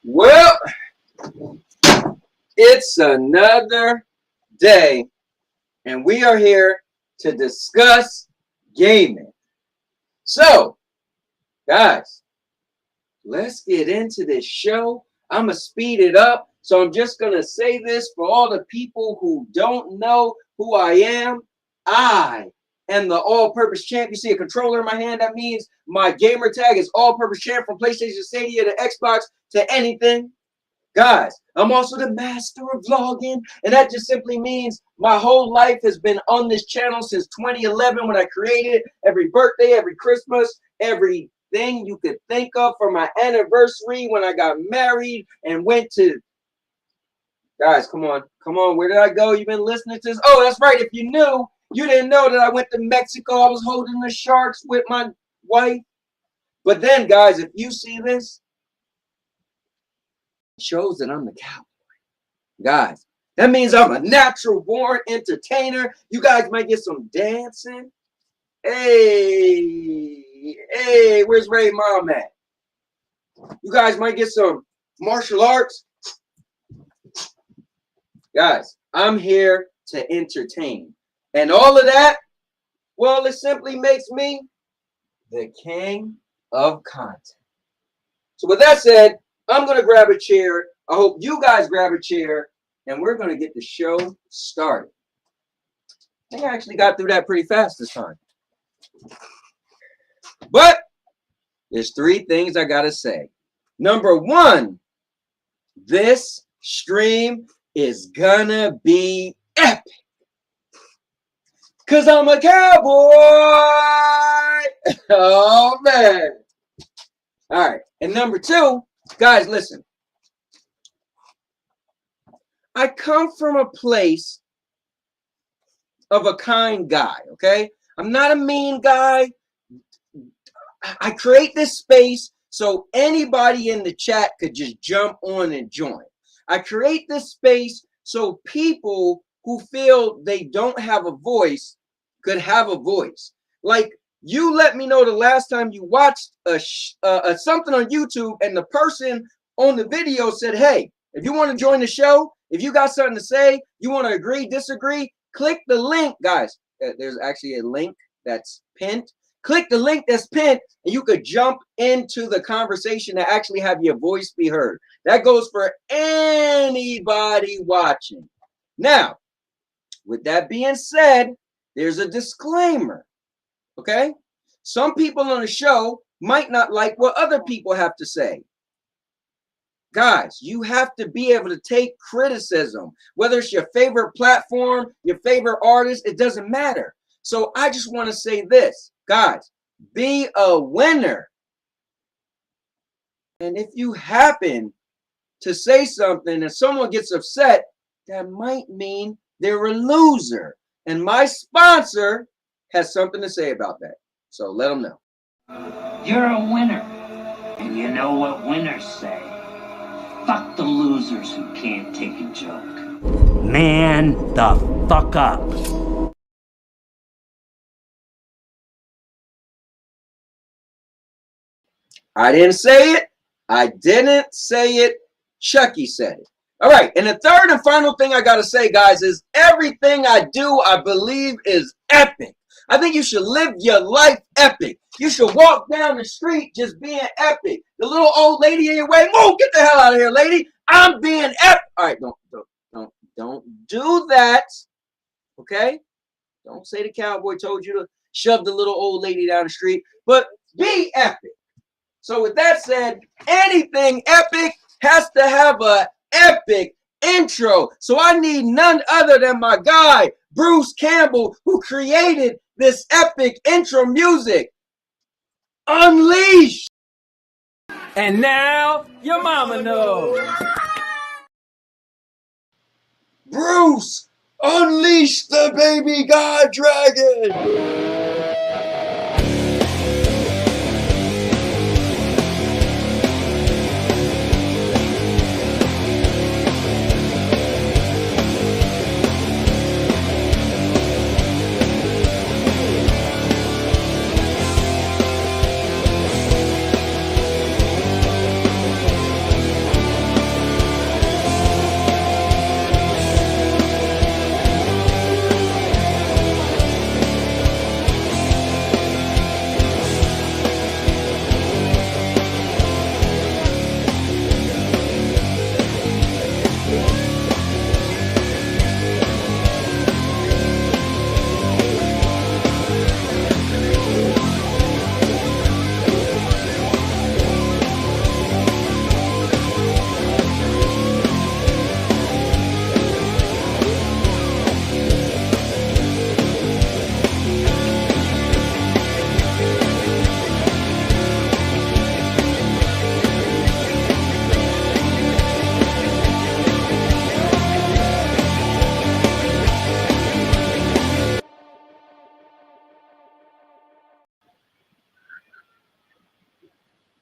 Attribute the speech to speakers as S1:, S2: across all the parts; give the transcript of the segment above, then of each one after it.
S1: Well, it's another day, and we are here to discuss gaming. So, guys, let's get into this show. I'm going to speed it up. So I'm just going to say this for all the people who don't know who I am. I am the all-purpose champ. You see a controller in my hand? That means my gamer tag is all-purpose champ from PlayStation, Stadia to Xbox to anything. Guys, I'm also the master of vlogging, and that just simply means my whole life has been on this channel since 2011 when I created it. Every birthday, every Christmas, everything you could think of, for my anniversary, when I got married and went to... Guys, come on. Come on. Where did I go? You've been listening to this? Oh, that's right. If you knew, you didn't know that I went to Mexico. I was holding the sharks with my wife. But then, guys, if you see this, it shows that I'm the cowboy. Guys, that means I'm a natural born entertainer. You guys might get some dancing. Hey, where's Ray Mom at? You guys might get some martial arts. Guys, I'm here to entertain. And all of that, well, it simply makes me the king of content. So with that said, I'm going to grab a chair. I hope you guys grab a chair, and we're going to get the show started. I think I actually got through that pretty fast this time. But there's three things I got to say. Number one, this stream is gonna be epic, cause I'm a cowboy. Oh man. All right. And number two, guys, listen. I come from a place of a kind guy, okay? I'm not a mean guy. I create this space so anybody in the chat could just jump on and join. I create this space so people who feel they don't have a voice could have a voice. Like, you let me know the last time you watched something on YouTube and the person on the video said, hey, if you want to join the show, if you got something to say, you want to agree, disagree, click the link, guys. There's actually a link that's pinned. Click the link that's pinned, and you could jump into the conversation to actually have your voice be heard. That goes for anybody watching. Now, with that being said, there's a disclaimer, okay? Some people on the show might not like what other people have to say. Guys, you have to be able to take criticism, whether it's your favorite platform, your favorite artist, it doesn't matter. So I just want to say this, guys, be a winner. And if you happen to say something and someone gets upset, that might mean they're a loser. And my sponsor has something to say about that. So let them know.
S2: You're a winner. And you know what winners say. Fuck the losers who can't take a joke. Man the fuck up.
S1: I didn't say it. I didn't say it. Chucky said it. All right. And the third and final thing I got to say, guys, is everything I do, I believe, is epic. I think you should live your life epic. You should walk down the street just being epic. The little old lady in your way, move, get the hell out of here, lady. I'm being epic. All right, don't do that. Okay? Don't say the cowboy told you to shove the little old lady down the street, but be epic. So with that said, anything epic has to have an epic intro. So I need none other than my guy, Bruce Campbell, who created this epic intro music. Unleash!
S3: And now your mama knows.
S1: Bruce, unleash the baby god dragon!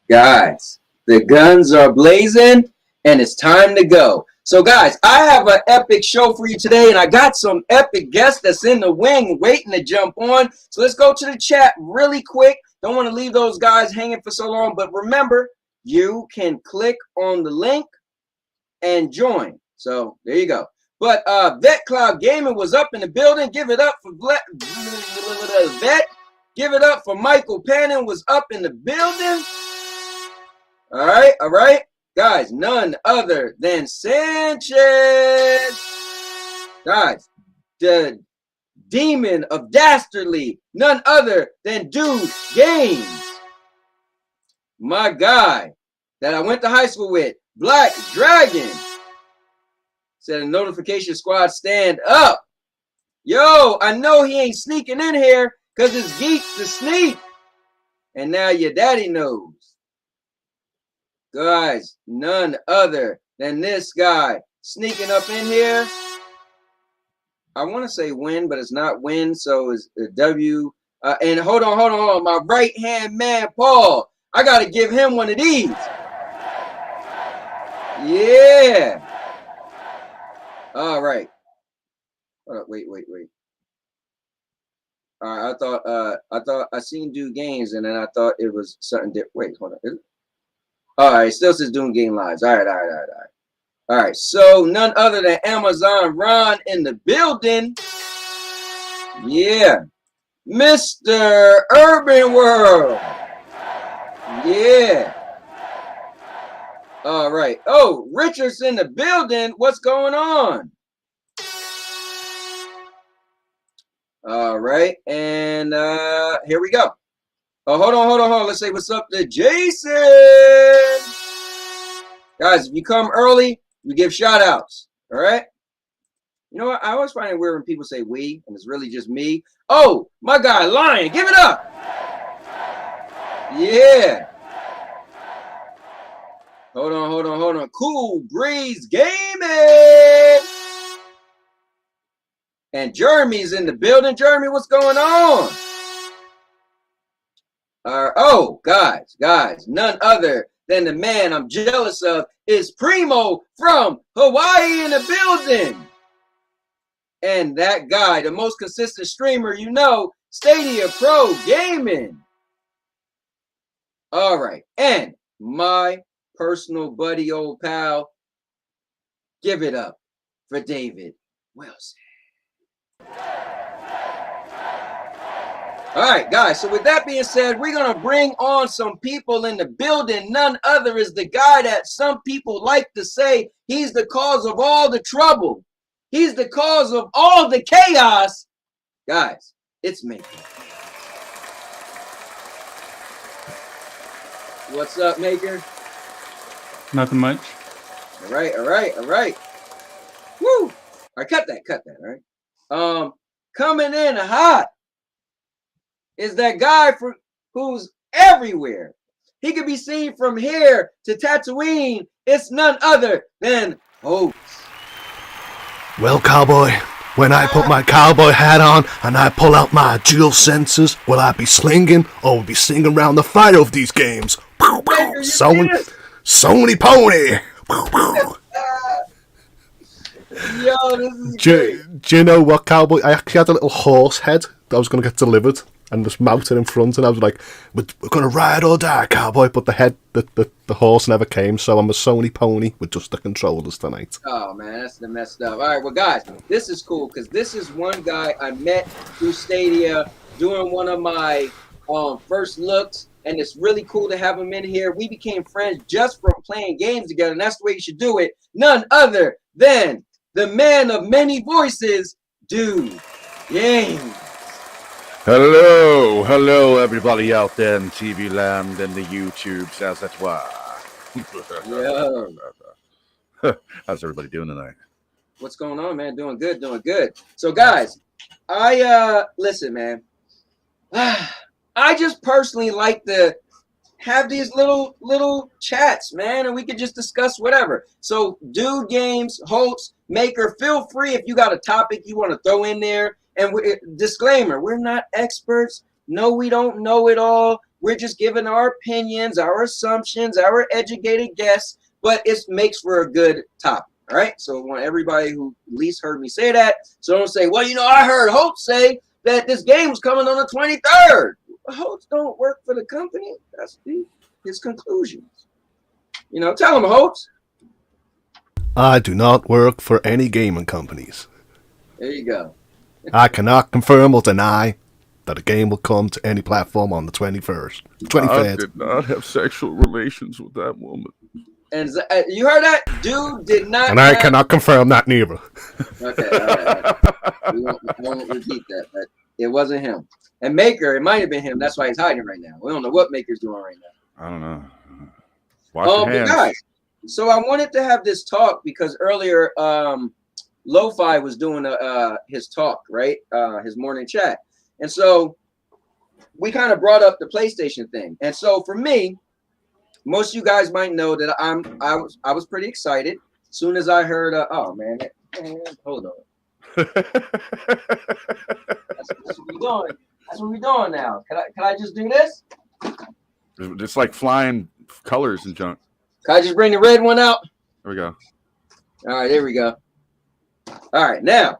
S1: Guys, the guns are blazing and it's time to go. So guys, I have an epic show for you today, and I got some epic guests that's in the wing waiting to jump on. So let's go to the chat really quick. Don't want to leave those guys hanging for so long, but remember, you can click on the link and join. So there you go. But Vet Cloud Gaming was up in the building. Give it up for Vet. Give it up for Michael Pannon was up in the building. All right. Guys, none other than Sanchez. Guys, the demon of Dastardly. None other than Dude Games. My guy that I went to high school with, Black Dragon. Said a notification squad stand up. Yo, I know he ain't sneaking in here because it's Geeks to Sneak. And now your daddy knows. Guys, none other than this guy sneaking up in here. I want to say win, but it's not win, so it's a W. And hold on. My right-hand man, Paul. I got to give him one of these. Yeah. All right. Wait. All right, I thought I seen Dude Games, and then I thought it was something different. Wait, hold on. All right, still says Doom Game Lives. All right. All right, so none other than Amazon Ron in the building. Yeah. Mr. Urban World. Yeah. All right. Oh, Richard's in the building. What's going on? All right. And here we go. Oh, hold on. Let's say what's up to Jason. Guys, if you come early, we give shout outs. All right. You know what? I always find it weird when people say we, and it's really just me. Oh, my guy, Lion, give it up. Yeah. Hold on. Cool Breeze Gaming. And Jeremy's in the building. Jeremy, what's going on? Oh, guys, none other than the man I'm jealous of is Primo from Hawaii in the building. And that guy, the most consistent streamer you know, Stadia Pro Gaming. All right. And my personal buddy, old pal, give it up for David Wilson. All right, guys. So with that being said, we're going to bring on some people in the building. None other is the guy that some people like to say he's the cause of all the trouble. He's the cause of all the chaos. Guys, it's me. What's up, Maker?
S4: Nothing much.
S1: All right. Woo! All right, cut that, all right? Coming in hot is that guy who's everywhere. He could be seen from here to Tatooine. It's none other than Hoax.
S5: Well, cowboy, when I put my cowboy hat on and I pull out my dual senses, will I be slinging or will be singing around the fire of these games? Pow, pow, Sony pony. Pow, pow.
S1: Yo, this is
S5: Do you know what, cowboy? I actually had a little horse head that I was going to get delivered and just mounted in front, and I was like, we're going to ride or die, cowboy, but the horse never came, so I'm a Sony pony with just the controllers tonight.
S1: Oh, man, that's the messed up. All right, well, guys, this is cool, because this is one guy I met through Stadia doing one of my first looks, and it's really cool to have him in here. We became friends just from playing games together, and that's the way you should do it. None other than the man of many voices, Dude Games.
S6: Hello, everybody out there in TV land and the YouTubes, as that's why. How's everybody doing tonight?
S1: What's going on, man? Doing good. So, guys, listen, man. I just personally like to have these little chats, man, and we could just discuss whatever. So, Dude Games, Hoax, Maker, feel free if you got a topic you want to throw in there. And disclaimer, we're not experts. No, we don't know it all. We're just giving our opinions, our assumptions, our educated guess, but it makes for a good topic. All right. So I want everybody who at least heard me say that. So don't say, well, I heard Hope say that this game was coming on the 23rd. Hopes don't work for the company. That's his conclusions. Tell him, Hopes.
S5: I do not work for any gaming companies.
S1: There you go.
S5: I cannot confirm or deny that a game will come to any platform on the 21st. 23rd.
S6: I did not have sexual relations with that woman.
S1: And you heard that? Dude did not.
S5: And I cannot confirm that neither.
S1: Okay, all right. We won't repeat that, but it wasn't him. And Maker, it might have been him. That's why he's hiding right now. We don't know what Maker's doing right now.
S6: I don't know. Watch your hands.
S1: Guys, so I wanted to have this talk because earlier, Lo-Fi was doing his talk, right? His morning chat. And so we kind of brought up the PlayStation thing. And so for me, most of you guys might know that I was pretty excited as soon as I heard hold on. That's what we're doing. That's what we're doing now. Can I just do this?
S6: It's like flying colors and junk.
S1: Can I just bring the red one out?
S6: There we go.
S1: All right, there we go. All right, now,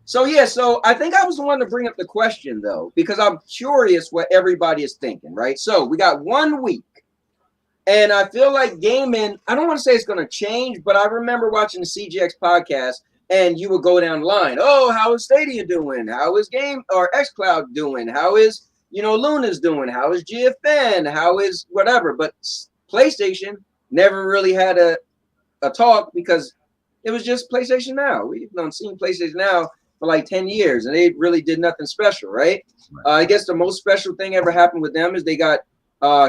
S1: so I think I was the one to bring up the question though, because I'm curious what everybody is thinking, right? So we got 1 week And I feel like gaming, I don't want to say it's going to change, but I remember watching the CGX podcast, and you would go down the line. Oh, how is Stadia doing? How is Game or xCloud doing? How is, Luna's doing? How is GFN? How is whatever? But PlayStation never really had a talk because it was just PlayStation Now. We've seen PlayStation Now for like 10 years, and they really did nothing special, right? I guess the most special thing ever happened with them is they got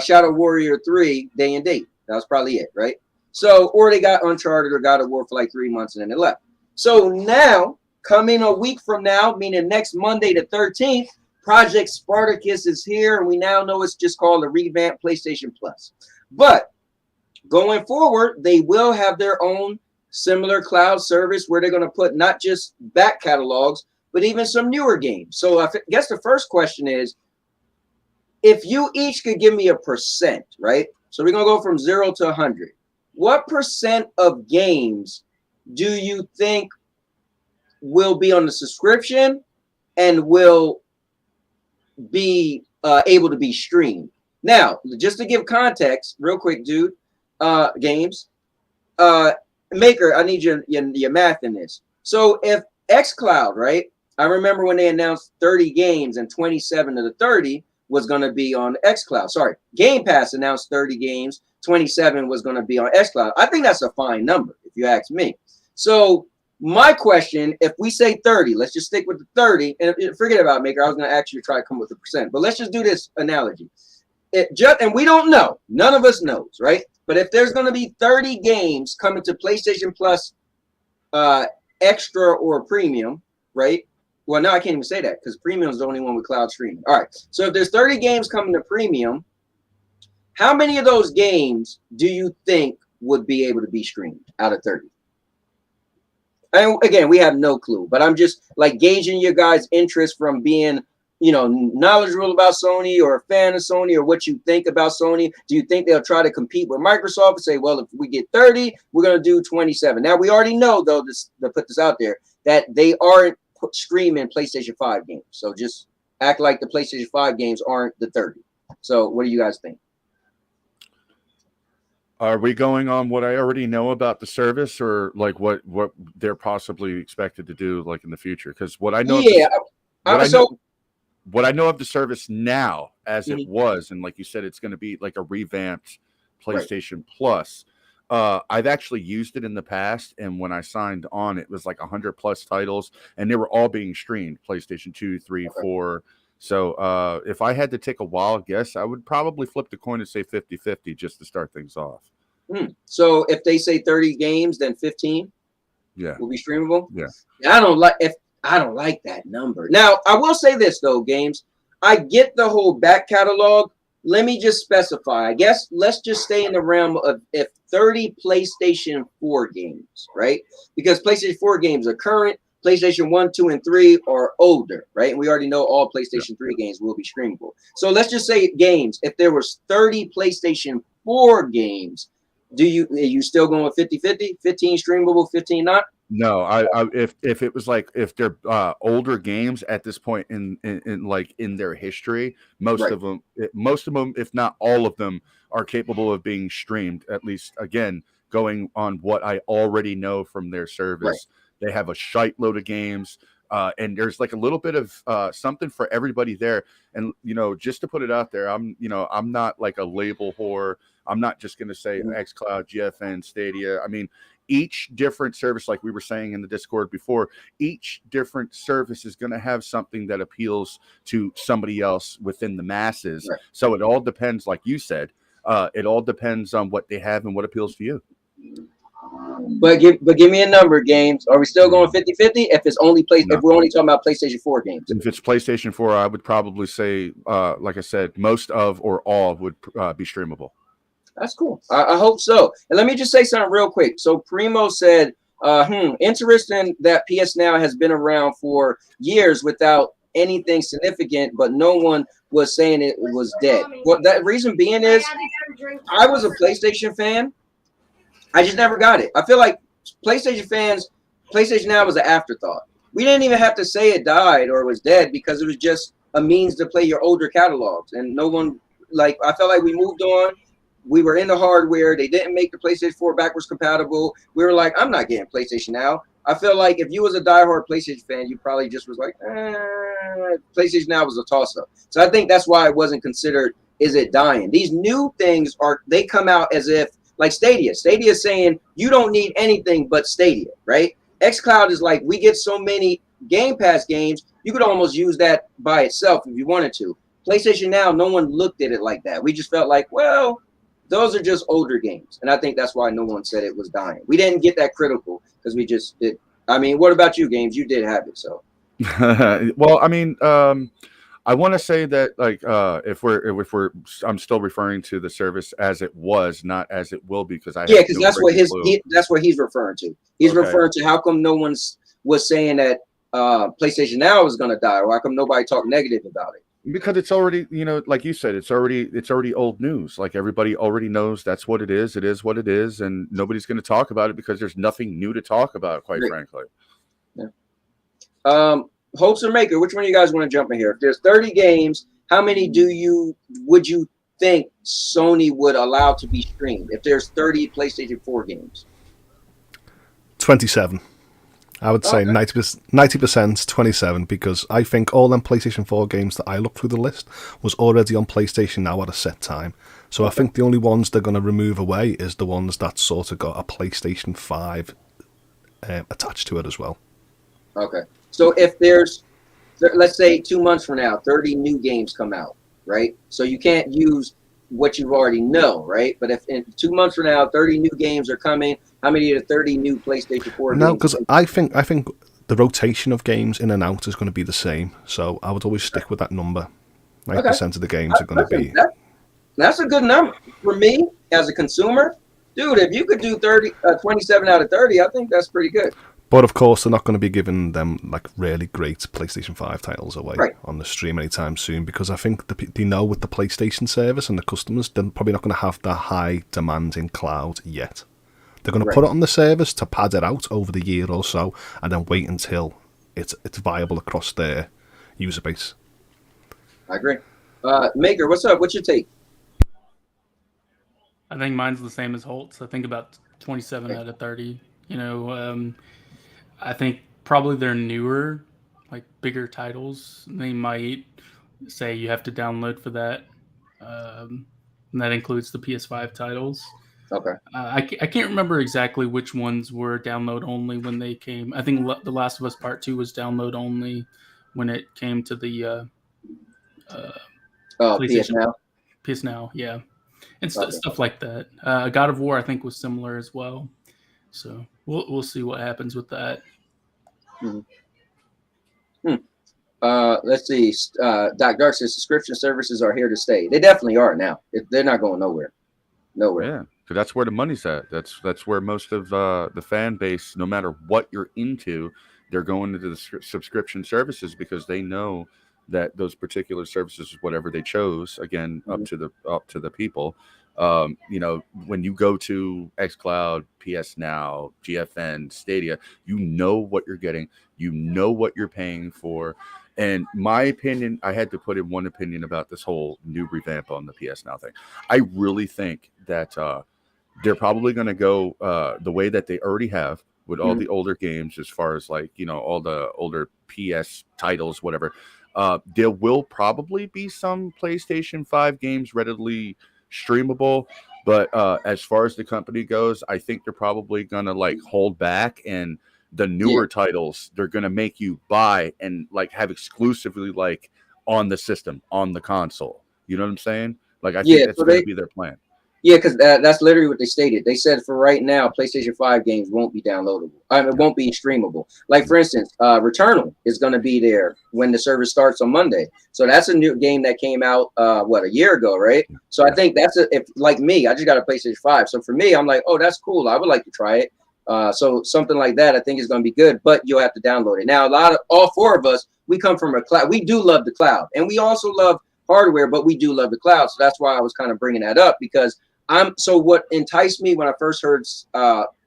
S1: Shadow Warrior 3 day and date. That was probably it, right? So, or they got Uncharted or God of War for like 3 months and then they left. So now, coming a week from now, meaning next Monday the 13th, Project Spartacus is here, and we now know it's just called a revamped PlayStation Plus. But going forward, they will have their own similar cloud service where they're going to put not just back catalogs, but even some newer games. So I guess the first question is, if you each could give me a percent, right? So we're going to go from 0 to 100. What percent of games do you think will be on the subscription and will be able to be streamed? Now, just to give context, real quick, dude, games, Maker, I need your math in this. So if xCloud, right? I remember when they announced 30 games and 27 of the 30 was going to be on xCloud. Sorry, Game Pass announced 30 games, 27 was going to be on xCloud. I think that's a fine number, if you ask me. So my question, if we say 30, let's just stick with the 30, and forget about Maker. I was going to actually try to come up with a percent, but let's just do this analogy. And we don't know. None of us knows, right? But if there's going to be 30 games coming to PlayStation Plus extra or premium, right? Well, no, I can't even say that because premium is the only one with cloud streaming. All right. So if there's 30 games coming to premium, how many of those games do you think would be able to be streamed out of 30? And again, we have no clue, but I'm just like gauging your guys' interest from being, knowledgeable about Sony or a fan of Sony or what you think about Sony. Do you think they'll try to compete with Microsoft and say, well, if we get 30, we're going to do 27? Now, we already know, though, to put this out there, that they aren't streaming PlayStation 5 games. So just act like the PlayStation 5 games aren't the 30. So what do you guys think?
S6: Are we going on what I already know about the service, or like what they're possibly expected to do like in the future? Because what I know, what I know of the service now, as it was, and like you said, it's going to be like a revamped PlayStation Plus. I've actually used it in the past, and when I signed on, it was like 100+ titles, and they were all being streamed: PlayStation 2, 3, 4. So if I had to take a wild guess, I would probably flip the coin and say 50-50 just to start things off.
S1: So if they say 30 games, then 15 will be streamable?
S6: Yeah.
S1: I don't like that number. Now, I will say this, though, games. I get the whole back catalog. Let me just specify. I guess let's just stay in the realm of if 30 PlayStation 4 games, right? Because PlayStation 4 games are current. PlayStation 1, 2, and 3 are older, right? And we already know all PlayStation 3 games will be streamable. So let's just say games. If there was 30 PlayStation 4 games, are you still going with 50-50? 15 streamable, 15 not?
S6: No, if it was like if they're older games at this point in their history, most of them, if not all of them, are capable of being streamed. At least, again, going on what I already know from their service, they have a shite load of games, and there's like a little bit of something for everybody there. And just to put it out there, I'm not like a label whore. I'm not just going to say xCloud, GFN, Stadia. I mean, each different service, like we were saying in the Discord before, each different service is going to have something that appeals to somebody else within the masses. Right. So it all depends, like you said, it all depends on what they have and what appeals to you.
S1: But give me a number, games. Are we still going 50-50? If it's only if we're only talking about PlayStation 4 games.
S6: If it's PlayStation 4, I would probably say, like I said, most of or all would be streamable.
S1: That's cool. I hope so. And let me just say something real quick. So Primo said, interesting that PS Now has been around for years without anything significant, but no one was saying it was dead. Well, that reason being is I was a PlayStation fan. I just never got it. I feel like PlayStation Now was an afterthought. We didn't even have to say it died or was dead because it was just a means to play your older catalogs. And no one, I felt like we moved on. we were in the hardware. They didn't make the PlayStation 4 backwards compatible. We were like, I'm not getting PlayStation Now. I feel like if you was a diehard PlayStation fan, you probably just was like, PlayStation Now was a toss-up. So I think that's why it wasn't considered, is it dying? These new things they come out as if, like Stadia. Stadia is saying you don't need anything but Stadia, right? xCloud is like, we get so many Game Pass games, you could almost use that by itself if you wanted to. PlayStation Now, no one looked at it like that. We just felt like, well, those are just older games. And I think that's why no one said it was dying. We didn't get that critical because we just did. I mean, what about you, Games? You did have it, so.
S6: Well, I mean, I want to say that, like, I'm still referring to the service as it was, not as it will be, because
S1: because that's what he's referring to. He's referring to how come no one was saying that PlayStation Now is going to die, or how come nobody talked negative about it?
S6: Because it's already, like you said, it's already old news. Like, everybody already knows that's what it is. It is what it is, and nobody's going to talk about it because there's nothing new to talk about, quite frankly.
S1: Yeah. Hopes or Maker, which one of you guys want to jump in here? If there's 30 games, how many would you think Sony would allow to be streamed if there's 30 PlayStation 4 games?
S5: 27. I would say 90%, 27, because I think all them PlayStation 4 games that I looked through the list was already on PlayStation Now at a set time. So I think the only ones they're going to remove away is the ones that sort of got a PlayStation 5 attached to it as well.
S1: Okay. So if there's, let's say 2 months from now, 30 new games come out, right? So you can't use what you already know, right? But if in 2 months from now, 30 new games are coming, how many of the 30 new PlayStation 4 games?
S5: No, because I think the rotation of games in and out is going to be the same. So I would always stick with that number. 90% of the games are going to be.
S1: That's a good number. For me, as a consumer, dude, if you could do 27 out of 30, I think that's pretty good.
S5: But of course, they're not going to be giving them like really great PlayStation 5 titles away on the stream anytime soon, because I think they know with the PlayStation service and the customers, they're probably not going to have the high demand in cloud yet. They're going to put it on the service to pad it out over the year or so, and then wait until it's viable across their user base.
S1: I agree. Maker, what's up? What's your take?
S4: I think mine's the same as Holt's. I think about 27 out of 30. I think probably their newer, like bigger titles, they might say you have to download for that. And that includes the PS5 titles.
S1: Okay.
S4: I can't remember exactly which ones were download only when they came. I think The Last of Us Part 2 was download only when it came to the
S1: PS Now.
S4: PS Now, yeah. And stuff like that. God of War, I think, was similar as well. So we'll see what happens with that.
S1: Let's see. Doc Dark says subscription services are here to stay. They definitely are now. They're not going nowhere.
S6: Yeah, because that's where the money's at. That's where most of the fan base, no matter what you're into, they're going into the subscription services because they know that those particular services, whatever they chose, again, up to the people. When you go to xCloud, PS Now, GFN, Stadia, you know what you're getting, you know what you're paying for. And my opinion, I had to put in one opinion about this whole new revamp on the PS Now thing. I really think that they're probably going to go the way that they already have with all the older games, as far as like, all the older PS titles, whatever. There will probably be some PlayStation 5 games readily streamable, but as far as the company goes, I think they're probably gonna like hold back, and the newer titles they're gonna make you buy and like have exclusively like on the system, on the console. You know what I'm saying? Like, I think that's gonna be their plan.
S1: Yeah, because that's literally what they stated. They said for right now, PlayStation 5 games won't be downloadable. It won't be streamable. Like, for instance, Returnal is going to be there when the service starts on Monday. So that's a new game that came out, a year ago, right? So I think if like me, I just got a PlayStation 5. So for me, I'm like, oh, that's cool. I would like to try it. So something like that, I think is going to be good, but you'll have to download it. Now, all four of us, we come from a cloud. We do love the cloud, and we also love hardware, but we do love the cloud. So that's why I was kind of bringing that up, because what enticed me when I first heard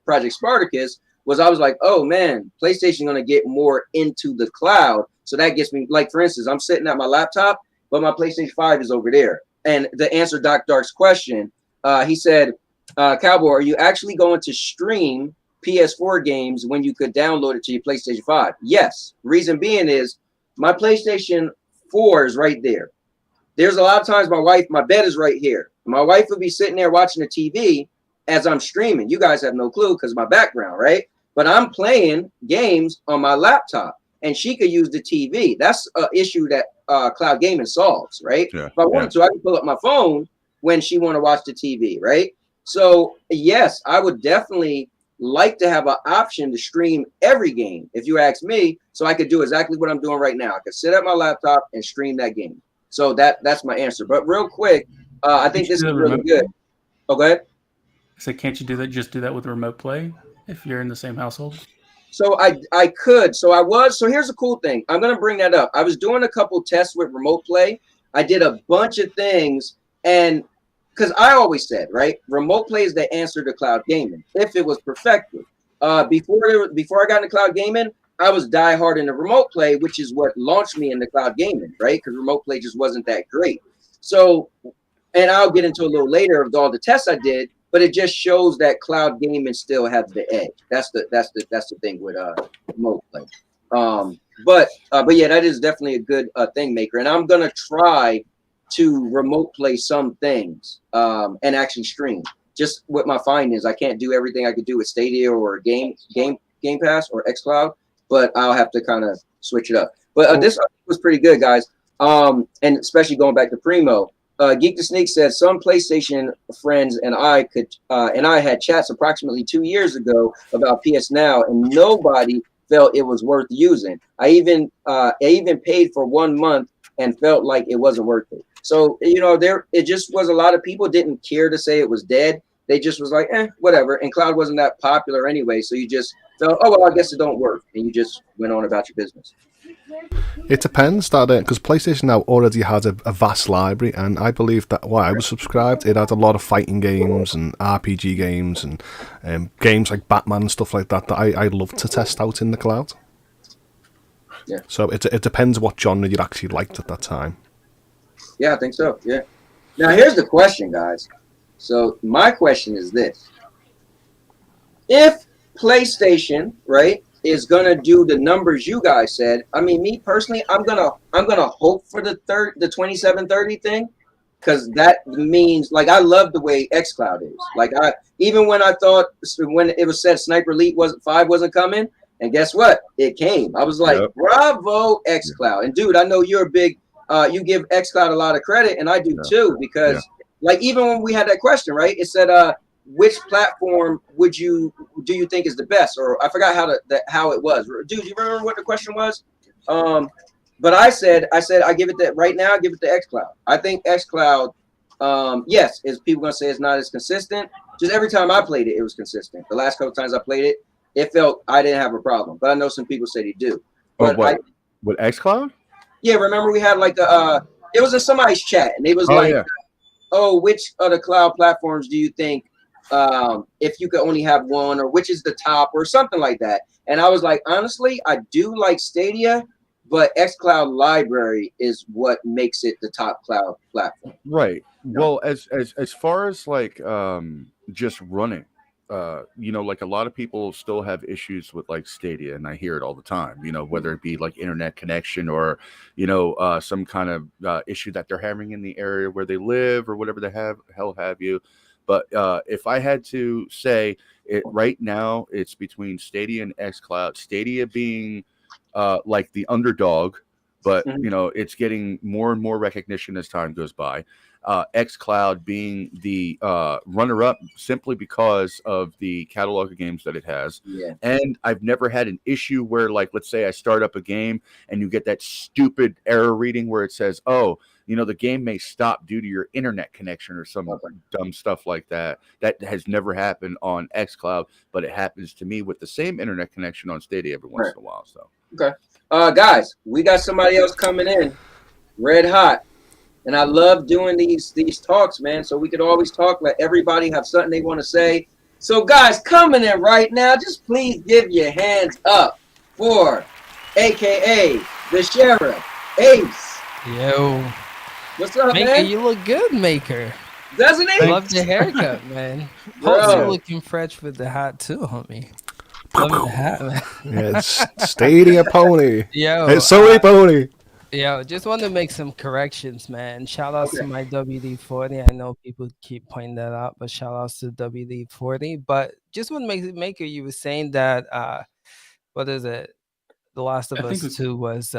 S1: Project Spartacus was I was like, oh man, PlayStation going to get more into the cloud. So that gets me, like, for instance, I'm sitting at my laptop, but my PlayStation 5 is over there. And to answer Doc Dark's question, He said, Cowboy, are you actually going to stream PS4 games when you could download it to your PlayStation 5? Yes. Reason being is my PlayStation 4 is right there. There's a lot of times my bed is right here. My wife would be sitting there watching the TV as I'm streaming. You guys have no clue because of my background, right? But I'm playing games on my laptop and she could use the TV. That's an issue that cloud gaming solves, right?
S6: Yeah,
S1: If I wanted to, I could pull up my phone when she want to watch the TV, right? So yes, I would definitely like to have an option to stream every game, if you ask me, so I could do exactly what I'm doing right now. I could sit at my laptop and stream that game. So that's my answer. But real quick, I think this is really good. Oh, go ahead.
S4: So can't you do that? Just do that with remote play if you're in the same household.
S1: So I could. So here's the cool thing. I'm gonna bring that up. I was doing a couple tests with remote play. I did a bunch of things, and because I always said, right, remote play is the answer to cloud gaming if it was perfected. Before I got into cloud gaming, I was diehard in the remote play, which is what launched me into cloud gaming, right? Because remote play just wasn't that great. So, and I'll get into a little later of all the tests I did, but it just shows that cloud gaming still has the edge. That's the thing with remote play. But yeah, that is definitely a good thing maker, and I'm gonna try to remote play some things and actually stream. Just what my findings, I can't do everything I could do with Stadia or Game Pass or xCloud, but I'll have to kind of switch it up. But this was pretty good, guys. And especially going back to Primo. Geek the Sneak said some PlayStation friends and I had chats approximately 2 years ago about PS Now, and nobody felt it was worth using. I even paid for 1 month and felt like it wasn't worth it. So it just was a lot of people didn't care to say it was dead. They just was like, whatever. And cloud wasn't that popular anyway, so you just felt, oh well, I guess it don't work, and you just went on about your business.
S5: It depends, that because PlayStation Now already has a vast library, and I believe that while I was subscribed, it had a lot of fighting games and RPG games and games like Batman and stuff like that I love to test out in the cloud.
S1: Yeah.
S5: So it depends what genre you actually liked at that time.
S1: Yeah, I think so. Yeah. Now here's the question, guys. So my question is this: if PlayStation, right, is gonna do the numbers you guys said, I mean, me personally, I'm gonna hope for the 2730 thing, because that means, like, I love the way xCloud is. Like, even when I thought when it was said Sniper Elite 5 wasn't coming, and guess what? It came. I was like, bravo, xCloud. And dude, I know you're a big you give xCloud a lot of credit, and I do too, because like even when we had that question, right? It said which platform do you think is the best? Or I forgot how it was. Dude, you remember what the question was? But I said I give it that right now. I give it to xCloud. I think xCloud, yes, is people gonna say it's not as consistent. Just every time I played it, it was consistent. The last couple times I played it, it felt I didn't have a problem. But I know some people say they do. But
S6: with xCloud?
S1: Yeah, remember we had like it was in somebody's chat, and it was which other cloud platforms do you think? If you could only have one, or which is the top, or something like that. And I was like, honestly, I do like Stadia, but xCloud library is what makes it the top cloud platform.
S6: Right. Well, as far as like just running, like a lot of people still have issues with like Stadia, and I hear it all the time, whether it be like internet connection or, some kind of issue that they're having in the area where they live or whatever have you. But if I had to say it right now, it's between Stadia and xCloud. Stadia being like the underdog, but it's getting more and more recognition as time goes by. xCloud being the runner-up simply because of the catalog of games that it has. Yeah. And I've never had an issue where, like, let's say I start up a game and you get that stupid error reading where it says, oh, the game may stop due to your internet connection or some dumb stuff like that. That has never happened on xCloud, but it happens to me with the same internet connection on Stadia every once in a while. So
S1: okay. Guys, we got somebody else coming in red hot. And I love doing these talks, man. So we could always talk, let everybody have something they want to say. So guys, coming in right now, just please give your hands up for AKA the Sheriff, Ace.
S7: Yo.
S1: What's up,
S7: Maker,
S1: man?
S7: you look good, Maker.
S1: Doesn't he?
S7: Love the haircut, man.
S1: Bro.
S7: Also looking fresh with the hat too, homie. Love the hat, man.
S5: Yeah, it's Stadia Pony.
S7: Yo,
S5: It's Sony Pony.
S7: Yo, just want to make some corrections, man. Shout outs to my WD-40. I know people keep pointing that out, but shout outs to WD-40. But just want to make it. You were saying that what is it? The Last of Us 2 was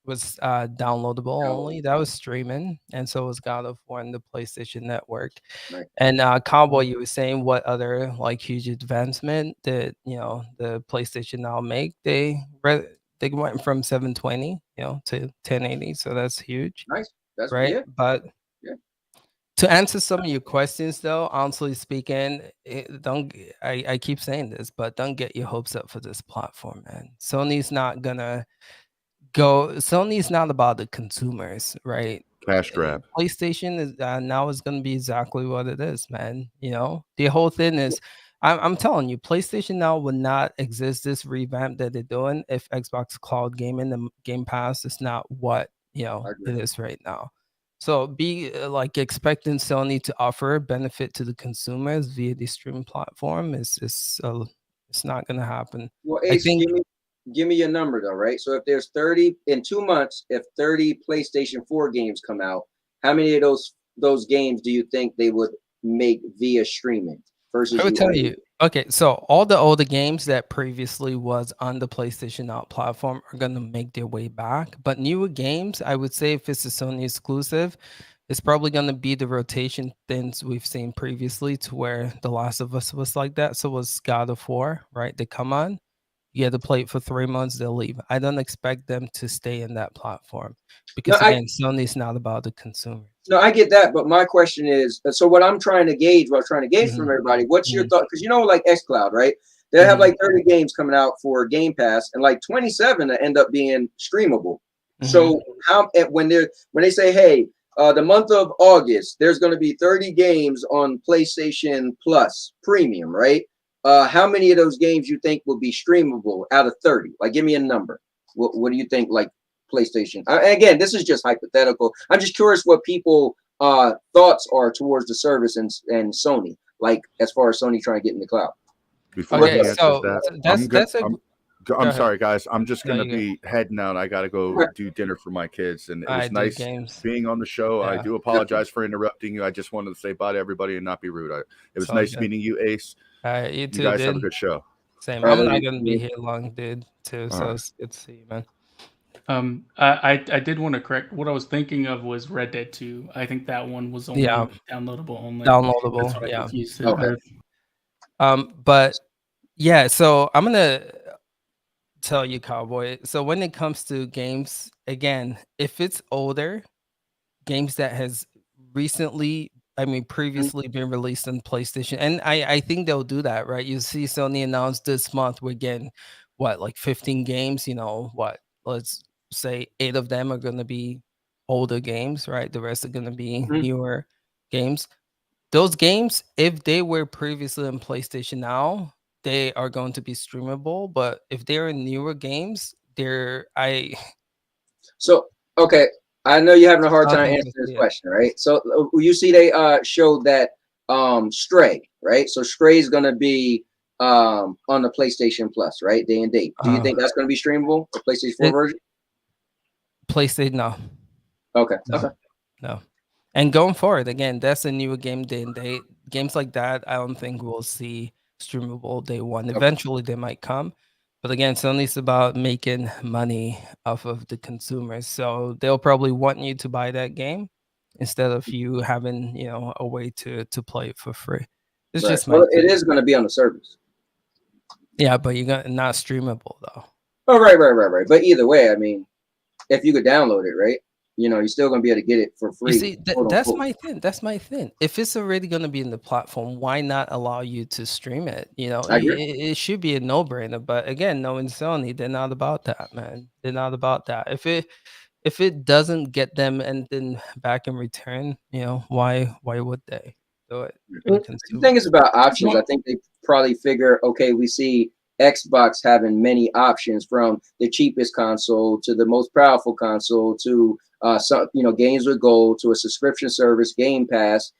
S7: downloadable only. That was streaming, and so was God of War on the PlayStation Network.
S1: Right.
S7: And Cowboy, you were saying what other like huge advancement that the PlayStation now make? They went from 720 to 1080, so that's huge.
S1: Nice. That's
S7: right.
S1: Yeah.
S7: But
S1: yeah.
S7: To answer some of your questions, though, honestly speaking, I keep saying this, but don't get your hopes up for this platform, man. Sony's not gonna go. Sony's not about the consumers, right?
S6: Cash grab.
S7: PlayStation is now is going to be exactly what it is, man. The whole thing is, I'm telling you, PlayStation now would not exist, this revamp that they're doing, if Xbox Cloud Gaming and Game Pass is not what it is right now. So be like expecting Sony to offer benefit to the consumers via the streaming platform it's not going to happen.
S1: Well, Ace, give me your number though, right? So if there's 30 in 2 months, if 30 PlayStation 4 games come out, how many of those games do you think they would make via streaming? Versus
S7: I would tell you. Okay, so all the older games that previously was on the PlayStation Now platform are going to make their way back. But newer games, I would say if it's a Sony exclusive, it's probably going to be the rotation things we've seen previously, to where The Last of Us was like that. So was God of War, right? They come on, you have to play it for 3 months, they'll leave. I don't expect them to stay in that platform because, Sony's not about the consumer.
S1: No, I get that, but my question is, so what I'm trying to gauge, from everybody, what's your thought? Because like xCloud, right? They have like 30 games coming out for Game Pass, and like 27 that end up being streamable. So when they say, hey, the month of August, there's going to be 30 games on PlayStation Plus Premium, right? How many of those games you think will be streamable out of 30? Like, give me a number. What do you think? Like PlayStation. Again, this is just hypothetical. I'm just curious what people thoughts are towards the service and Sony, like as far as Sony trying to get in the cloud.
S6: Before he answers that, I'm sorry, guys. I'm just gonna be heading out. I gotta go do dinner for my kids, and it was nice being on the show. I do apologize for interrupting you. I just wanted to say bye to everybody and not be rude. It was nice meeting you, Ace.
S7: You too,
S6: guys have a good show.
S7: Same. I'm not gonna be here long, dude. Too. So it's good to see you, man.
S4: I did want to correct. What I was thinking of was Red Dead 2. I think that one was only downloadable only.
S7: Downloadable, but yeah. So I'm gonna tell you, Cowboy. So when it comes to games, again, if it's older games that has previously been released on PlayStation, and I think they'll do that, right? You see, Sony announced this month we're getting like 15 games. Let's say 8 of them are going to be older games, right? The rest are going to be newer games. Those games, if they were previously on PlayStation Now, they are going to be streamable. But if they're newer games,
S1: So, okay, I know you're having a hard time answering this question, right? So you see they showed that Stray, right? So Stray is going to be on the PlayStation Plus, right? Day and date. Do you think that's going to be streamable, the PlayStation 4 version?
S7: PlayStation, no.
S1: Okay.
S7: No. And going forward, again, that's a newer game day and date. Games like that, I don't think we'll see streamable day one. Eventually, they might come. But again, Sony's about making money off of the consumers. So they'll probably want you to buy that game instead of you having, a way to play it for free. It's just
S1: it is going to be on the service.
S7: Yeah, but you're not streamable though.
S1: Oh, right. But either way, I mean, if you could download it, right? You're still going to be able to get it for free.
S7: You see, that's my thing. That's my thing. If it's already going to be in the platform, why not allow you to stream it? It should be a no-brainer. But again, knowing Sony, they're not about that, man. They're not about that. If it doesn't get them anything back in return, why would they do it?
S1: The thing is about options. I think they probably figure, okay, we see Xbox having many options, from the cheapest console to the most powerful console to games with gold to a subscription service, Game Pass,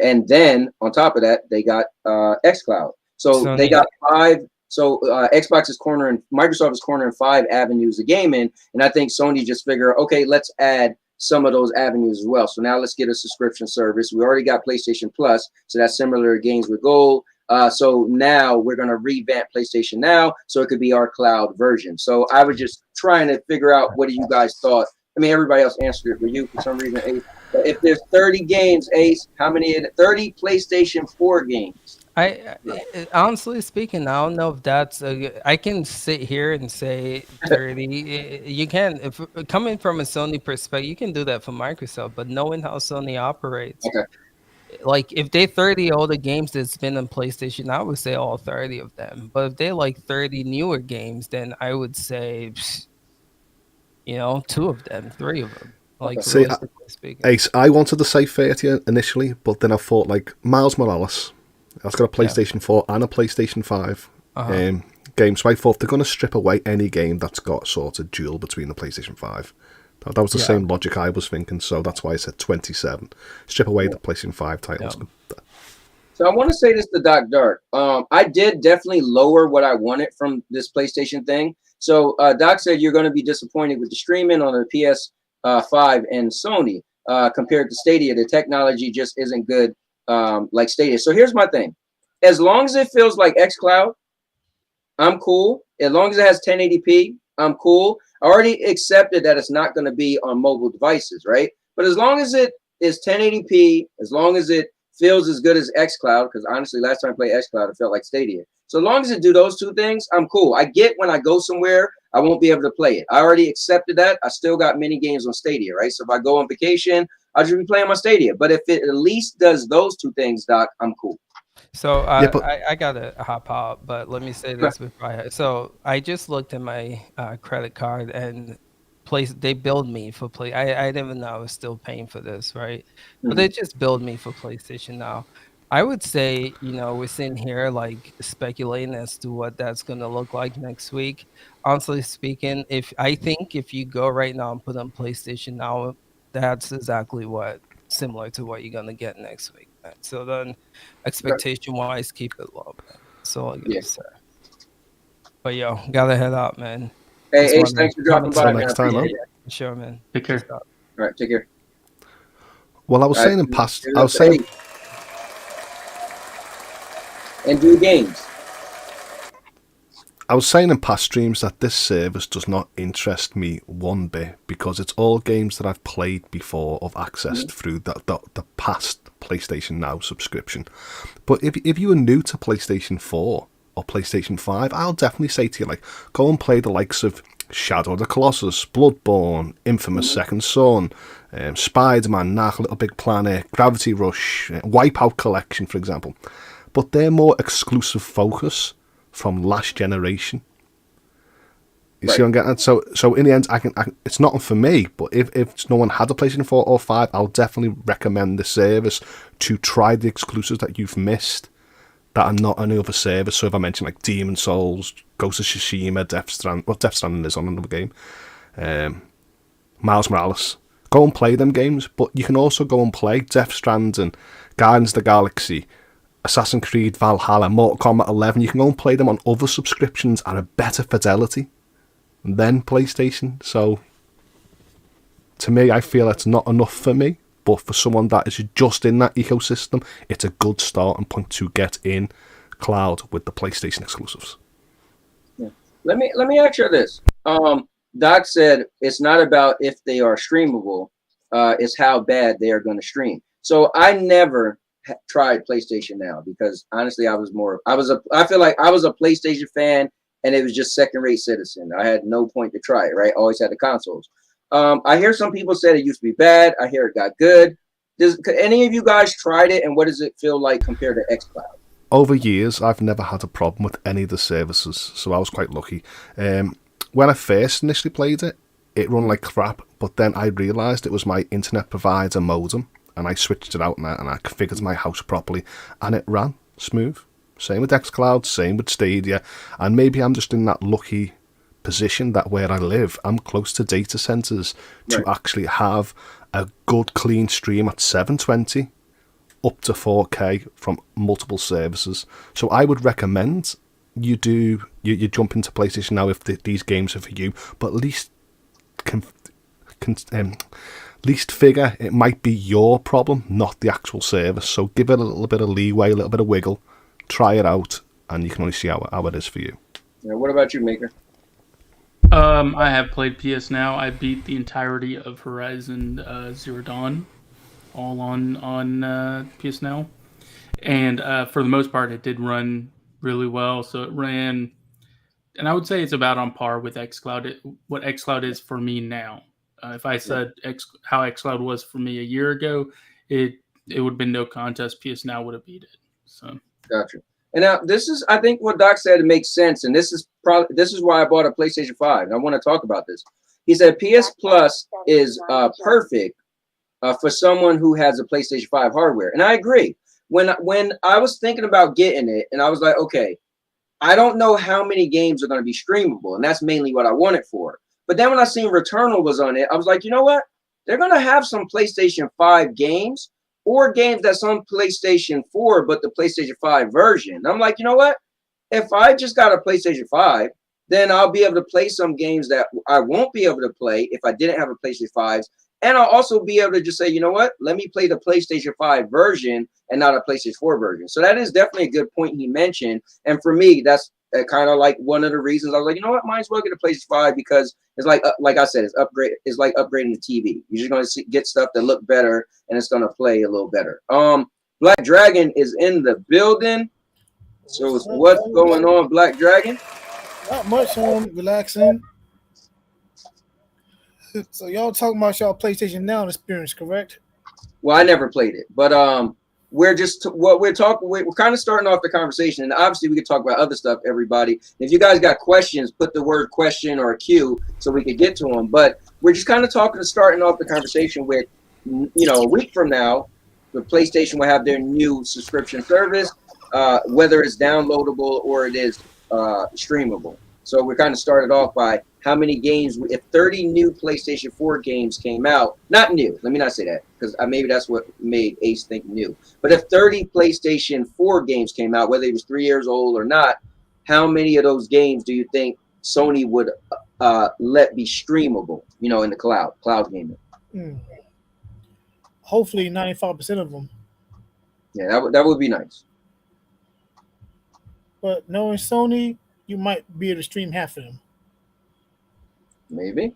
S1: And then on top of that, they got xCloud. So they got 5. So Xbox is cornering, Microsoft is cornering 5 avenues of gaming, and I think Sony just figured, okay, let's add some of those avenues as well. So now let's get a subscription service. We already got PlayStation Plus, so that's similar to Games with Gold. So now we're going to revamp PlayStation Now, so it could be our cloud version. So I was just trying to figure out, what do you guys thought? I mean, everybody else answered it, but you, for some reason, Ace. But if there's 30 games, Ace, how many? 30 PlayStation 4 games.
S7: I honestly speaking, I don't know if that's I can sit here and say 30. You can, if coming from a Sony perspective, you can do that for Microsoft, but knowing how Sony operates,
S1: Okay.
S7: like if they 30 all the games that's been on PlayStation, I would say all 30 of them. But if they like 30 newer games, then I would say, 2 of them, 3 of them. Like,
S5: See,
S7: realistically speaking.
S5: Ace, I wanted to say 30 initially, but then I thought like Miles Morales. That's got a PlayStation 4 and a PlayStation 5 game. So I thought they're going to strip away any game that's got sort of dual between the PlayStation 5. That was the same logic I was thinking, so that's why I said 27. Strip away the PlayStation 5 titles.
S1: So I want to say this to Doc Dark. I did definitely lower what I wanted from this PlayStation thing. So Doc said you're going to be disappointed with the streaming on the PS5 and Sony compared to Stadia. The technology just isn't good like Stadia. So here's my thing. As long as it feels like xCloud, I'm cool. As long as it has 1080p, I'm cool. I already accepted that it's not going to be on mobile devices, right? But as long as it is 1080p, as long as it feels as good as xCloud, because honestly, last time I played xCloud, it felt like Stadia. So as long as it do those 2 things, I'm cool. I get when I go somewhere, I won't be able to play it. I already accepted that. I still got many games on Stadia, right? So if I go on vacation, I'll just be playing my Stadia. But if it at least does those 2 things, Doc, I'm cool.
S7: So I gotta hop out, but let me say this before so I just looked at my credit card and they billed me for I didn't even know I was still paying for this, right? But they just billed me for PlayStation Now. I would say, we're sitting here like speculating as to what that's gonna look like next week. Honestly speaking, if you go right now and put on PlayStation Now, that's exactly similar to what you're gonna get next week. Man. So then, expectation wise, keep it low, man. That's all I gotta say. But yo, gotta head out, man.
S1: Hey, Ace, thanks for dropping by.
S5: Next time, man.
S7: Sure, man.
S4: Take care.
S1: All right, take care.
S5: Well, I was saying in past, I was saying,
S1: and do games.
S5: I was saying in past streams that this service does not interest me one bit because it's all games that I've played before or accessed through the past PlayStation Now subscription. But if you are new to PlayStation 4 or PlayStation 5, I'll definitely say to you, like, go and play the likes of Shadow of the Colossus, Bloodborne, Infamous Second Son, Spider-Man, Knack, Little Big Planet, Gravity Rush, Wipeout Collection, for example. But they're more exclusive focus from last generation. You see what I'm getting at? So in the end, it's not for me, but if no one had a PlayStation 4 or 5, I'll definitely recommend the service to try the exclusives that you've missed that are not on any other service. So if I mention like Demon Souls, Ghost of Tsushima, Death Stranding is on another game, Miles Morales, go and play them games, but you can also go and play Death Stranding, Guardians of the Galaxy, Assassin's Creed Valhalla, Mortal Kombat 11. You can go and play them on other subscriptions at a better fidelity than PlayStation. So to me, I feel it's not enough for me, but for someone that is just in that ecosystem, it's a good starting point to get in cloud with the PlayStation exclusives.
S1: Yeah. Let me ask you this. Doc said it's not about if they are streamable, it's how bad they are going to stream. So I never tried PlayStation Now because honestly, I feel like I was a PlayStation fan and it was just second-rate citizen. I had no point to try it, right? Always had the consoles. I hear some people said it used to be bad. I hear it got good. Could any of you guys tried it, and what does it feel like compared to xCloud?
S5: Over years, I've never had a problem with any of the services, so I was quite lucky. When I first initially played it, it ran like crap, but then I realised it was my internet provider modem, and I switched it out and I configured my house properly, and it ran smooth. Same with xCloud, same with Stadia, and maybe I'm just in that lucky position that where I live, I'm close to data centres to actually have a good clean stream at 720 up to 4K from multiple services. So I would recommend you jump into PlayStation Now if these games are for you, but at least least figure it might be your problem, not the actual service. So give it a little bit of leeway, a little bit of wiggle, try it out, and you can only see how it is for you.
S1: Yeah, what about you, Maker?
S4: I have played PS Now. I beat the entirety of Horizon Zero Dawn, all on PS Now, and for the most part, it did run really well. So it ran, and I would say it's about on par with xCloud. What xCloud is for me now. If I said how xCloud was for me a year ago, it would have been no contest. PS Now would have beat it. So
S1: Gotcha. And now this is, I think, what Doc said. It makes sense, and this is why I bought a PlayStation 5. And I want to talk about this. He said PS Plus is perfect for someone who has a PlayStation 5 hardware, and I agree. When I was thinking about getting it, and I was like, okay, I don't know how many games are going to be streamable, and that's mainly what I want it for. But then when I seen Returnal was on it, I was like, you know what? They're going to have some PlayStation 5 games, or games that's on PlayStation 4, but the PlayStation 5 version. And I'm like, you know what? If I just got a PlayStation 5, then I'll be able to play some games that I won't be able to play if I didn't have a PlayStation 5. And I'll also be able to just say, you know what? Let me play the PlayStation 5 version and not a PlayStation 4 version. So that is definitely a good point he mentioned. And for me, that's kind of like one of the reasons I was like, you know what? Might as well get a PlayStation 5 because it's like I said, it's like upgrading the TV. You're just going to get stuff that look better and it's going to play a little better. Black Dragon is in the building. So what's going on, Black Dragon?
S8: Not much, relaxing. So y'all talking about y'all PlayStation Now experience, correct?
S1: Well, I never played it, but we're just we're kind of starting off the conversation, and obviously we could talk about other stuff. Everybody, if you guys got questions, put the word question or a Q so we could get to them. But we're just kind of starting off the conversation with, a week from now, the PlayStation will have their new subscription service, whether it's downloadable or it is streamable. So we kind of started off by how many games, if 30 new PlayStation 4 games came out, not new, let me not say that, because maybe that's what made Ace think new. But if 30 PlayStation 4 games came out, whether it was 3 years old or not, how many of those games do you think Sony would let be streamable, in the cloud gaming?
S8: Hopefully 95% of them.
S1: Yeah, that would be nice.
S8: But knowing Sony, you might be able to stream half of them.
S1: Maybe.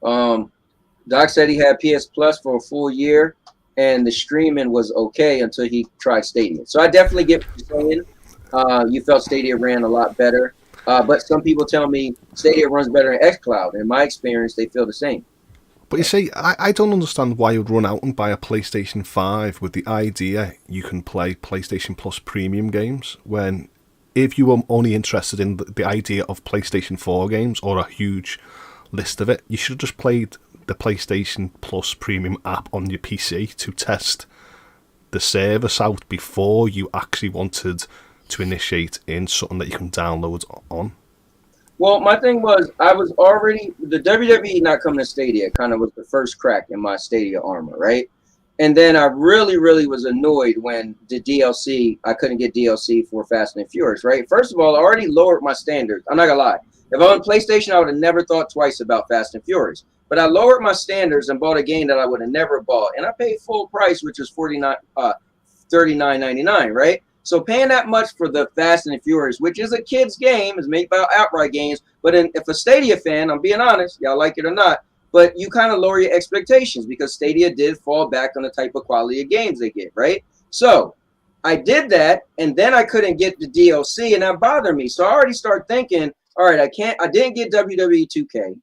S1: Doc said he had PS Plus for a full year, and the streaming was okay until he tried Stadia. So I definitely get what you're saying. You felt Stadia ran a lot better, but some people tell me Stadia runs better in xCloud. In my experience, they feel the same.
S5: But you see, I don't understand why you would run out and buy a PlayStation 5 with the idea you can play PlayStation Plus premium games when, if you were only interested in the idea of PlayStation 4 games or a huge list of it, you should have just played the PlayStation Plus premium app on your PC to test the service out before you actually wanted to initiate in something that you can download on.
S1: Well, my thing was, I was already, the WWE not coming to Stadia kind of was the first crack in my Stadia armor, right? And then I really, really was annoyed when the DLC, I couldn't get DLC for Fast and Furious, right? First of all, I already lowered my standards. I'm not gonna lie. If I was on PlayStation, I would have never thought twice about Fast and Furious. But I lowered my standards and bought a game that I would have never bought. And I paid full price, which was $39.99, right? So paying that much for the Fast and Furious, which is a kid's game, is made by Outright Games. But if a Stadia fan, I'm being honest, y'all like it or not, but you kind of lower your expectations because Stadia did fall back on the type of quality of games they get, right? So I did that, and then I couldn't get the DLC, and that bothered me. So I already started thinking, all right, I didn't get WWE 2K.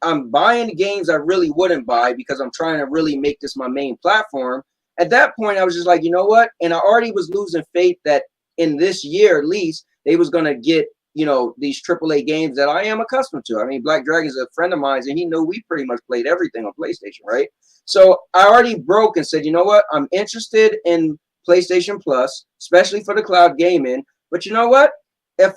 S1: I'm buying the games I really wouldn't buy because I'm trying to really make this my main platform. At that point, I was just like, you know what? And I already was losing faith that in this year, at least, they was going to get, these AAA games that I am accustomed to. I mean, Black Dragon's a friend of mine, and he knew we pretty much played everything on PlayStation, right? So I already broke and said, you know what? I'm interested in PlayStation Plus, especially for the cloud gaming. But you know what?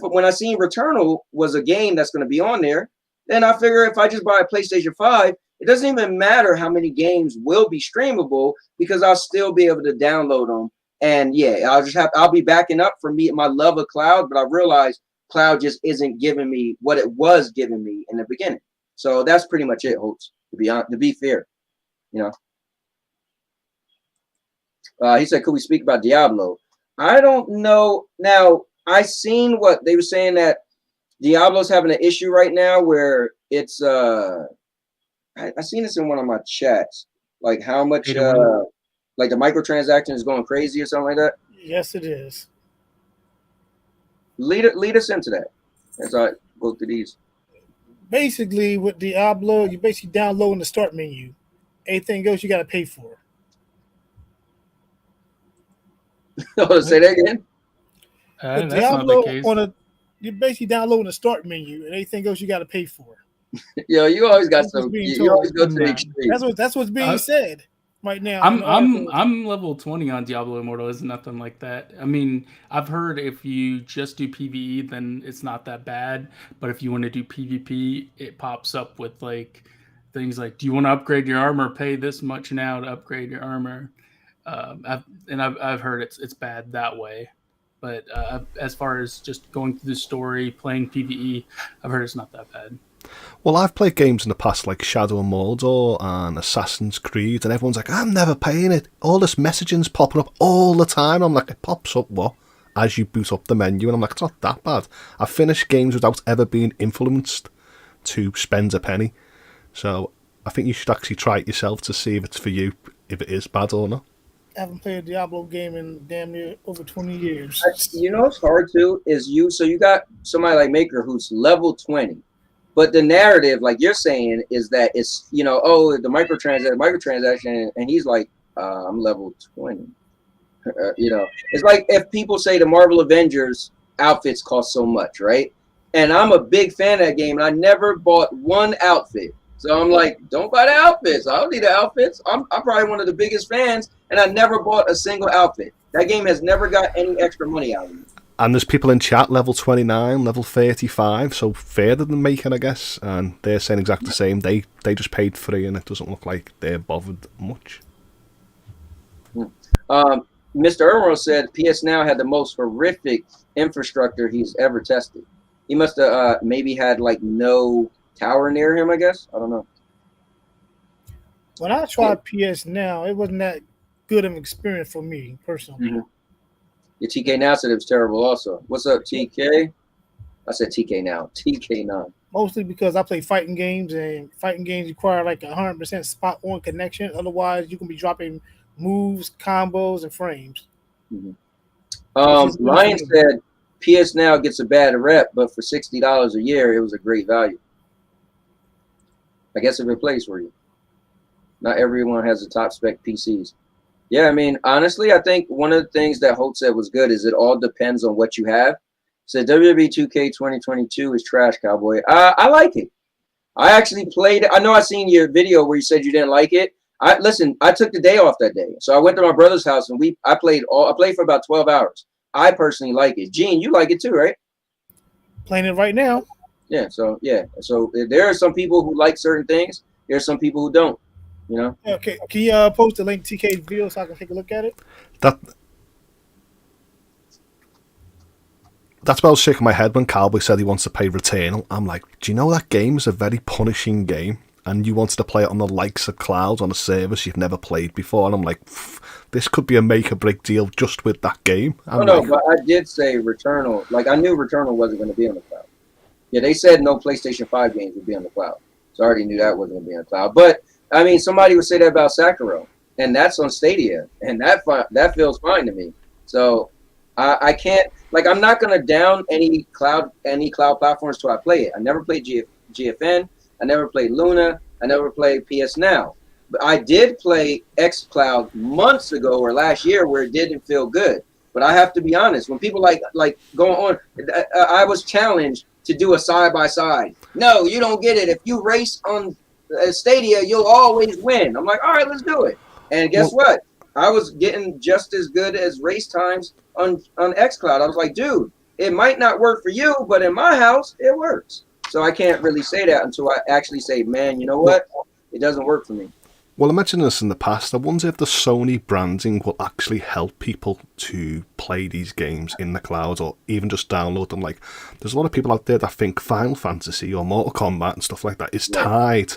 S1: When I seen Returnal was a game that's going to be on there, then I figure if I just buy a PlayStation 5, it doesn't even matter how many games will be streamable because I'll still be able to download them. And yeah, I'll be backing up for my love of cloud, but I realized cloud just isn't giving me what it was giving me in the beginning. So that's pretty much it, Holtz, to be fair, you know. He said, could we speak about Diablo? I don't know. Now, I seen what they were saying that Diablo's having an issue right now where it's I seen this in one of my chats, like how much like the microtransaction is going crazy or something like that.
S8: Yes, it is.
S1: Lead us into that as I go through these.
S8: Basically, with Diablo, you're basically downloading the start menu. Anything else you got to pay for.
S1: Say that again.
S4: That's
S8: Diablo
S4: not the case.
S8: You're basically downloading the start menu, and anything else you got to pay for.
S1: Yo, you always got some. You always go to the extreme.
S8: That's what's being said right now.
S4: I'm level 20 on Diablo Immortal. It's nothing like that. I mean, I've heard if you just do PvE, then it's not that bad. But if you want to do PvP, it pops up with like things like, do you want to upgrade your armor? Pay this much now to upgrade your armor. I've heard it's bad that way. But as far as just going through the story, playing PvE, I've heard it's not that bad.
S5: Well, I've played games in the past like Shadow of Mordor and Assassin's Creed, and everyone's like, I'm never paying it. All this messaging's popping up all the time. I'm like, it pops up what? As you boot up the menu, and I'm like, it's not that bad. I've finished games without ever being influenced to spend a penny. So I think you should actually try it yourself to see if it's for you, if it is bad or not.
S8: I haven't played a Diablo game in damn near over 20 years.
S1: You know what's hard too is you got somebody like Maker who's level 20, but the narrative, like you're saying, is that it's the microtransaction, and he's like, I'm level 20. It's like if people say the Marvel Avengers outfits cost so much, right? And I'm a big fan of that game, and I never bought one outfit. So I'm like, don't buy the outfits. I don't need the outfits. I'm probably one of the biggest fans, and I never bought a single outfit. That game has never got any extra money out of me.
S5: And there's people in chat level 29, level 35, so further than Maker, I guess, and they're saying exactly the same. They just paid free, and it doesn't look like they're bothered much.
S1: Mr. Earl said PS Now had the most horrific infrastructure he's ever tested. He must have maybe had like no tower near him, I guess. I don't know.
S8: When I tried PS Now, it wasn't that good of an experience for me personally.
S1: Mm-hmm. Your TK Now said it was terrible also. What's up, TK? I said TK Now. TK9.
S8: Mostly because I play fighting games, and fighting games require like 100% spot on connection. Otherwise, you can be dropping moves, combos, and frames.
S1: Mm-hmm. Ryan said PS Now gets a bad rep, but for $60 a year, it was a great value. I guess if it plays for you. Not everyone has the top spec PCs. Yeah, I mean, honestly, I think one of the things that Holt said was good is it all depends on what you have. So WWE 2K 2022 is trash, Cowboy. I like it. I actually played it. I know I seen your video where you said you didn't like it. I took the day off that day. So I went to my brother's house and I played for about 12 hours. I personally like it. Gene, you like it too, right?
S8: Playing it right now.
S1: Yeah, so there are some people who like certain things. There are some people who don't, you know.
S8: Okay, can you post the link to TK's video so I can take a look at it?
S5: That's what I was shaking my head when Cowboy said he wants to play Returnal. I'm like, do you know that game is a very punishing game? And you wanted to play it on the likes of Cloud on a service you've never played before. And I'm like, this could be a make or break deal just with that game. But
S1: I did say Returnal. Like, I knew Returnal wasn't going to be on the cloud. Yeah, they said no PlayStation 5 games would be on the cloud. So I already knew that wasn't going to be on the cloud. But, I mean, somebody would say that about Sekiro. And that's on Stadia. And that feels fine to me. So I can't, like, I'm not going to down any cloud platforms till I play it. I never played GFN. I never played Luna. I never played PS Now. But I did play xCloud months ago or last year where it didn't feel good. But I have to be honest. When people like going on, I was challenged to do a side-by-side. No, you don't get it. If you race on Stadia, you'll always win. I'm like, all right, let's do it. And guess what? I was getting just as good as race times on xCloud. I was like, dude, it might not work for you, but in my house, it works. So I can't really say that until I actually say, man, you know what? It doesn't work for me.
S5: Well, I mentioned this in the past. I wonder if the Sony branding will actually help people to play these games in the cloud or even just download them. Like, there's a lot of people out there that think Final Fantasy or Mortal Kombat and stuff like that is tied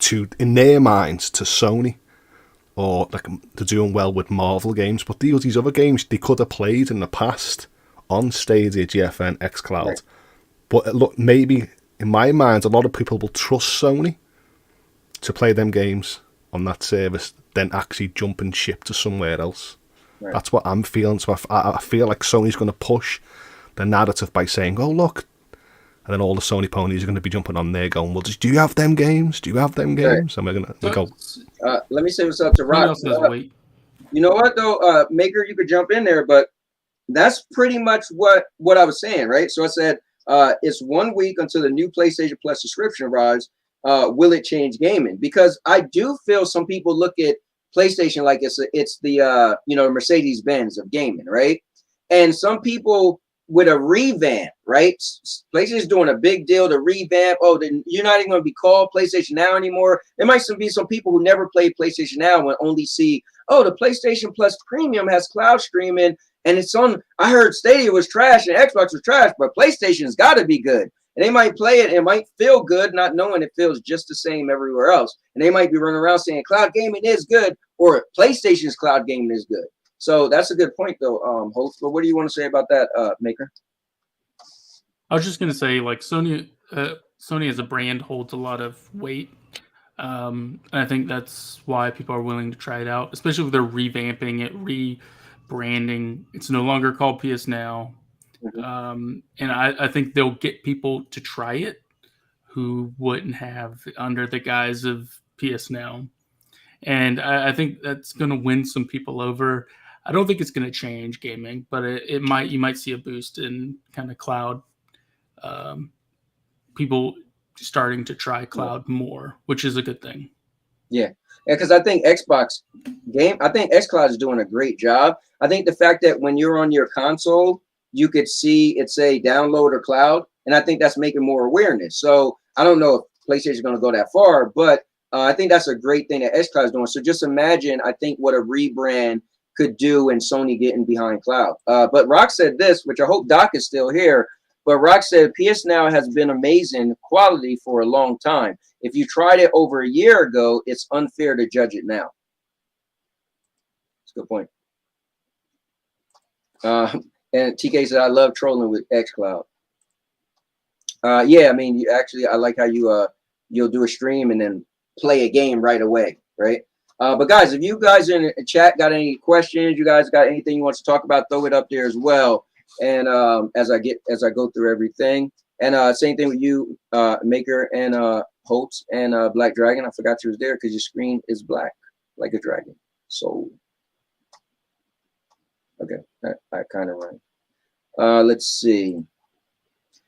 S5: to, in their minds, to Sony. Or like they're doing well with Marvel games. But these other games they could have played in the past on Stadia, GFN, xCloud. Right. But look, maybe, in my mind, a lot of people will trust Sony to play them games on that service, then actually jump and ship to somewhere else. Right. That's what I'm feeling. So I feel like Sony's going to push the narrative by saying, "Oh look," and then all the Sony ponies are going to be jumping on there, going, "Well, do you have them games? Do you have them games?" Right. And we're going to go.
S1: Let me say what's up to Rock. You know what though, Maker, you could jump in there, but that's pretty much what I was saying, right? So I said it's 1 week until the new PlayStation Plus subscription arrives. Will it change gaming? Because I do feel some people look at PlayStation like it's the Mercedes Benz of gaming, right? And some people with a revamp, right? PlayStation's doing a big deal to revamp. Oh, then you're not even going to be called PlayStation Now anymore. There might be some people who never played PlayStation Now and only see, oh, the PlayStation Plus Premium has cloud streaming and it's on. I heard Stadia was trash and Xbox was trash, but PlayStation's got to be good. And they might play it and it might feel good, not knowing it feels just the same everywhere else. And they might be running around saying cloud gaming is good or PlayStation's cloud gaming is good. So that's a good point, though, Holt. But what do you want to say about that, Maker?
S4: I was just going to say, like, Sony as a brand holds a lot of weight. And I think that's why people are willing to try it out, especially if they're revamping it, rebranding. It's no longer called PS Now. And I think they'll get people to try it who wouldn't have under the guise of PS Now. And I think that's going to win some people over. I don't think it's going to change gaming, but you might see a boost in kind of cloud, people starting to try cloud more, which is a good thing.
S1: Yeah, because I think xCloud is doing a great job. I think the fact that when you're on your console, you could see it say download or cloud, and I think that's making more awareness. So I don't know if PlayStation is going to go that far, but I think that's a great thing that xCloud is doing. So just imagine, I think, what a rebrand could do and Sony getting behind cloud. But Rock said this, which I hope Doc is still here, but Rock said PS Now has been amazing quality for a long time. If you tried it over a year ago, it's unfair to judge it now. That's a good point. And TK said, I love trolling with xCloud. Yeah, I mean, I like how you'll do a stream and then play a game right away, right? But guys, if you guys in the chat got any questions, you guys got anything you want to talk about, throw it up there as well. And as I go through everything, and same thing with you, Maker and Holtz and Black Dragon. I forgot you was there because your screen is black like a dragon. So okay, I kind of right. Let's see.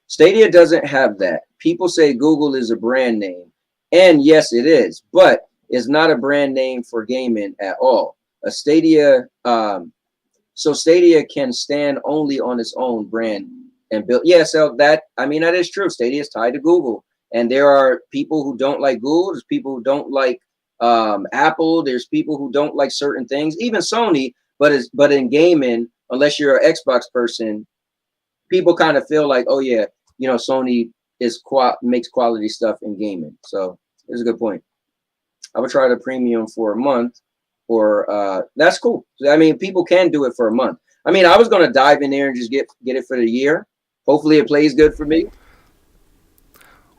S1: Stadia doesn't have that. People say Google is a brand name, and yes, it is, but it's not a brand name for gaming at all. A Stadia, so Stadia can stand only on its own brand and build. Yeah, so that is true. Stadia is tied to Google, and there are people who don't like Google. There's people who don't like Apple. There's people who don't like certain things, even Sony. But in gaming, unless you're an Xbox person, people kind of feel like, oh yeah, Sony makes quality stuff in gaming. So it's a good point. I would try the premium for a month, or that's cool. I mean, people can do it for a month. I mean, I was going to dive in there and just get it for the year. Hopefully it plays good for me.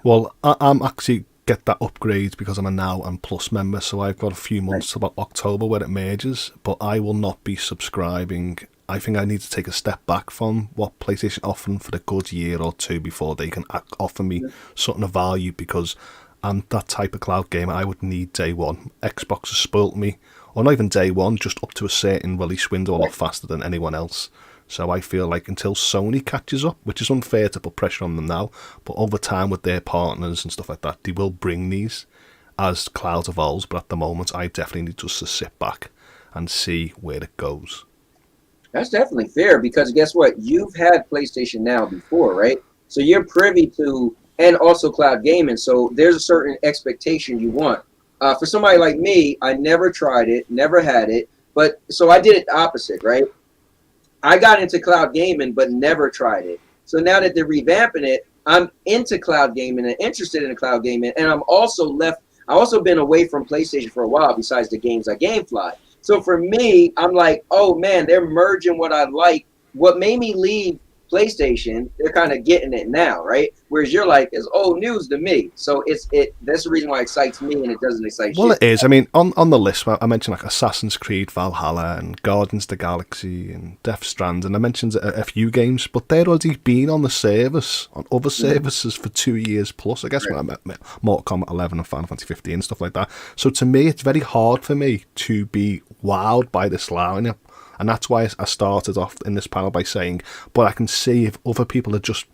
S5: Well, I'm actually get that upgrade because I'm a Now and Plus member, so I've got a few months about October where it merges, but I will not be subscribing. I think I need to take a step back from what PlayStation offering for a good year or two before they can offer me something of value, because I'm that type of cloud gamer. I would need day one. Xbox has spoilt me, or not even day one, just up to a certain release window a lot faster than anyone else. So I feel like until Sony catches up, which is unfair to put pressure on them now, but over time with their partners and stuff like that, they will bring these as cloud evolves. But at the moment, I definitely need just to sit back and see where it goes.
S1: That's definitely fair, because guess what? You've had PlayStation Now before, right? So you're privy to, and also cloud gaming. So there's a certain expectation you want. For somebody like me, I never tried it, never had it, but so I did it the opposite, right? I got into cloud gaming, but never tried it. So now that they're revamping it, I'm into cloud gaming and interested in the cloud gaming, and I'm also left. I also been away from PlayStation for a while. Besides the games I GameFly, so for me, I'm like, oh man, they're merging what I like. What made me leave PlayStation, they're kind of getting it now, right? Whereas you're like, it's old news to me. So that's the reason why it excites me and it doesn't excite you.
S5: Well, it is. I mean, on the list, I mentioned like Assassin's Creed Valhalla and Guardians of the Galaxy and Death Strand, and I mentioned a few games, but they'd already been on the service, on other services for 2 years plus, I guess, when I met Mortal Kombat 11 and Final Fantasy 15 and stuff like that. So to me, it's very hard for me to be wowed by this lineup. And that's why I started off in this panel by saying, but I can see if other people have just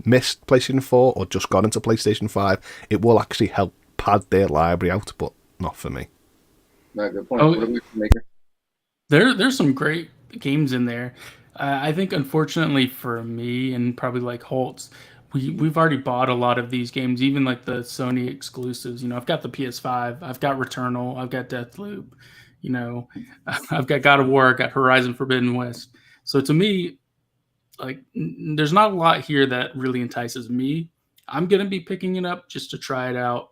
S5: missed PlayStation 4 or just got into PlayStation 5, it will actually help pad their library out, but not for me.
S1: No, good point. What about Maker?
S4: There's some great games in there. I think, unfortunately for me and probably like Holtz, we've already bought a lot of these games, even like the Sony exclusives. You know, I've got the PS5, I've got Returnal, I've got Deathloop. You know, I've got God of War, I've got Horizon Forbidden West. So to me, like, there's not a lot here that really entices me. I'm going to be picking it up just to try it out,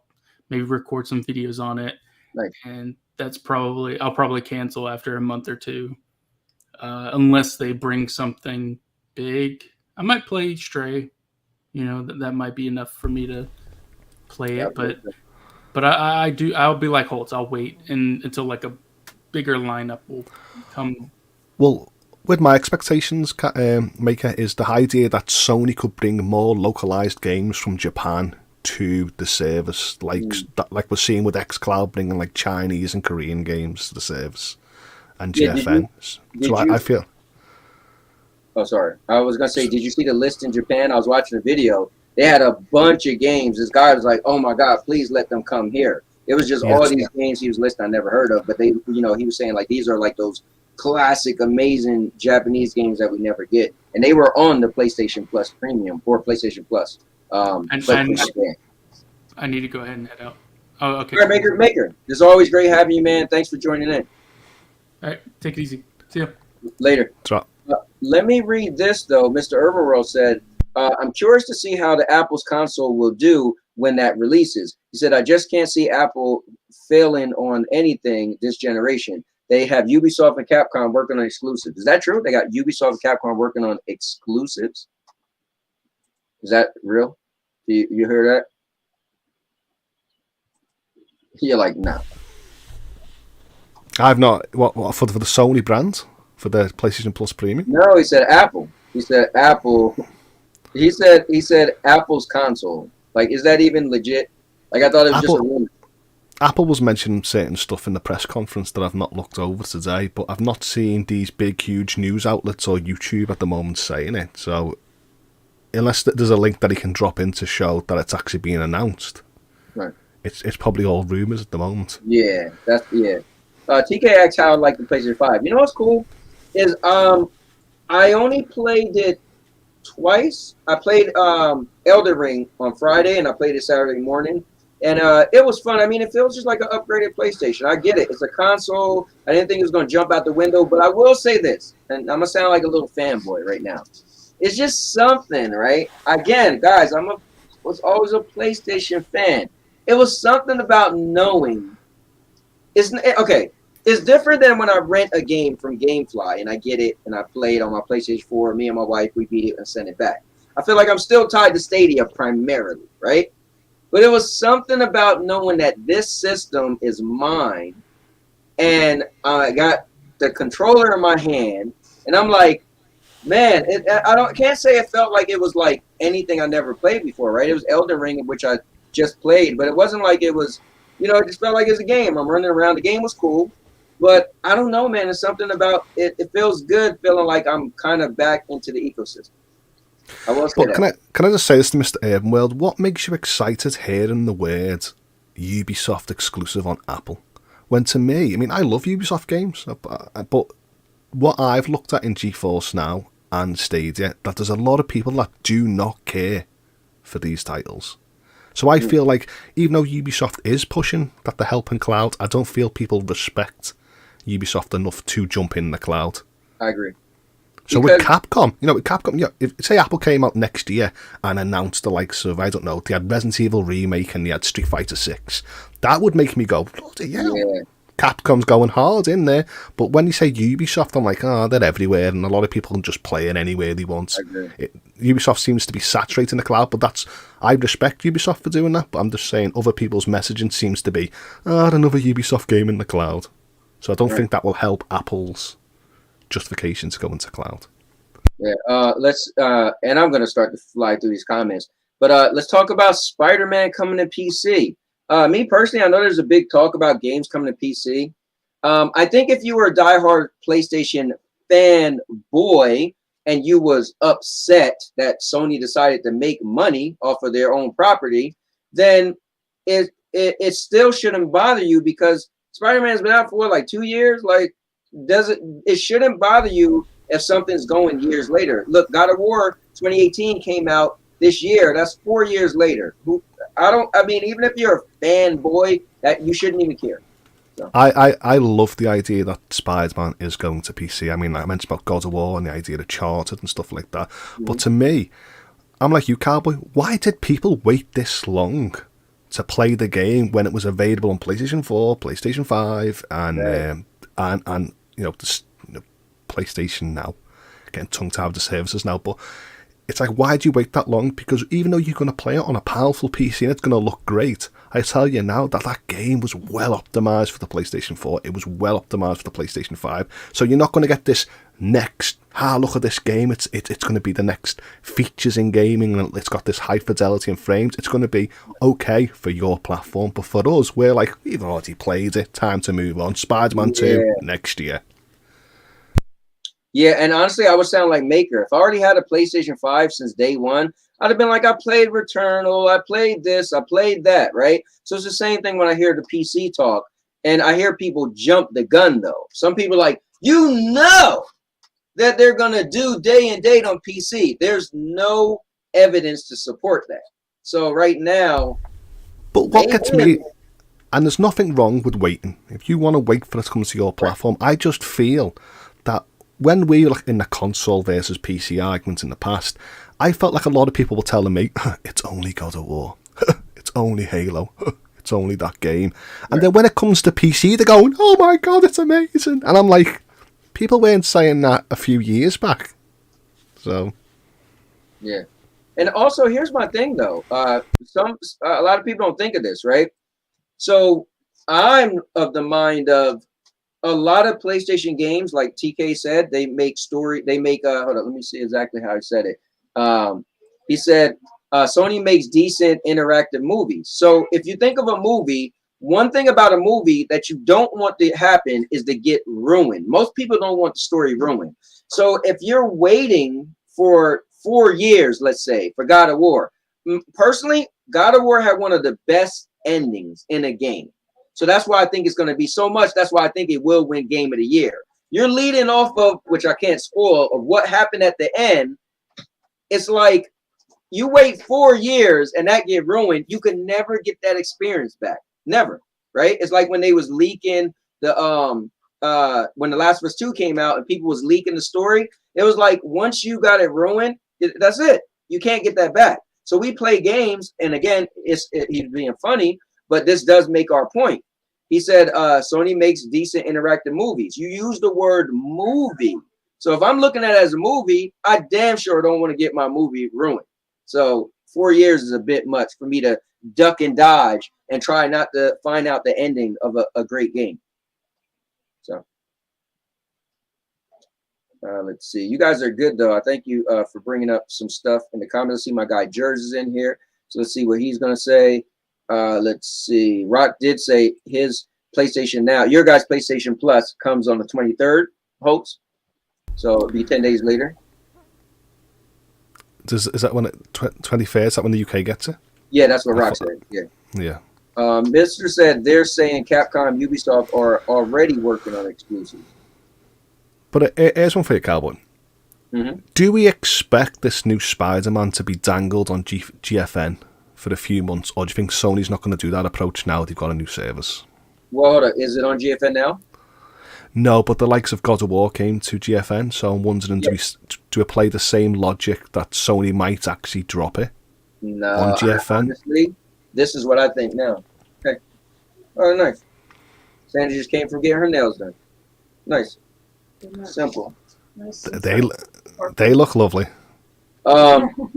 S4: maybe record some videos on it.
S1: Right.
S4: And I'll probably cancel after a month or two, unless they bring something big. I might play Stray. You know, that might be enough for me to play it. But I'll be like Holtz. I'll wait until like a bigger lineup will come.
S5: Well, with my expectations, Maker, is the idea that Sony could bring more localized games from Japan to the service, like we're seeing with xCloud bringing like Chinese and Korean games to the service, and GFN. I feel.
S1: Oh, sorry. I was gonna say, did you see the list in Japan? I was watching a video. They had a bunch of games. This guy was like, "Oh my God, please let them come here." It was just all these games he was listing I never heard of, but he was saying like these are like those classic, amazing Japanese games that we never get, and they were on the PlayStation Plus Premium or PlayStation Plus.
S4: I need to go ahead and head out. Oh, okay.
S1: All right, Maker. It's always great having you, man. Thanks for joining in.
S4: All right, take it easy. See ya.
S1: Later. Let me read this though. Mr. Herberworld said, I'm curious to see how the Apple's console will do when that releases. He said, I just can't see Apple failing on anything this generation. They have Ubisoft and Capcom working on exclusives. Is that true? They got Ubisoft and Capcom working on exclusives. Is that real? You heard that? You're like, no.
S5: I've not. What for the Sony brand? For the PlayStation Plus Premium?
S1: No, he said Apple. He said Apple. He said Apple's console. Like, is that even legit? Like, I thought it was just a rumor.
S5: Apple was mentioning certain stuff in the press conference that I've not looked over today, but I've not seen these big, huge news outlets or YouTube at the moment saying it. So, unless there's a link that he can drop in to show that it's actually being announced,
S1: right?
S5: It's probably all rumors at the moment.
S1: Yeah, TK asks how I like the PlayStation 5. You know what's cool is I only played it twice. I played Elden Ring on Friday and I played it Saturday morning. And it was fun. I mean, it feels just like an upgraded PlayStation. I get it. It's a console. I didn't think it was going to jump out the window. But I will say this, and I'm going to sound like a little fanboy right now. It's just something, right? Again, guys, was always a PlayStation fan. It was something about knowing. It's different than when I rent a game from GameFly and I get it and I play it on my PlayStation 4. Me and my wife, we beat it and send it back. I feel like I'm still tied to Stadia primarily, right? But it was something about knowing that this system is mine, and I got the controller in my hand, and I'm like, man, can't say it felt like it was like anything I never played before, right? It was Elden Ring, which I just played, but it wasn't like it was, it just felt like it was a game. I'm running around. The game was cool, but I don't know, man. It's something about it. It feels good, feeling like I'm kind of back into the ecosystem.
S5: Can I just say this to Mr. Urbanworld? What makes you excited hearing the word Ubisoft exclusive on Apple? When to me, I mean, I love Ubisoft games, but what I've looked at in GeForce Now and Stadia, that there's a lot of people that do not care for these titles. So I feel like even though Ubisoft is pushing that they're helping cloud, I don't feel people respect Ubisoft enough to jump in the cloud.
S1: I agree.
S5: So with Capcom, if say Apple came out next year and announced the likes of, I don't know, they had Resident Evil Remake and they had Street Fighter 6, that would make me go, bloody hell. Yeah. Capcom's going hard in there. But when you say Ubisoft, I'm like, they're everywhere and a lot of people can just play it anywhere they want. Ubisoft seems to be saturating the cloud, but I respect Ubisoft for doing that, but I'm just saying other people's messaging seems to be, another Ubisoft game in the cloud. So I don't think that will help Apple's justification to go into cloud.
S1: Yeah, let's and I'm gonna start to fly through these comments, but let's talk about Spider-Man coming to PC. Me personally, I know there's a big talk about games coming to PC. I think if you were a diehard PlayStation fanboy and you was upset that Sony decided to make money off of their own property, then it still shouldn't bother you, because Spider-Man's been out for like 2 years. Like, it shouldn't bother you if something's going years later. Look, God of War 2018 came out this year. That's 4 years later. Even if you're a fanboy, that you shouldn't even care. So.
S5: I love the idea that Spider-Man is going to PC. I mean, I mentioned about God of War and the idea of Chartered and stuff like that. But to me, I'm like you, Cowboy. Why did people wait this long to play the game when it was available on PlayStation 4, PlayStation 5, and PlayStation Now? Getting tongue-tied with the services now, but it's like, why do you wait that long? Because even though you're going to play it on a powerful PC and it's going to look great, I tell you now that game was well optimized for the PlayStation 4. It was well optimized for the PlayStation 5. So you're not going to get this next, look at this game. It's going to be the next features in gaming, and it's got this high fidelity and frames. It's going to be okay for your platform. But for us, we're like, we've already played it. Time to move on. Spider-Man 2 next year.
S1: Yeah, and honestly, I would sound like Maker. If I already had a PlayStation 5 since day one, I'd have been like, I played Returnal, I played this, I played that, right? So it's the same thing when I hear the PC talk, and I hear people jump the gun, though. Some people are like, that they're going to do day and date on PC. There's no evidence to support that. So right now...
S5: But what gets me... And there's nothing wrong with waiting. If you want to wait for it to come to your platform, I just feel that when we were in the console versus PC arguments in the past, I felt like a lot of people were telling me, it's only God of War, it's only Halo, it's only that game. And then when it comes to PC, they're going, oh my God, it's amazing. And I'm like, people weren't saying that a few years back.
S1: Yeah. And also, here's my thing, though. A lot of people don't think of this, right? So I'm of the mind of, a lot of PlayStation games, like TK said, hold on, let me see exactly how I said it. He said, Sony makes decent interactive movies. So if you think of a movie, one thing about a movie that you don't want to happen is to get ruined. Most people don't want the story ruined. So if you're waiting for 4 years, let's say, for God of War, personally, God of War had one of the best endings in a game. So that's why I think it's going to be so much. That's why I think it will win Game of the Year. You're leading off of, which I can't spoil, of what happened at the end. It's like you wait 4 years and that get ruined. You can never get that experience back. Never. Right? It's like when they was leaking when The Last of Us 2 came out and people was leaking the story. It was like, once you got it ruined, that's it. You can't get that back. So we play games, and again, he's being funny, but this does make our point. He said, Sony makes decent interactive movies. You use the word movie. So if I'm looking at it as a movie, I damn sure don't want to get my movie ruined. So 4 years is a bit much for me to duck and dodge and try not to find out the ending of a great game. So let's see. You guys are good, though. I thank you for bringing up some stuff in the comments. I see my guy Jersey's in here. So let's see what he's going to say. Let's see. Rock did say his PlayStation Now, your guys' PlayStation Plus comes on the 23rd, hopes. So it'll be 10 days later.
S5: Is that when it 23rd? Is that when the UK gets it?
S1: Yeah, that's what Rock said. Yeah.
S5: Yeah.
S1: Mr. said they're saying Capcom, Ubisoft are already working on exclusives.
S5: But here's one for you, Cowboy. Do we expect this new Spider-Man to be dangled on GFN for a few months, or do you think Sony's not going to do that approach now they've got a new service?
S1: Well, hold on. Is it on GFN now?
S5: No, but the likes of God of War came to GFN, so I'm wondering, do we apply the same logic that Sony might actually drop it on GFN?
S1: Honestly, this is what I think now. Okay. Oh, nice. Sandy just came from getting her nails done. Nice. Simple.
S5: They look lovely.
S1: What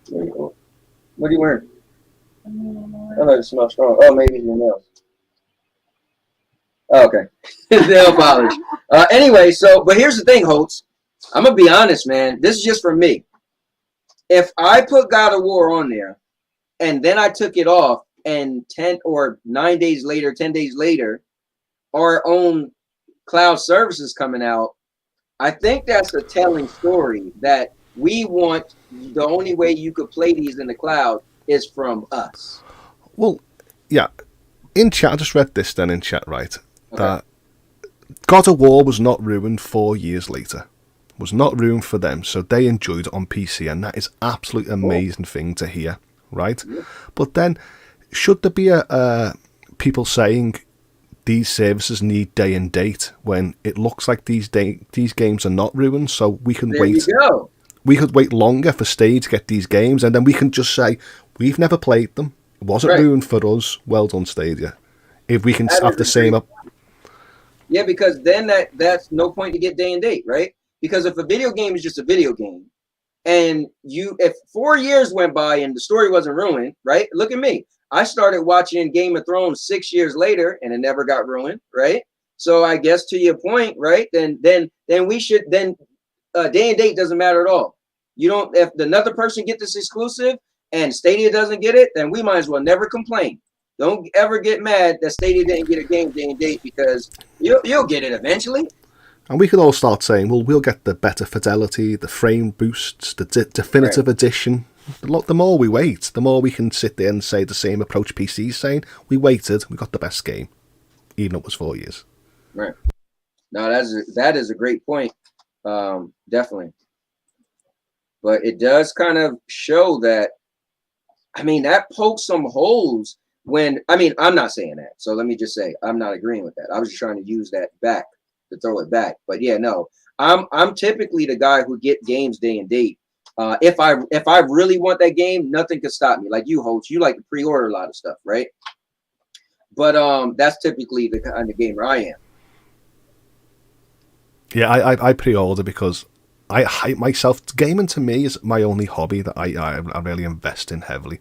S1: are you wearing? Oh, it smells strong. Oh, maybe your nails. Oh, okay. Nail polish. Anyway, but here's the thing, Holtz. I'm going to be honest, man. This is just for me. If I put God of War on there and then I took it off and 10 or 9 days later, 10 days later, our own cloud services coming out, I think that's a telling story that we want the only way you could play these in the cloud is from us.
S5: Well, yeah. In chat, I just read this then in chat, right?
S1: Okay.
S5: That God of War was not ruined 4 years later. Was not ruined for them, so they enjoyed it on PC, and that is absolutely amazing thing to hear, right? Yeah. But then, should there be people saying these services need day and date when it looks like these games are not ruined, so we can wait.
S1: You go.
S5: We could wait longer for Stadia to get these games, and then we can just say we've never played them. It wasn't ruined for us. Well done, Stadia. If we can have the same up.
S1: Yeah, because then that's no point to get day and date, right? Because if a video game is just a video game, and if 4 years went by and the story wasn't ruined, right? Look at me. I started watching Game of Thrones 6 years later, and it never got ruined, right? So I guess to your point, right? Then we should day and date doesn't matter at all. You don't. If another person gets this exclusive and Stadia doesn't get it, then we might as well never complain. Don't ever get mad that Stadia didn't get a game day and date, because you'll get it eventually.
S5: And we could all start saying, well, we'll get the better fidelity, the frame boosts, the definitive edition. The more we wait, the more we can sit there and say the same approach PC's saying. We waited, we got the best game, even though it was 4 years.
S1: Right. No, that is a great point. Definitely. But it does kind of show that, that pokes some holes when, I'm not saying that. So let me just say, I'm not agreeing with that. I was just trying to use that back to throw it back. But yeah, no, I'm typically the guy who get games day and date. If I really want that game, nothing can stop me. Like you, Holtz, you like to pre-order a lot of stuff, right? But that's typically the kind of gamer I am.
S5: Yeah, I pre-order because I hype myself. Gaming to me is my only hobby that I really invest in heavily.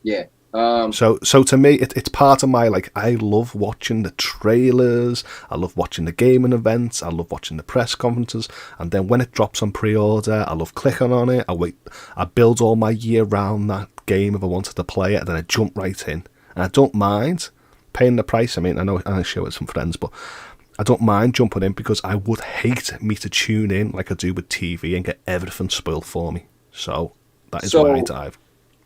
S1: Yeah.
S5: So to me, it's part of my, I love watching the trailers, I love watching the gaming events, I love watching the press conferences, and then when it drops on pre-order, I love clicking on it, I build all my year round that game if I wanted to play it, and then I jump right in. And I don't mind paying the price. I know I share with some friends, but I don't mind jumping in, because I would hate me to tune in like I do with TV and get everything spoiled for me. So that is why I dive.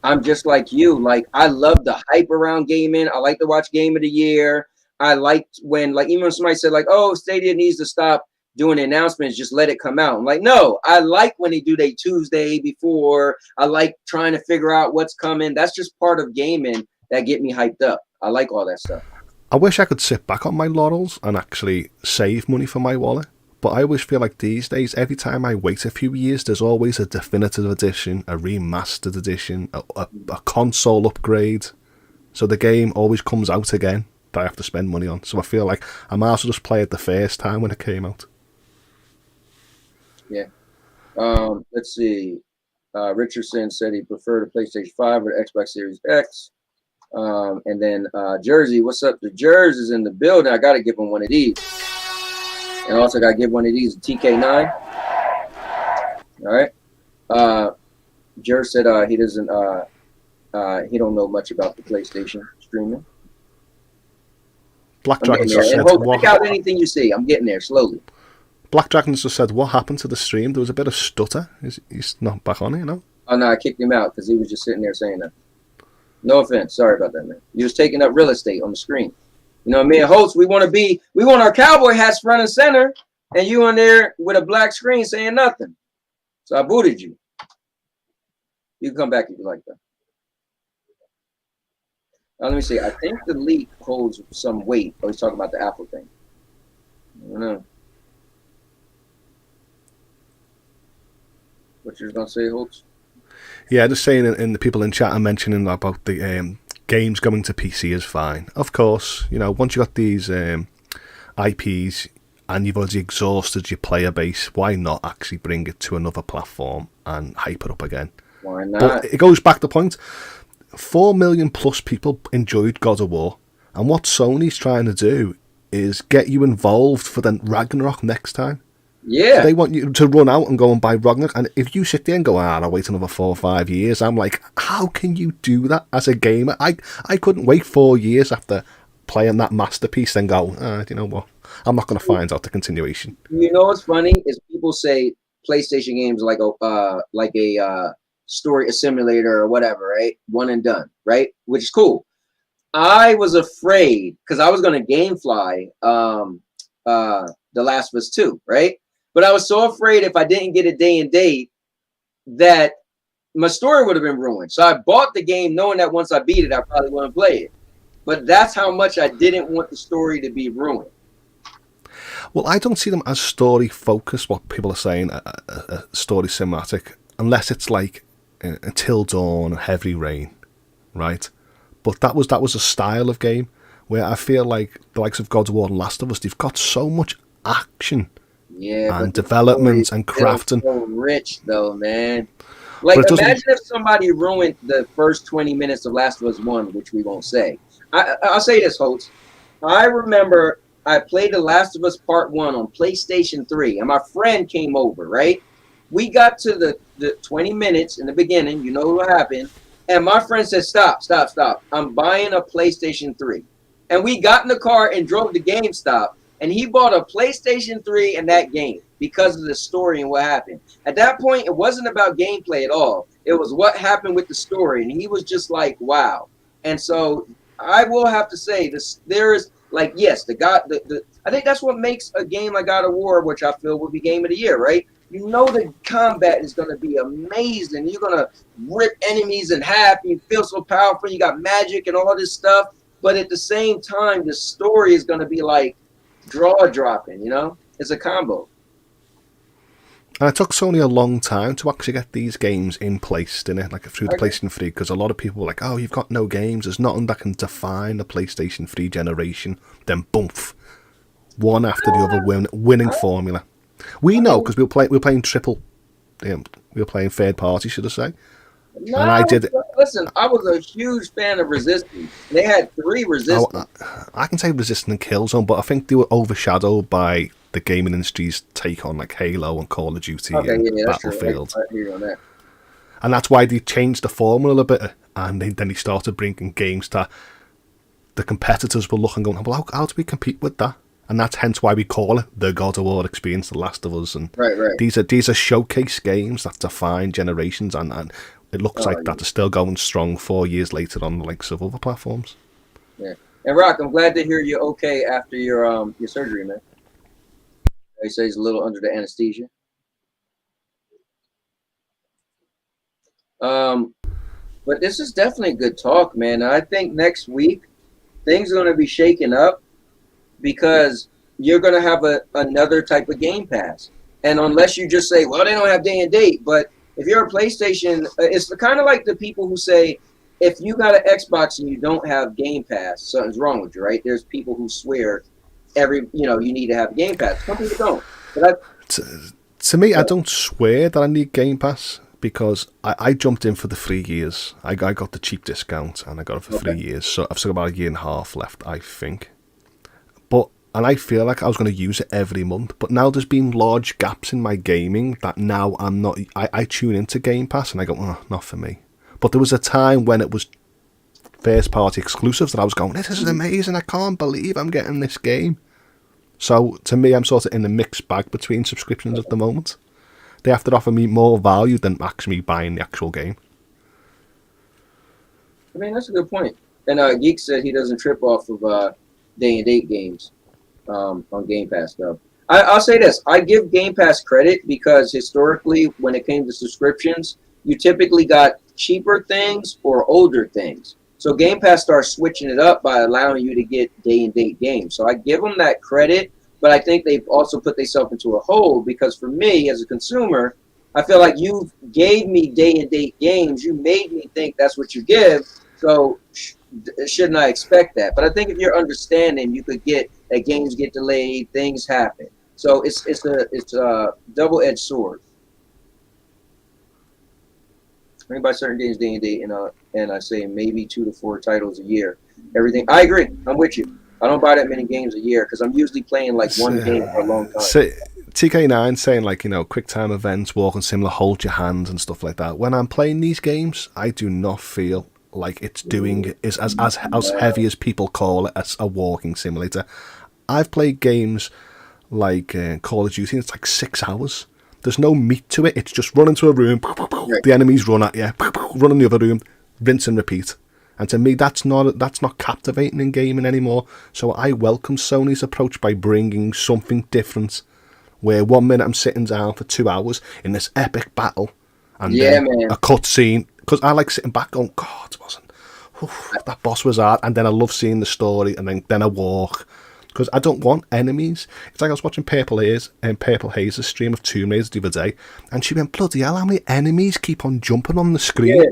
S1: I'm just like you. I love the hype around gaming. I like to watch Game of the Year. I liked when, even when somebody said, oh, Stadia needs to stop doing the announcements, just let it come out. I'm like, no, I like when they do their Tuesday before. I like trying to figure out what's coming. That's just part of gaming that get me hyped up. I like all that stuff.
S5: I wish I could sit back on my laurels and actually save money for my wallet. But I always feel like these days, every time I wait a few years, there's always a definitive edition, a remastered edition, a console upgrade. So the game always comes out again that I have to spend money on. So I feel like I might as well just play it the first time when it came out.
S1: Yeah. Let's see. Richardson said he preferred the PlayStation 5 or the Xbox Series X. And then Jersey, what's up? The Jersey's in the building. I got to give him one of these. And also got to give one of these a TK9. All right. Jer said he doesn't he don't know much about the PlayStation streaming.
S5: Black Dragon just said,
S1: pick out anything you see. I'm getting there slowly.
S5: Black Dragon just said, what happened to the stream? There was a bit of stutter. He's not back on it,
S1: Oh no, I kicked him out because he was just sitting there saying that. No offense, sorry about that, man. He was taking up real estate on the screen. Me and Holtz, we want our cowboy hats front and center, and you in there with a black screen saying nothing. So I booted you. You can come back if you like that. Let me see. I think the leak holds some weight. Oh, he's talking about the Apple thing. I don't know. What you're gonna say, Holtz?
S5: Yeah, just saying, in the people in chat are mentioning about the games going to PC is fine. Of course, you know, once you got these IPs and you've already exhausted your player base, why not actually bring it to another platform and hype it up again?
S1: Why not?
S5: But it goes back to the point. 4 million plus people enjoyed God of War, and what Sony's trying to do is get you involved for the Ragnarok next time.
S1: Yeah.
S5: So they want you to run out and go and buy Ragnarok, and if you sit there and go, I'll wait another 4 or 5 years, I'm like, how can you do that as a gamer? I couldn't wait 4 years after playing that masterpiece and go, you know what, I'm not going to find out the continuation.
S1: You know what's funny is people say PlayStation games like a story, a simulator or whatever, right? One and done, right? Which is cool. I was afraid because I was going to GameFly The Last of Us 2, right? But I was so afraid if I didn't get a day and date that my story would have been ruined. So I bought the game knowing that once I beat it, I probably wouldn't play it. But that's how much I didn't want the story to be ruined.
S5: Well, I don't see them as story focused, what people are saying, a story cinematic, unless it's like Until Dawn, Heavy Rain, right? But that was a style of game where I feel like the likes of God of War and Last of Us, they've got so much action and development and crafting.
S1: So rich though, man. Like, imagine if somebody ruined the first 20 minutes of Last of Us 1, which we won't say. I'll say this, Holtz. I remember I played The Last of Us Part 1 on PlayStation 3, and my friend came over, right? We got to the 20 minutes in the beginning. You know what happened. And my friend said, stop. I'm buying a PlayStation 3. And we got in the car and drove to GameStop, and he bought a PlayStation 3 and that game because of the story and what happened. At that point, it wasn't about gameplay at all. It was what happened with the story, and he was just like, wow. And so I will have to say this. There is like, yes, I think that's what makes a game like God of War, which I feel would be Game of the Year, right? You know the combat is going to be amazing. You're going to rip enemies in half. You feel so powerful. You got magic and all this stuff. But at the same time, the story is going to be like jaw-dropping, you know? It's a combo.
S5: And it took Sony a long time to actually get these games in place, didn't it? Like through the PlayStation 3, because a lot of people were like, oh, you've got no games. There's nothing that can define the PlayStation 3 generation. Then, boom, one after the other winning formula. We know because we were playing we were playing third party, should I say?
S1: No,
S5: and I did.
S1: Listen, I was a huge fan of Resistance. They had 3 Resistance.
S5: I can say Resistance and Killzone, but I think they were overshadowed by the gaming industry's take on like Halo and Call of Duty and Battlefield.
S1: I hear you on that.
S5: And that's why they changed the formula a bit, and then they started bringing games that the competitors were looking going, well, how do we compete with that? And that's hence why we call it the God of War experience, The Last of Us. And
S1: right.
S5: These are showcase games that define generations, and it looks like that is still going strong 4 years later on the likes of other platforms.
S1: Yeah. And Rock, I'm glad to hear you're okay after your surgery, man. He says he's a little under the anesthesia. But this is definitely good talk, man. I think next week things are going to be shaken up because you're going to have another type of Game Pass. And unless you just say, well, they don't have day and date, but if you're a PlayStation, it's kind of like the people who say, if you got an Xbox and you don't have Game Pass, something's wrong with you, right? There's people who swear you need to have Game Pass. Some people don't. But
S5: to me, I don't swear that I need Game Pass because I jumped in for the 3 years. I got the cheap discount and I got it for 3 years. So I've still got about a year and a half left, I think. And I feel like I was going to use it every month. But now there's been large gaps in my gaming that now I'm not... I tune into Game Pass and I go, oh, not for me. But there was a time when it was first-party exclusives that I was going, this is amazing. I can't believe I'm getting this game. So to me, I'm sort of in a mixed bag between subscriptions at the moment. They have to offer me more value than actually buying the actual game.
S1: I mean, that's a good point. And Geek said he doesn't trip off of day and date games on Game Pass stuff. I'll say this. I give Game Pass credit because historically, when it came to subscriptions, you typically got cheaper things or older things. So Game Pass starts switching it up by allowing you to get day-and-date games. So I give them that credit, but I think they've also put themselves into a hole because for me, as a consumer, I feel like you gave me day-and-date games. You made me think that's what you give. So shouldn't I expect that? But I think if you're understanding, you could get that games get delayed, things happen. So it's a double-edged sword. I mean, by certain games day and date, and I say maybe 2 to 4 titles a year. Everything. I agree. I'm with you. I don't buy that many games a year because I'm usually playing like one game for a long time.
S5: TK9 saying like, quick time events, walking similar, hold your hands and stuff like that. When I'm playing these games, I do not feel like it's doing is as heavy as people call it as a walking simulator. I've played games like Call of Duty, and it's like 6 hours. There's no meat to it. It's just run into a room, the enemies run at you, run in the other room, rinse and repeat. And to me, that's not captivating in gaming anymore. So I welcome Sony's approach by bringing something different, where 1 minute I'm sitting down for 2 hours in this epic battle, and then a cutscene. Because I like sitting back going, God, that boss was hard. And then I love seeing the story, and then I walk. Because I don't want enemies. It's like I was watching Purple Haze's stream of Tomb Raider the other day, and she went, bloody hell, how many enemies keep on jumping on the screen? Yeah.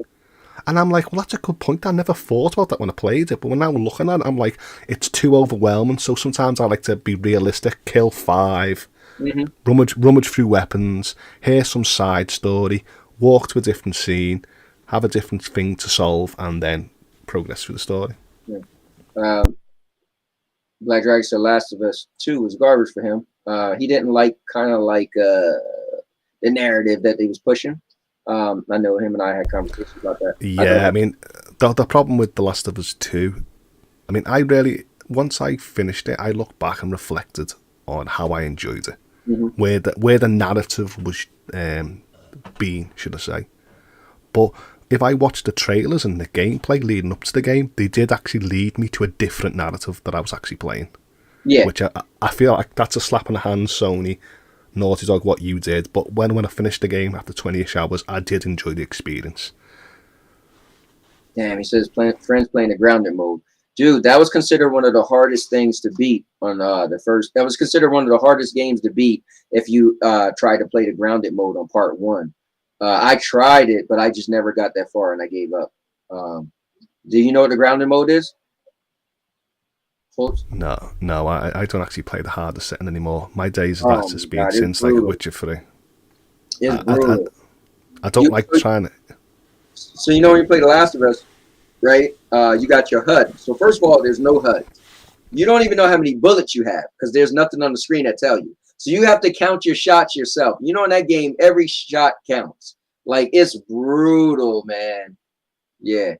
S5: And I'm like, well, that's a good point. I never thought about that when I played it, but when I'm looking at it, I'm like, it's too overwhelming. So sometimes I like to be realistic, kill 5, rummage through weapons, hear some side story, walk to a different scene, have a different thing to solve, and then progress through the story.
S1: Yeah. Black Dragon said Last of Us 2 was garbage for him. He didn't like the narrative that they was pushing. I know him and I had conversations about that.
S5: Yeah, I mean, the problem with The Last of Us 2, I mean, once I finished it, I looked back and reflected on how I enjoyed it. Where the narrative was being, should I say. But if I watched the trailers and the gameplay leading up to the game, they did actually lead me to a different narrative that I was actually playing. Yeah. Which I feel like that's a slap in the hand, Sony, Naughty Dog, what you did. But when I finished the game after 20-ish hours, I did enjoy the experience.
S1: Damn, he says friends playing the grounded mode. Dude, that was considered one of the hardest things to beat on the first. That was considered one of the hardest games to beat if you tried to play the grounded mode on part 1. I tried it, but I just never got that far, and I gave up. Do you know what the grounded mode is?
S5: No, I don't actually play the hardest setting anymore. My days of that has been since like Witcher 3.
S1: It's brutal.
S5: I don't like trying it.
S1: So you know when you play The Last of Us, right? You got your HUD. So first of all, there's no HUD. You don't even know how many bullets you have because there's nothing on the screen that tell you. So you have to count your shots yourself. You know, in that game, every shot counts. Like, it's brutal, man. Yeah.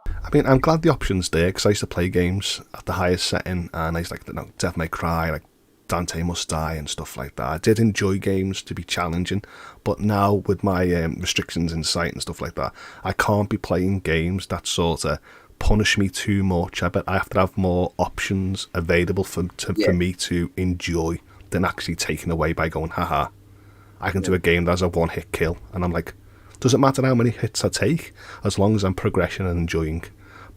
S5: I mean, I'm glad the option's there because I used to play games at the highest setting, and I used to like Devil May Cry, like Dante Must Die and stuff like that. I did enjoy games to be challenging, but now with my restrictions in sight and stuff like that, I can't be playing games that sort of punish me too much. I have to have more options available for me to enjoy than actually taken away by going, haha, I can do a game that has a one-hit kill. And I'm like, doesn't matter how many hits I take, as long as I'm progressing and enjoying.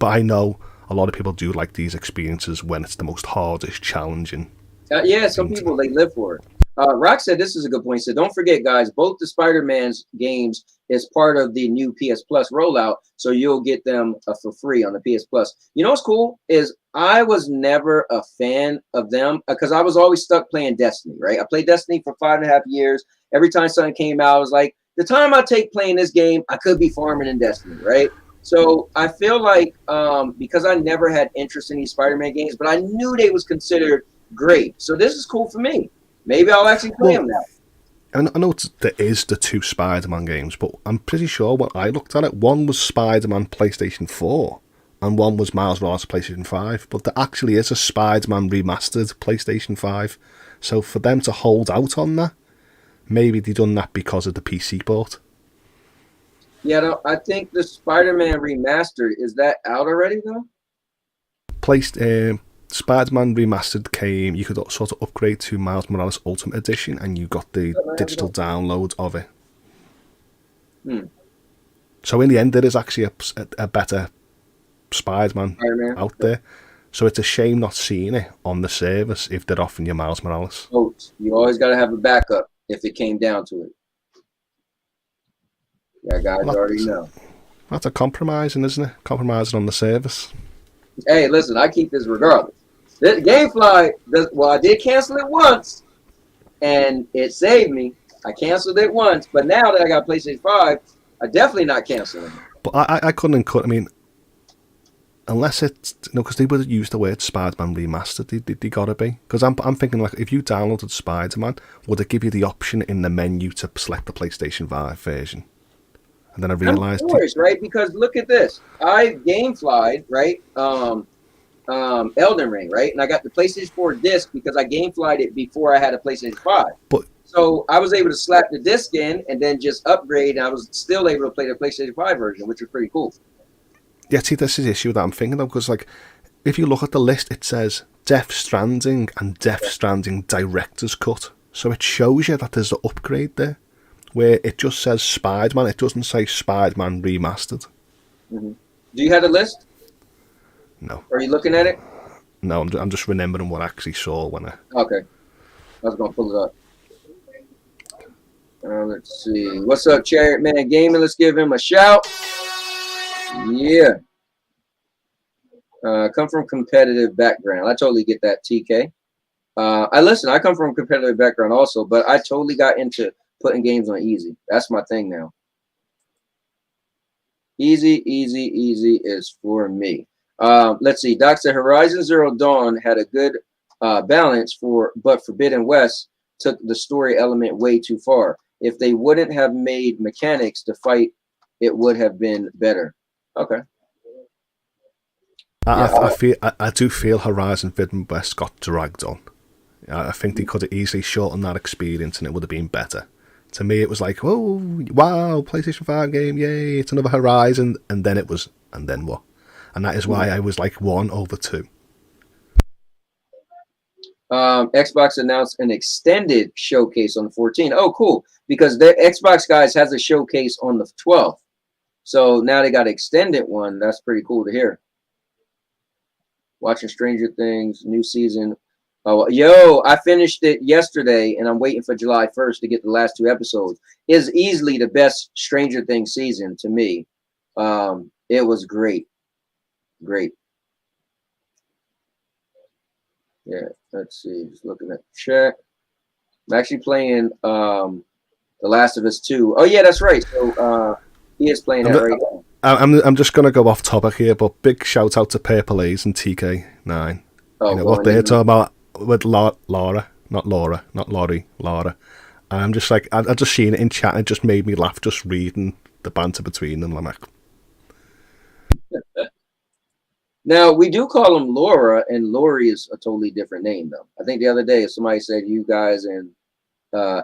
S5: But I know a lot of people do like these experiences when it's the most hardest, challenging.
S1: Yeah, some people, they live for it. Rock said this is a good point. He said, don't forget, guys, both the Spider-Man's games is part of the new PS Plus rollout, so you'll get them for free on the PS Plus. You know what's cool is I was never a fan of them because I was always stuck playing Destiny, right? I played Destiny for 5.5 years. Every time something came out, I was like, the time I take playing this game, I could be farming in Destiny, right? So I feel like because I never had interest in these Spider-Man games, but I knew they was considered great. So this is cool for me. Maybe I'll actually play them now.
S5: I know there is the 2 Spider-Man games, but I'm pretty sure when I looked at it, one was Spider-Man PlayStation 4 and one was Miles Morales PlayStation 5. But there actually is a Spider-Man remastered PlayStation 5. So for them to hold out on that, maybe they done that because of the PC port.
S1: Yeah, no, I think the Spider-Man remastered, is that out already though?
S5: Spider-Man Remastered came, you could sort of upgrade to Miles Morales Ultimate Edition, and you got the digital download of it. So in the end, there is actually a better Spider-Man out there. So it's a shame not seeing it on the service if they're offering you Miles Morales.
S1: You always got to have a backup if it came down to it. Yeah, guys already know.
S5: That's a compromising, isn't it? Compromising on the service.
S1: Hey, listen, I keep this regardless. This GameFly, I did cancel it once, and it saved me. I canceled it once, but now that I got PlayStation 5, I'm definitely not canceling it.
S5: But I couldn't cut. I mean, unless it's because they would have used the word Spider-Man Remastered. They gotta be, because I'm thinking like if you downloaded Spider-Man, would it give you the option in the menu to select the PlayStation 5 version? And then I realized,
S1: of course, right? Because look at this. I GameFlyed, right? Elden Ring, right? And I got the PlayStation 4 disc because I GameFlyed it before I had a PlayStation 5. So I was able to slap the disc in and then just upgrade, and I was still able to play the PlayStation 5 version, which was pretty cool.
S5: Yeah, see, this is the issue that I'm thinking of, because like, if you look at the list, it says Death Stranding and Death Stranding Director's Cut. So it shows you that there's an upgrade there, where it just says Spider-Man, it doesn't say Spider-Man Remastered.
S1: Do you have the list?
S5: No.
S1: Are you looking at it?
S5: No, I'm just remembering what I actually saw when I...
S1: Okay. I was going to pull it up. Let's see. What's up, Chariot Man Gaming? Let's give him a shout. Yeah. Come from competitive background. I totally get that, TK. I come from a competitive background also, but I totally got into putting games on easy. That's my thing now. Easy is for me. Let's see. Doc said Horizon Zero Dawn had a good balance but Forbidden West took the story element way too far. If they wouldn't have made mechanics to fight, it would have been better. Okay.
S5: I do feel Horizon Forbidden West got dragged on. I think they could have easily shortened that experience and it would have been better. To me, it was like, oh, wow, PlayStation 5 game, yay, it's another Horizon. And then it was, and then what? And that is why I was like 1/2.
S1: Xbox announced an extended showcase on the 14th. Oh, cool. Because the Xbox guys has a showcase on the 12th. So now they got an extended one. That's pretty cool to hear. Watching Stranger Things, new season. Oh, yo, I finished it yesterday, and I'm waiting for July 1st to get the last 2 episodes. It's easily the best Stranger Things season to me. It was great. Great. Yeah, let's see. Just looking at chat. I'm actually playing The Last of Us 2. Oh, yeah, that's right. So he is playing that right now.
S5: I'm just going to go off topic here, but big shout out to Purple A's and TK9.
S1: Oh,
S5: you know, what they're talking about with Laura. And I'm just like, I just seen it in chat and it just made me laugh just reading the banter between them. I'm like...
S1: Now, we do call them Laura, and Lori is a totally different name, though. I think the other day somebody said you guys and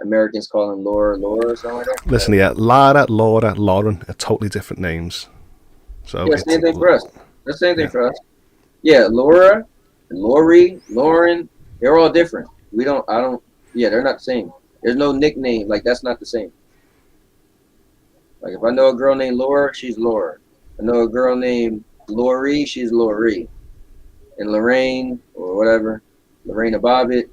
S1: Americans call him Laura or something like that.
S5: Listen, yeah, Lara, Laura, Lauren are totally different names. So
S1: yeah, same thing for us. That's the same thing for us. Yeah, Laura, Lori, Lauren, they're all different. They're not the same. There's no nickname. Like, that's not the same. Like, if I know a girl named Laura, she's Laura. I know a girl named Lori, she's Lori. And Lorraine, or whatever, Lorena Bobbitt.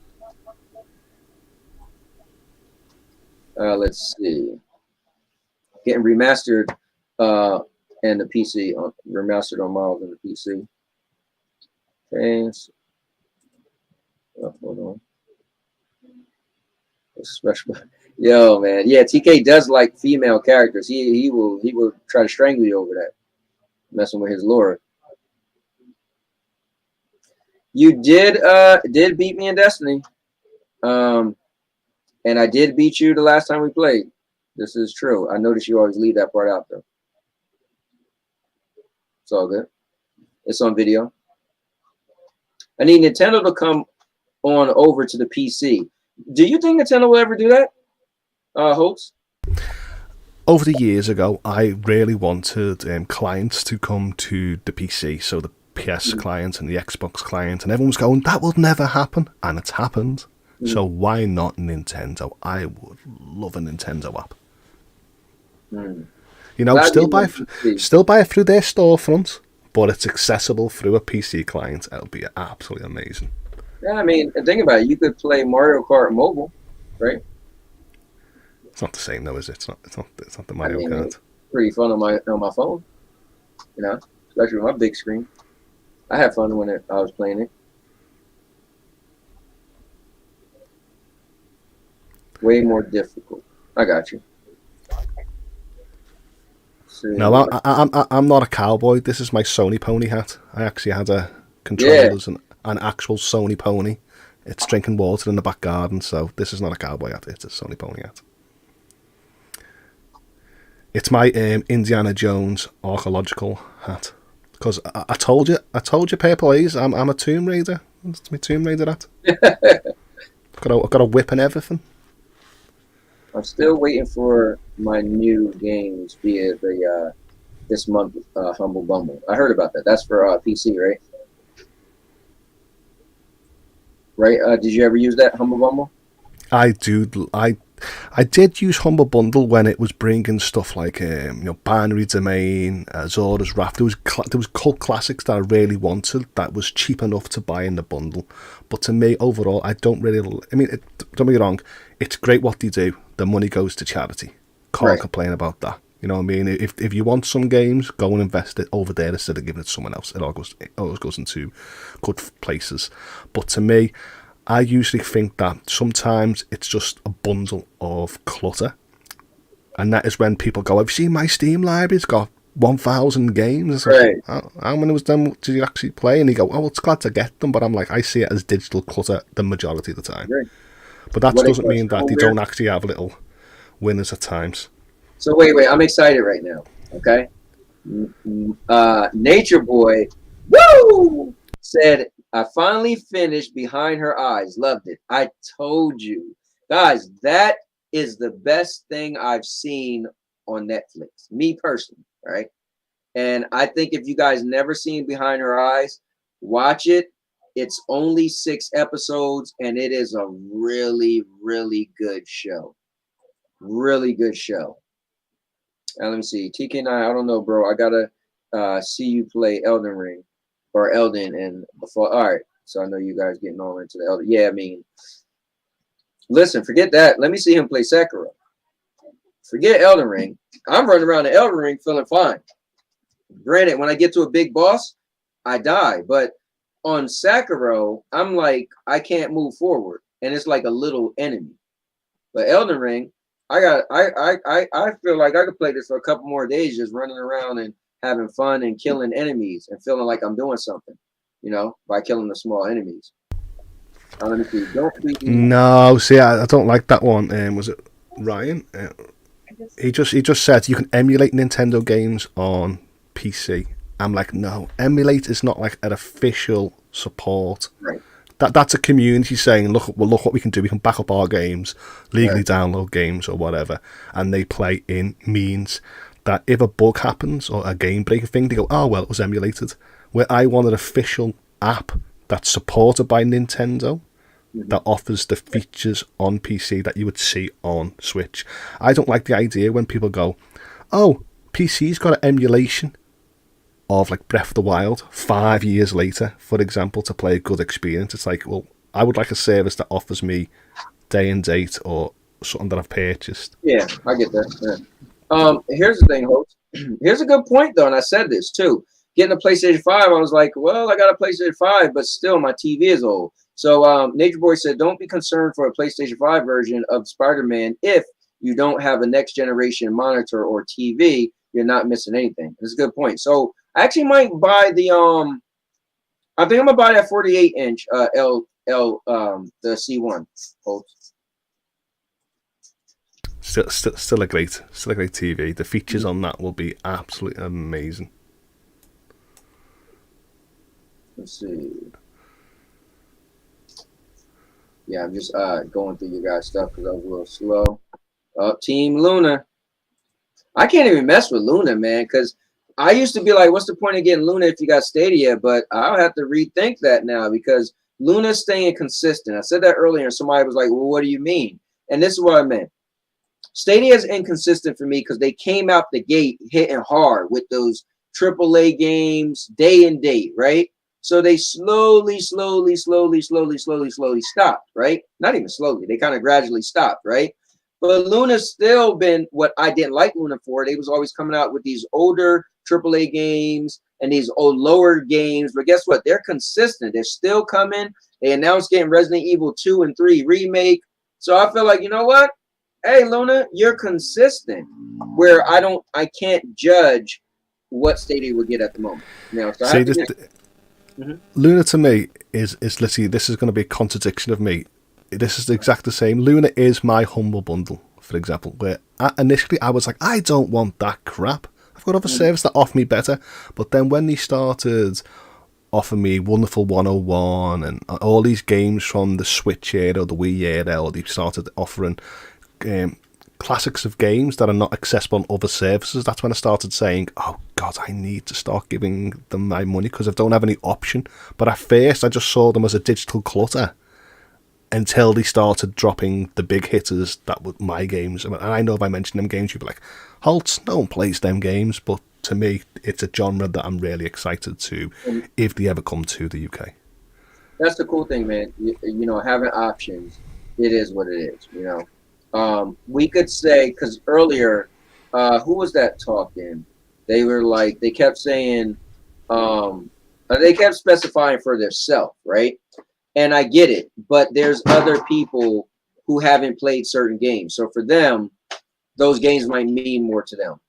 S1: Let's see. Getting remastered and the PC, remastered on models in the PC. Okay. Hold on. Special. Yo, man. Yeah, TK does like female characters. He will try to strangle you over that. Messing with his lore. You did beat me in Destiny. And I did beat you the last time we played. This is true. I noticed you always leave that part out though. It's all good. It's on video. I need Nintendo to come on over to the PC. Do you think Nintendo will ever do that? Hopes?
S5: Over the years ago, I really wanted clients to come to the PC so that PS client and the Xbox client, and everyone's going, that will never happen, and it's happened. So why not Nintendo? I would love a Nintendo app. You know, still buy it through their storefront, but it's accessible through a PC client. It'll be absolutely amazing.
S1: Yeah, I mean, think about it. You could play Mario Kart mobile, right?
S5: It's not the same though, is it? It's not the Mario Kart.
S1: It's pretty fun on my phone, you know, especially with my big screen. I had fun when I was playing it. Way more difficult. I got you.
S5: No, I'm not a cowboy. This is my Sony pony hat. I actually had a controllers and an actual Sony pony. It's drinking water in the back garden, so this is not a cowboy hat. It's a Sony pony hat. It's my Indiana Jones archaeological hat. Because I told you, Purple Haze, I'm a Tomb Raider. It's my Tomb Raider hat. got a whip and everything.
S1: I'm still waiting for my new games via the this month Humble Bumble. I heard about that. That's for PC, right? Right? Did you ever use that Humble Bumble?
S5: I did use Humble Bundle when it was bringing stuff like Binary Domain, Zora's Wrath. There was cult classics that I really wanted that was cheap enough to buy in the bundle. But to me, overall, I don't really. I mean, don't get me wrong. It's great what they do. The money goes to charity. Can't complain about that. You know what I mean? If you want some games, go and invest it over there instead of giving it to someone else. It always goes into good places. But to me, I usually think that sometimes it's just a bundle of clutter. And that is when people go, have you seen my Steam library? It's got 1,000 games.
S1: Right.
S5: How many of them did you actually play? And you go, oh, it's glad to get them. But I'm like, I see it as digital clutter the majority of the time. Right. But that doesn't mean that they don't actually have little winners at times.
S1: So wait, I'm excited right now. Okay. Nature Boy, woo, said, I finally finished Behind Her Eyes. Loved it. I told you. Guys, that is the best thing I've seen on Netflix. Me personally, right? And I think if you guys never seen Behind Her Eyes, watch it. It's only 6 episodes, and it is a really, really good show. Really good show. Now, let me see. TK9, I don't know, bro. I got to see you play Elden Ring. Or Elden and before. All right, so I know you guys getting all into the Elden. Yeah, I mean, listen, forget that. Let me see him play Sekiro. Forget Elden Ring. I'm running around the Elden Ring feeling fine. Granted, when I get to a big boss, I die. But on Sekiro, I'm like, I can't move forward, and it's like a little enemy. But Elden Ring, I feel like I could play this for a couple more days, just running around and having fun and killing enemies and feeling like I'm doing something, by killing the small enemies. Let me see.
S5: No, see, I don't like that one. Was it Ryan? He just said you can emulate Nintendo games on PC. I'm like, no, emulate is not like an official support.
S1: Right.
S5: That's a community saying, look what we can do. We can back up our games, legally download games or whatever, and they play in means that if a bug happens or a game breaking thing, they go, oh, well, it was emulated. Where I want an official app that's supported by Nintendo that offers the features on PC that you would see on Switch. I don't like the idea when people go, oh, PC's got an emulation of like Breath of the Wild 5 years later, for example, to play a good experience. It's like, well, I would like a service that offers me day and date or something that I've purchased.
S1: Yeah, I get that. Yeah. Here's the thing, host. Here's a good point, though, and I said this, too. Getting a PlayStation 5, I was like, well, I got a PlayStation 5, but still my TV is old. So Nature Boy said, don't be concerned for a PlayStation 5 version of Spider-Man if you don't have a next-generation monitor or TV. You're not missing anything. That's a good point. So I actually might buy the I think I'm gonna buy that 48-inch the C1 host.
S5: Still a great TV. The features on that will be absolutely amazing.
S1: Let's see. Yeah, I'm just going through you guys' stuff because I was a little slow. Team Luna. I can't even mess with Luna, man, because I used to be like, what's the point of getting Luna if you got Stadia? But I'll have to rethink that now because Luna's staying consistent. I said that earlier, and somebody was like, well, what do you mean? And this is what I meant. Stadia is inconsistent for me because they came out the gate hitting hard with those AAA games day and date, right? So they slowly stopped, right? Not even slowly. They kind of gradually stopped, right? But Luna's still been what I didn't like Luna for. They was always coming out with these older AAA games and these old lower games. But guess what? They're consistent. They're still coming. They announced getting Resident Evil 2 and 3 remake. So I feel like, you know what? Hey, Luna, you're consistent. Where I can't judge what Stadia would get at the moment. So
S5: See, Luna to me is literally, this is going to be a contradiction of me. This is the exact the same. Luna is my humble bundle, for example, where initially I was like, I don't want that crap. I've got other services that offer me better. But then when they started offering me Wonderful 101 and all these games from the Switch era, the Wii era, or they started offering classics of games that are not accessible on other services, that's when I started saying, oh God, I need to start giving them my money because I don't have any option. But at first I just saw them as a digital clutter until they started dropping the big hitters that were my games. And I know if I mention them games, you'd be like, Holtz, no one plays them games. But to me, it's a genre that I'm really excited to if they ever come to the UK.
S1: That's the cool thing, man. Having options, it is what it is, we could say, because earlier, who was that talking? They were like, they kept saying, they kept specifying for themselves, right? And I get it, but there's other people who haven't played certain games. So for them, those games might mean more to them,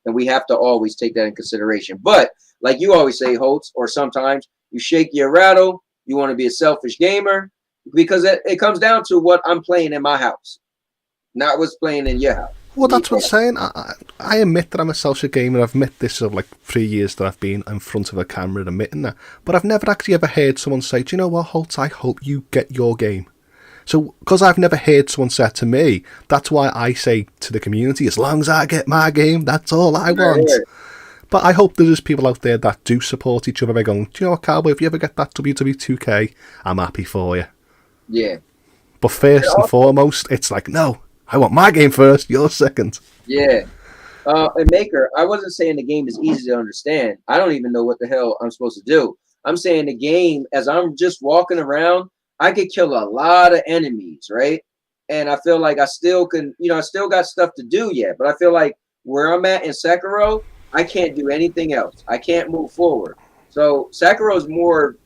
S1: and we have to always take that in consideration. But like you always say, Holtz, or sometimes you shake your rattle, you want to be a selfish gamer, because it comes down to what I'm playing in my house. Not what's playing in your house.
S5: Well, that's what I'm saying. I admit that I'm a selfish gamer. I've admit this of like 3 years that I've been in front of a camera admitting that. But I've never actually ever heard someone say, do you know what, Holtz, I hope you get your game. So, because I've never heard someone say it to me, that's why I say to the community, as long as I get my game, that's all I want. Yeah. But I hope there's people out there that do support each other by going, do you know what, Cowboy, if you ever get that WWE2K, I'm happy for you.
S1: Yeah.
S5: But first and foremost, it's like, no, I want my game first, yours second.
S1: Yeah. And Maker, I wasn't saying the game is easy to understand. I don't even know what the hell I'm supposed to do. I'm saying the game, as I'm just walking around, I could kill a lot of enemies, right? And I feel like I still can, I still got stuff to do yet. But I feel like where I'm at in Sekiro, I can't do anything else. I can't move forward. So Sekiro's more,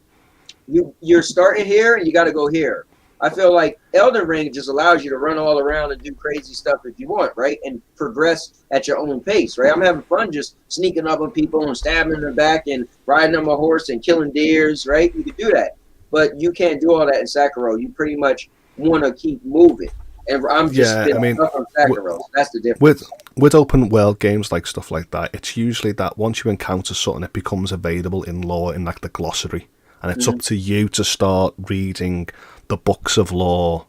S1: you're starting here and you got to go here. I feel like Elden Ring just allows you to run all around and do crazy stuff if you want, right? And progress at your own pace, right? I'm having fun just sneaking up on people and stabbing their back and riding on my horse and killing deers, right? You can do that. But you can't do all that in Sekiro. You pretty much want to keep moving. And I'm just up on Sekiro. That's the difference.
S5: With open world games like stuff like that, it's usually that once you encounter something, it becomes available in lore in like the glossary. And it's up to you to start reading the books of lore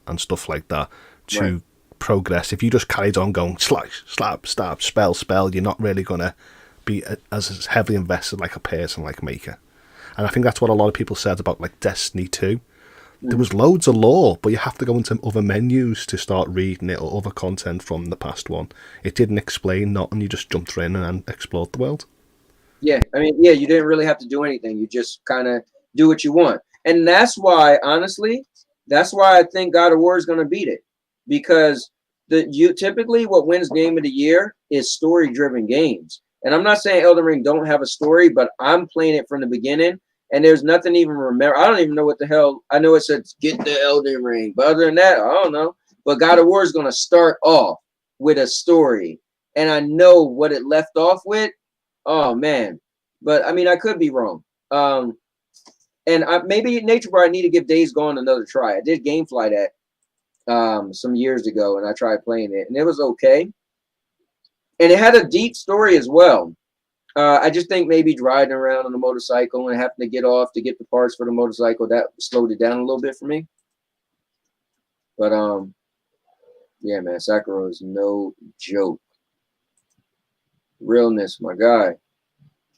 S5: and stuff like that to progress. If you just carried on going slice, slap, stab, spell, you're not really going to be as heavily invested like a person like Maker. And I think that's what a lot of people said about like Destiny 2. There was loads of lore, but you have to go into other menus to start reading it or other content from the past one. It didn't explain nothing, you just jumped in and explored the world.
S1: Yeah, I mean, yeah, you didn't really have to do anything. You just kind of do what you want. And that's why, honestly, I think God of War is going to beat it. Because typically what wins Game of the Year is story-driven games. And I'm not saying Elden Ring don't have a story, but I'm playing it from the beginning. And there's nothing even remember. I don't even know what the hell. I know it said get the Elden Ring. But other than that, I don't know. But God of War is going to start off with a story. And I know what it left off with. Oh, man. But, I mean, I could be wrong. And maybe Nature Bar, I need to give Days Gone another try. I did Gamefly that some years ago, and I tried playing it. And it was okay. And it had a deep story as well. I just think maybe driving around on a motorcycle and having to get off to get the parts for the motorcycle, that slowed it down a little bit for me. But, yeah, man, Sekiro is no joke. Realness, my guy.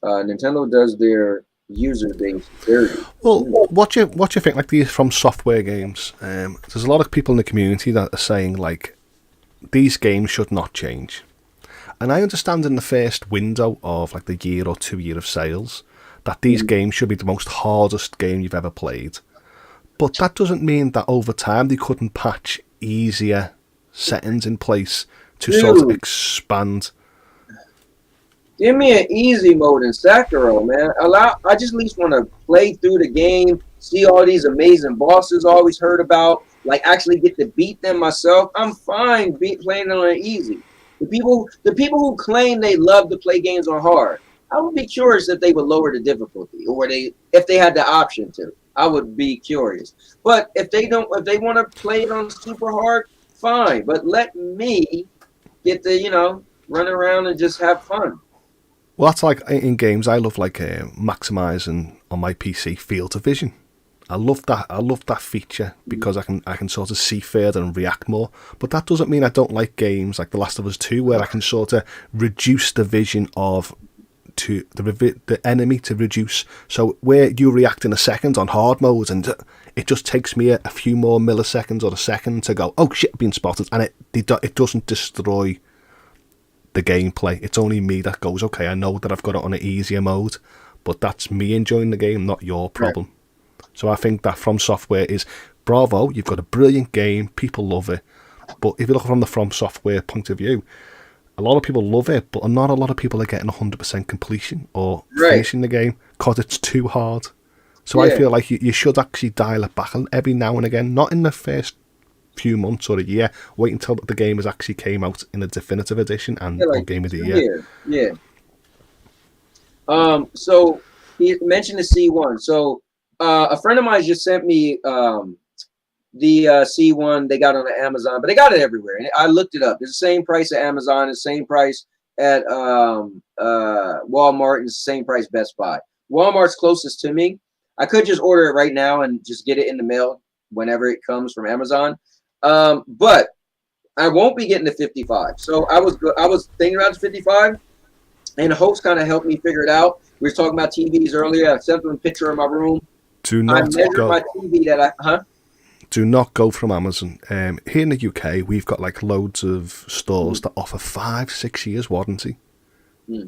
S1: Nintendo does their user base dirty.
S5: Well, what you think like these From Software games? There's a lot of people in the community that are saying like these games should not change, and I understand in the first window of like the year or 2 year of sales that these games should be the most hardest game you've ever played, but that doesn't mean that over time they couldn't patch easier settings in place to sort of expand.
S1: Give me an easy mode in Sekiro, man. I just at least want to play through the game, see all these amazing bosses I always heard about, like actually get to beat them myself. I'm fine playing on easy. The people who claim they love to play games on hard, I would be curious if they would lower the difficulty, or if they had the option to. I would be curious. But if they want to play it on super hard, fine. But let me get to run around and just have fun.
S5: Well, that's like in games. I love like maximizing on my PC field of vision. I love that feature because I can sort of see further and react more. But that doesn't mean I don't like games like The Last of Us 2, where I can sort of reduce the vision of the enemy to reduce. So where you react in a second on hard mode, and it just takes me a few more milliseconds or a second to go, oh shit, I've been spotted, and it doesn't destroy the gameplay. It's only me that goes, okay, I know that I've got it on an easier mode, but that's me enjoying the game, not your problem. Right. So I think that From Software is bravo. You've got a brilliant game, people love it, but if you look from the From Software point of view, a lot of people love it, but not a lot of people are getting 100% completion or finishing the game because it's too hard. So I feel like you should actually dial it back every now and again, not in the first few months or a year. Wait until the game has actually came out in a definitive edition and like Game of the Year.
S1: Yeah. So he mentioned the C1. So a friend of mine just sent me the C1 they got on Amazon, but they got it everywhere. And I looked it up. It's the same price at Amazon, it's the same price at Walmart, and it's the same price Best Buy. Walmart's closest to me. I could just order it right now and just get it in the mail whenever it comes from Amazon. But I won't be getting the 55. So I was thinking about the 55, and the host kind of helped me figure it out. We were talking about TVs earlier. I sent them a picture of my room.
S5: Do not go.
S1: My TV
S5: Do not go from Amazon. Here in the UK, we've got like loads of stores that offer 5-6 years warranty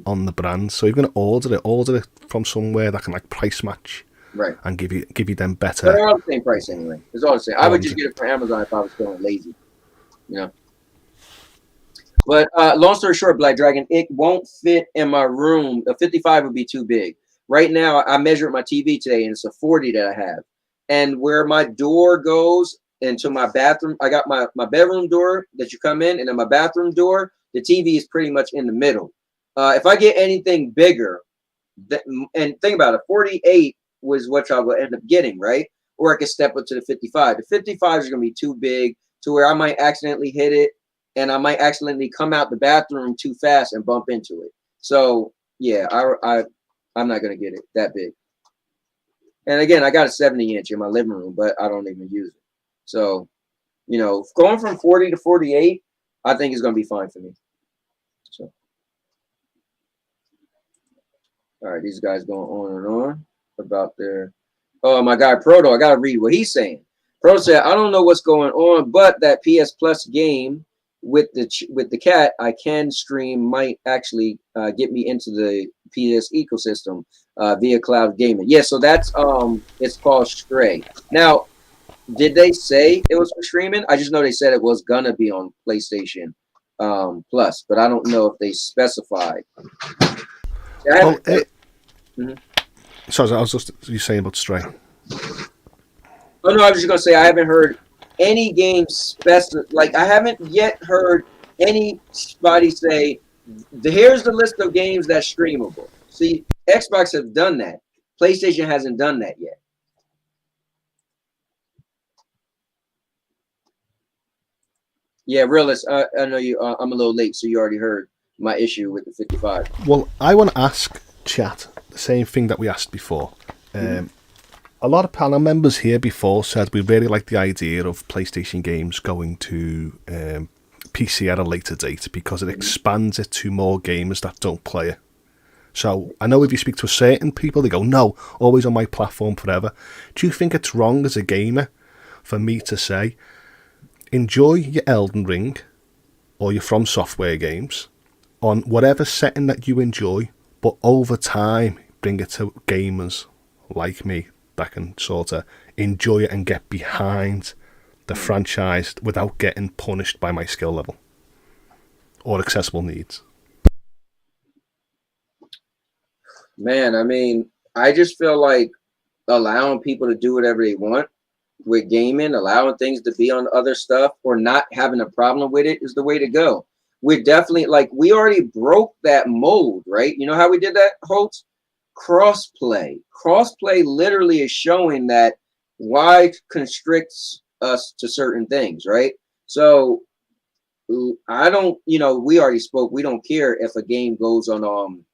S5: on the brand. So you're going to order it from somewhere that can like price match.
S1: Right.
S5: And give you them better.
S1: But they're all the same price anyway. It's all the same. I would just get it from Amazon if I was feeling lazy. But long story short, Black Dragon, it won't fit in my room. A 55 would be too big. Right now, I measured my TV today, and it's a 40 that I have. And where my door goes into my bathroom, I got my bedroom door that you come in, and then my bathroom door, the TV is pretty much in the middle. If I get anything bigger, and think about it, 48 was what I will end up getting, right? Or I could step up to the 55. The 55 is going to be too big to where I might accidentally hit it, and I might accidentally come out the bathroom too fast and bump into it. So yeah, I'm not going to get it that big. And again, I got a 70-inch in my living room, but I don't even use it. So, going from 40 to 48, I think is going to be fine for me. So, all right, these guys going on and on about their. Oh, my guy Proto, I got to read what he's saying. Proto said, I don't know what's going on, but that PS Plus game with the cat I can stream might actually get me into the PS ecosystem via cloud gaming. Yeah, so that's it's called Stray. Now, did they say it was for streaming? I just know they said it was gonna be on PlayStation Plus, but I don't know if they specified.
S5: Sorry, I was just you saying about Stray.
S1: Oh no, I was just gonna say I haven't heard any game like I haven't yet heard anybody say here's the list of games that's streamable. See, Xbox have done that. PlayStation hasn't done that yet. Yeah, Realist, I know you. I'm a little late, so you already heard my issue with the 55.
S5: Well, I want to ask chat the same thing that we asked before. A lot of panel members here before said we really like the idea of PlayStation games going to PC at a later date because it expands it to more gamers that don't play it. So I know if you speak to certain people, they go, no, always on my platform forever. Do you think it's wrong as a gamer for me to say, enjoy your Elden Ring or your From Software games on whatever setting that you enjoy, but over time bring it to gamers like me that can sort of enjoy it and get behind the franchise without getting punished by my skill level or accessible needs?
S1: Man, I mean, I just feel like allowing people to do whatever they want with gaming, allowing things to be on other stuff or not having a problem with it is the way to go. We're definitely, like, we already broke that mold, right? You know how we did that, Holtz? Crossplay. Crossplay literally is showing that why constricts us to certain things, right? So I don't, we already spoke. We don't care if a game goes on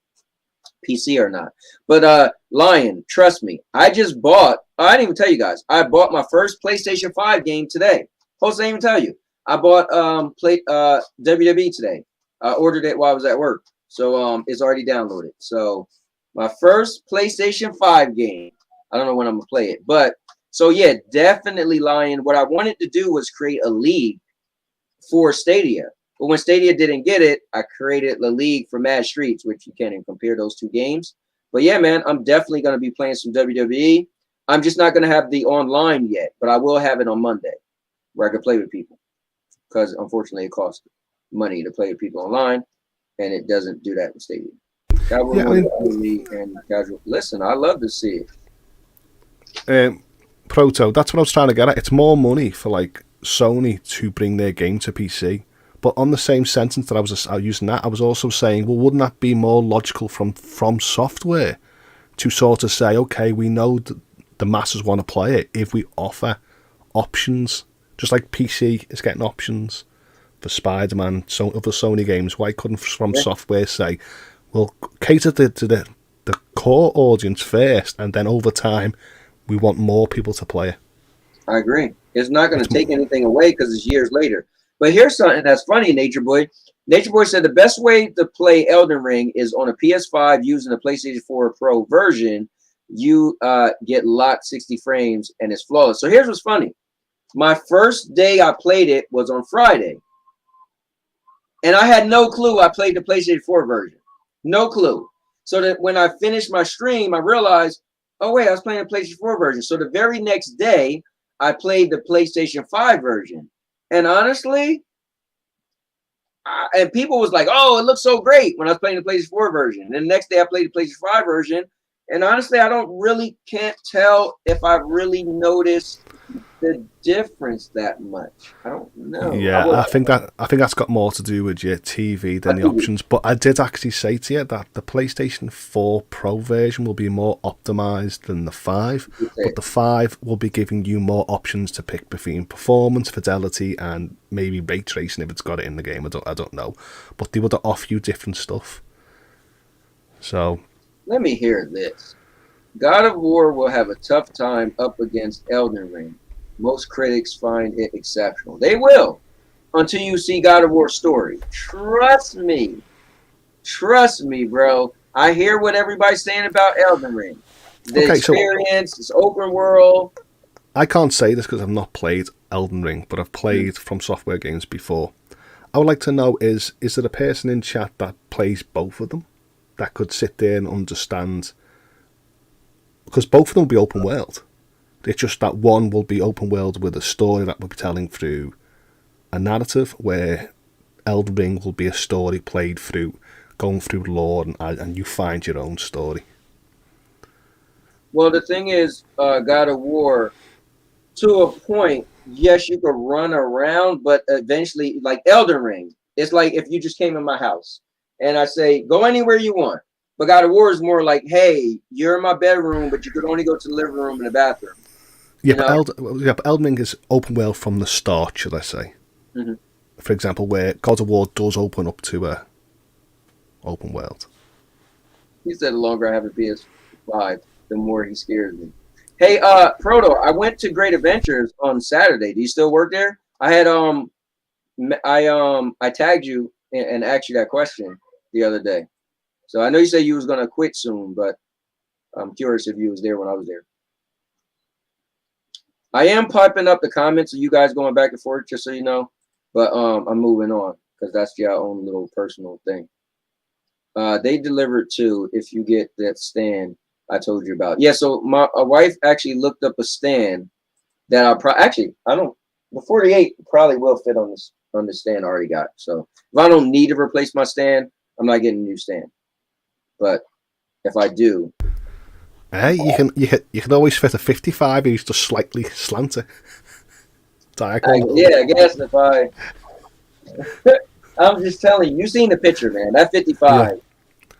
S1: PC or not. But Lion, trust me, I just bought, I didn't even tell you guys, I bought my first PlayStation 5 game today. Host didn't even tell you. I bought WWE today. I ordered it while I was at work. So it's already downloaded. So my first PlayStation 5 game. I don't know when I'm gonna play it. But so yeah, definitely Lion. What I wanted to do was create a league for Stadia. But when Stadia didn't get it, I created the league for Mad Streets, which you can't even compare those two games. But yeah, man, I'm definitely going to be playing some WWE. I'm just not going to have the online yet, but I will have it on Monday where I can play with people. Because unfortunately, it costs money to play with people online, and it doesn't do that in Stadia. Casual. Listen, I love to see
S5: it. Proto, that's what I was trying to get at. It's more money for like Sony to bring their game to PC. But on the same sentence that I was using that, I was also saying, well, wouldn't that be more logical from Software to sort of say, okay, we know the masses want to play it if we offer options, just like PC is getting options for Spider-Man, so other Sony games. Why couldn't From Software say, well, cater to the core audience first, and then over time, we want more people to play it?
S1: I agree. It's not going to take anything away because it's years later. But here's something that's funny, Nature Boy. Nature Boy said the best way to play Elden Ring is on a PS5 using a PlayStation 4 Pro version. You get locked 60 frames and it's flawless. So here's what's funny. My first day I played it was on Friday. And I had no clue I played the PlayStation 4 version. No clue. So that when I finished my stream, I realized, oh, wait, I was playing the PlayStation 4 version. So the very next day, I played the PlayStation 5 version. And honestly, and people was like, oh, it looks so great when I was playing the PlayStation 4 version. And the next day I played the PlayStation 5 version. And honestly, I can't tell if I really noticed the difference that much. I don't know.
S5: Yeah, I think that's got more to do with your TV than the options. But I did actually say to you that the PlayStation 4 Pro version will be more optimized than the 5, but the 5 will be giving you more options to pick between performance, fidelity, and maybe ray tracing if it's got it in the game. I don't know, but they would offer you different stuff. So
S1: let me hear this. God of War will have a tough time up against Elden Ring. Most critics find it exceptional. They will, until you see God of War's story. Trust me. Trust me, bro. I hear what everybody's saying about Elden Ring. The experience, it's open world.
S5: I can't say this because I've not played Elden Ring, but I've played From Software games before. I would like to know, is there a person in chat that plays both of them? That could sit there and understand? Because both of them will be open world. It's just that one will be open world with a story that will be telling through a narrative, where Elden Ring will be a story played through, going through lore, and you find your own story.
S1: Well, the thing is, God of War, to a point, yes, you could run around, but eventually, like Elden Ring, it's like if you just came in my house and I say, go anywhere you want. But God of War is more like, hey, you're in my bedroom, but you could only go to the living room and the bathroom.
S5: Yeah, but Elden Ring is open world from the start, should I say? Mm-hmm. For example, where God of War does open up to a open world.
S1: He said the longer I have a PS5, the more he scares me. Hey, Proto, I went to Great Adventures on Saturday. Do you still work there? I had I tagged you and asked you that question the other day. So I know you said you was gonna quit soon, but I'm curious if you was there when I was there. I am piping up the comments of you guys going back and forth, just so you know. But I'm moving on because that's your own little personal thing. They delivered too if you get that stand I told you about. Yeah, so my wife actually looked up a stand that I don't. The 48 probably will fit on the stand I already got. So if I don't need to replace my stand, I'm not getting a new stand. But if I do,
S5: hey, you can always fit a 55 who's just slightly slanted.
S1: I guess if I, I'm just telling you, you seen the picture, man. That 55.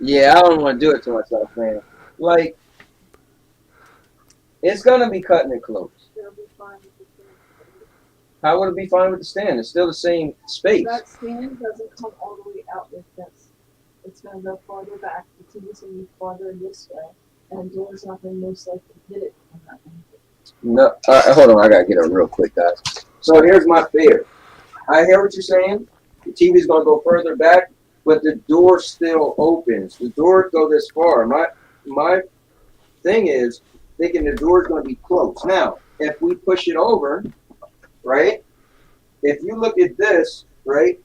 S1: Yeah, I don't want to do it to myself, man. Like, it's gonna be cutting it close. How would it be fine with the stand? It's still the same space.
S9: That stand doesn't come all the way out like this. It's going to go farther back. The TV's going to be farther this way. And the door's not going to most likely hit it from that angle.
S1: No, hold on. I got to get up real quick, guys. So here's my fear. I hear what you're saying. The TV's going to go further back, but the door still opens. The door go this far. My thing is thinking the door's going to be close. Now, if we push it over, right? If you look at this, right?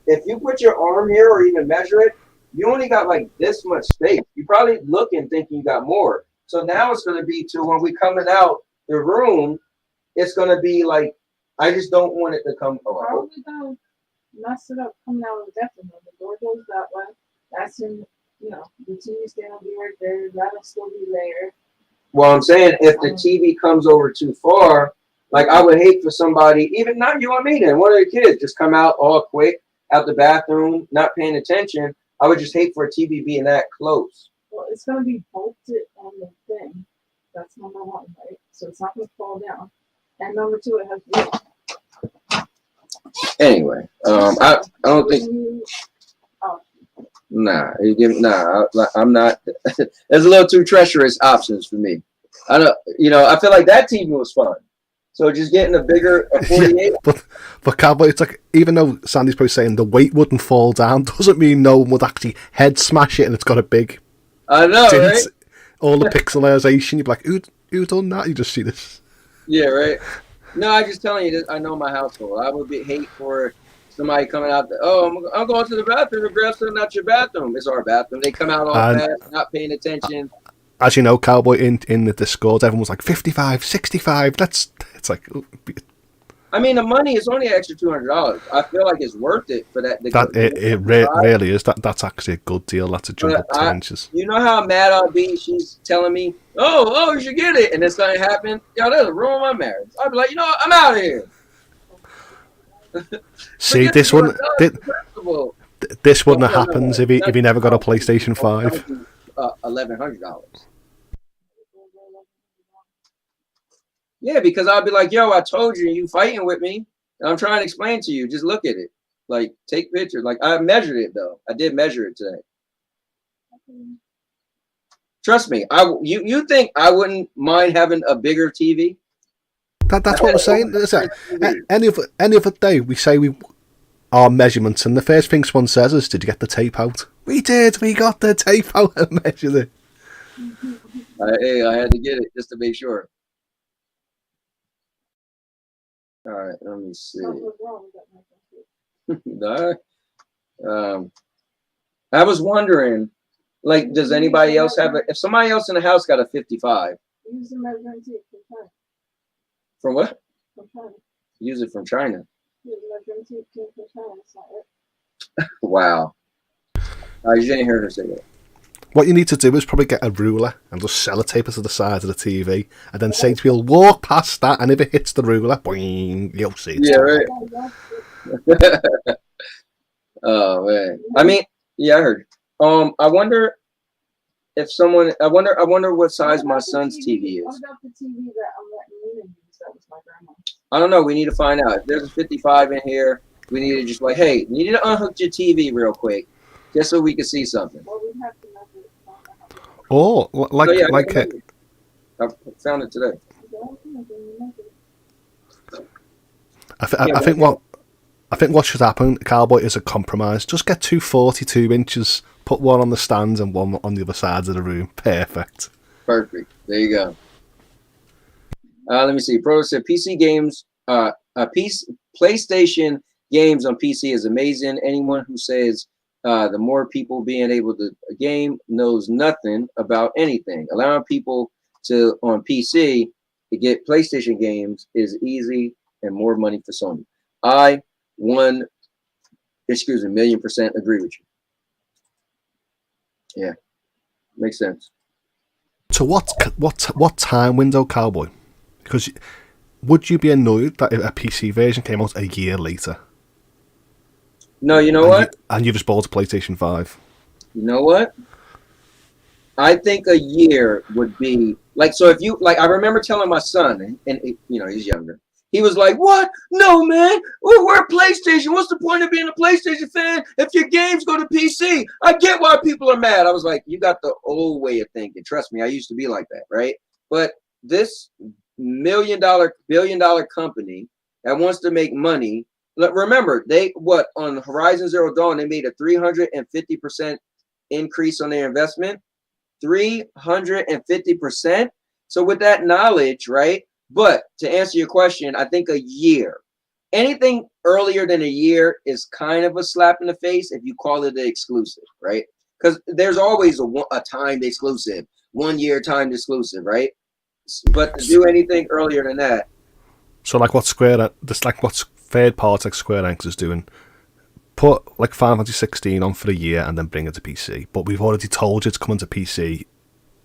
S1: If you put your arm here or even measure it, you only got like this much space. You probably looking thinking you got more. So now it's going to be to when we coming out the room, it's going to be like, I just don't want it to come.
S9: Probably going to mess it up coming out of the bathroom. The door goes that way. That's in, the TV stand will be right there. That'll still be there.
S1: Well, I'm saying if the TV comes over too far, like I would hate for somebody, even not you or me then, one of the kids just come out all quick out the bathroom, not paying attention. I would just hate for a TV being that close.
S9: Well, it's going to be bolted on the thing. That's number one, right? So it's not going to fall down. And number two, it has wheels.
S1: Anyway, I don't think. I'm not. There's a little too treacherous options for me. I don't. I feel like that TV was fun. So just getting a 48.
S5: Yeah, but Cowboy, it's like, even though Sandy's probably saying the weight wouldn't fall down, doesn't mean no one would actually head smash it and it's got a big.
S1: I know,
S5: dint.
S1: right?
S5: All the pixelization, you'd be like, who done that? You just see this.
S1: Yeah, right. No, I'm just telling you this. I know my household. I would hate for somebody coming out. I'm going to the bathroom to grab something out your bathroom. It's our bathroom. They come out all fast, not paying attention.
S5: As you know, Cowboy, in the Discord, everyone was like 55, 65. It's like.
S1: I mean, the money is only an extra $200. I feel like it's worth it for that.
S5: It really is. That's actually a good deal. That's a jump up 10 inches.
S1: You know how mad I'll be? She's telling me, oh, you should get it. And it's going to happen. Yo, that'll ruin my marriage. I'll be like, I'm out of here.
S5: See, this wouldn't have happened if he never got a PlayStation 5.
S1: $1,100. Yeah, because I'll be like, yo, I told you, you fighting with me. And I'm trying to explain to you. Just look at it. Like, take pictures. Like, I measured it, though. I did measure it today. Trust me. You think I wouldn't mind having a bigger TV?
S5: That's what we're saying. Any other day, we say our measurements, and the first thing someone says is, did you get the tape out? We did. We got the tape out and measured it.
S1: I had to get it just to make sure. All right, let me see. I was wondering, like, does anybody else have if somebody else in the house got a 55?
S9: Use the measuring tape from China.
S1: From what?
S9: From China.
S1: Use it from China.
S9: Use the measuring tape came from China. It's not it.
S1: Wow. You didn't hear her say that.
S5: What you need to do is probably get a ruler and just sellotape it to the side of the TV, and then say to people, walk past that, and if it hits the ruler, boing, you'll see it.
S1: Yeah, right. Oh man. I mean, yeah, I heard. I wonder if someone. I wonder what size my son's TV is.
S9: What about the TV that I'm letting Luna use? That was my grandma.
S1: I don't know. We need to find out. If there's a 55 in here, we need to just like, hey, you need to unhook your TV real quick, just so we can see something.
S9: Well, we have to measure it.
S5: Oh, like
S1: it. I found it today.
S5: I think what I think what should happen, Cowboy, is a compromise. Just get two 42 inches, put one on the stands and one on the other sides of the room. Perfect.
S1: Perfect. There you go. Let me see. Pro said PC games, PlayStation games on PC is amazing. Anyone who says the more people being able to game knows nothing about anything. Allowing people to on PC to get PlayStation games is easy and more money for Sony. I 1,000,000% agree with you. Yeah, makes sense.
S5: So what time window, Cowboy? Because would you be annoyed that if a PC version came out a year later?
S1: No, you know what?
S5: And you just bought a PlayStation 5.
S1: You know what? I think a year would be like, so if you like, I remember telling my son, and you know, he's younger. He was like, "What? No, man. We're PlayStation. What's the point of being a PlayStation fan if your games go to PC?" I get why people are mad. I was like, you got the old way of thinking. Trust me, I used to be like that, right? But this billion-dollar company that wants to make money. Remember, on Horizon Zero Dawn, they made a 350% increase on their investment. 350%. So with that knowledge, right? But to answer your question, I think a year. Anything earlier than a year is kind of a slap in the face if you call it an exclusive, right? Because there's always a timed exclusive, 1 year timed exclusive, right? But to do anything earlier than that.
S5: So like what what third party like Square Enix is doing, put like Final Fantasy 16 on for a year and then bring it to PC. But we've already told you it's coming to PC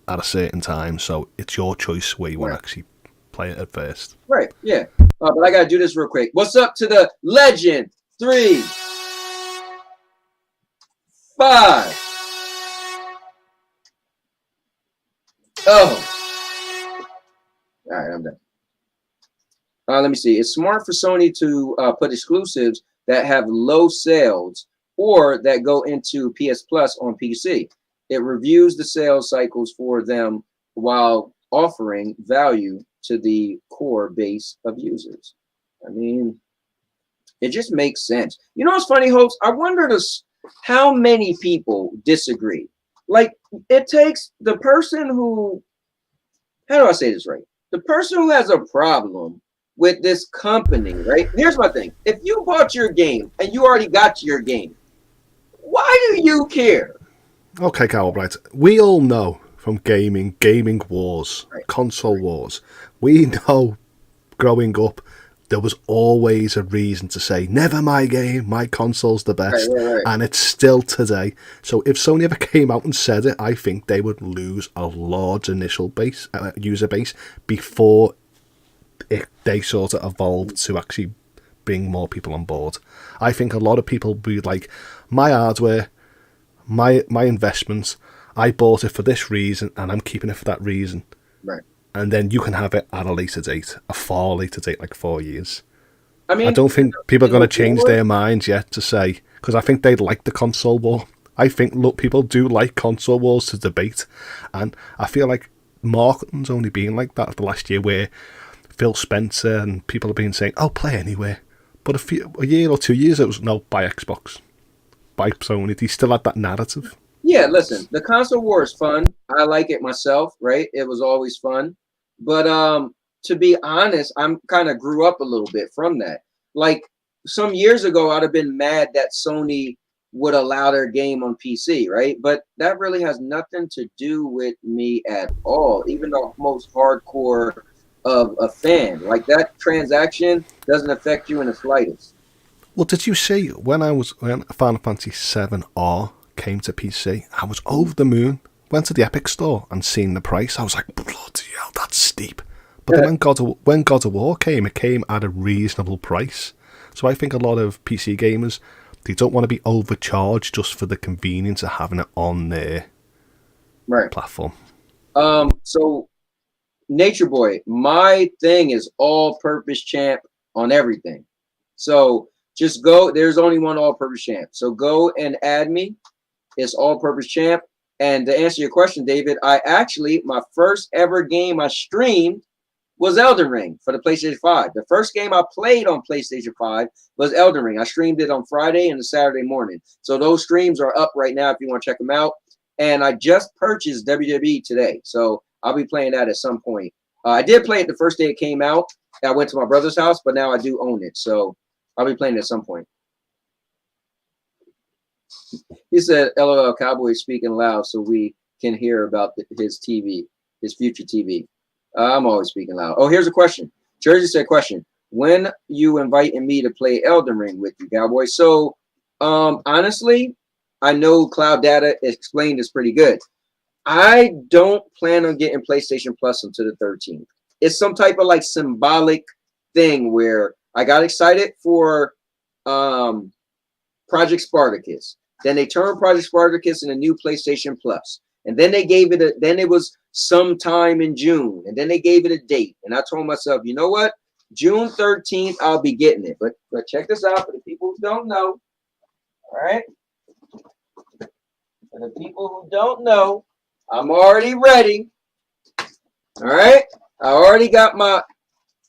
S5: at a certain time, so it's your choice where you want to actually play it at first.
S1: Right, yeah. But I got to do this real quick. What's up to the legend? 3, 5. Oh. All right, I'm done. Let me see. It's smart for Sony to put exclusives that have low sales or that go into PS Plus on PC. It reviews the sales cycles for them while offering value to the core base of users. I mean, it just makes sense. You know what's funny, Hopes? I wonder how many people disagree. Like, it takes the person who, how do I say this right? The person who has a problem with this company, right? Here's my thing. If you bought your game and you already got your game, why do you care?
S5: Okay, Carl, right. We all know from gaming wars, console wars. We know growing up, there was always a reason to say, never my game, my console's the best.
S1: Right.
S5: And it's still today. So if Sony ever came out and said it, I think they would lose a large initial user base before they sort of evolved to actually bring more people on board. I think a lot of people would be like, my hardware, my investments, I bought it for this reason and I'm keeping it for that reason.
S1: Right.
S5: And then you can have it at a later date, a far later date, like 4 years.
S1: I mean,
S5: I don't think people are going to change their minds yet to say, because I think they'd like the console war. I think people do like console wars to debate. And I feel like marketing's only been like that the last year, where Phil Spencer and people have been saying, oh, play anywhere. But a year or 2 years, it was, no, buy Xbox, buy Sony. He still had that narrative.
S1: Yeah, listen, the console war is fun. I like it myself, right? It was always fun. But to be honest, I'm kind of grew up a little bit from that. Like some years ago, I'd have been mad that Sony would allow their game on PC, right? But that really has nothing to do with me at all. Even the most hardcore of a fan, like that transaction doesn't affect you in the slightest.
S5: Well, did you see when Final Fantasy 7R came to PC, I was over the moon. Went to the Epic Store and seen the price. I was like, bloody hell, that's steep. But then when God of War came, it came at a reasonable price. So I think a lot of PC gamers, they don't want to be overcharged just for the convenience of having it on their platform.
S1: So Nature Boy, my thing is all-purpose champ on everything. So just go. There's only one all-purpose champ. So go and add me. It's all-purpose champ. And to answer your question, David, my first ever game I streamed was Elden Ring for the PlayStation 5. The first game I played on PlayStation 5 was Elden Ring. I streamed it on Friday and a Saturday morning. So those streams are up right now if you want to check them out. And I just purchased WWE today. So I'll be playing that at some point. I did play it the first day it came out. I went to my brother's house, but now I do own it. So I'll be playing it at some point. He said, LOL, Cowboy speaking loud so we can hear about his TV, his future TV. I'm always speaking loud. Oh, here's a question. Jersey said, question. When you inviting me to play Elden Ring with you, Cowboy? So, honestly, I know Cloud Data explained this pretty good. I don't plan on getting PlayStation Plus until the 13th. It's some type of like symbolic thing where I got excited for Project Spartacus. Then they turned Project Spartacus into new PlayStation Plus. And then they gave it then it was sometime in June. And then they gave it a date. And I told myself, you know what? June 13th, I'll be getting it. But check this out for the people who don't know. All right. For the people who don't know, I'm already ready. All right. I already got my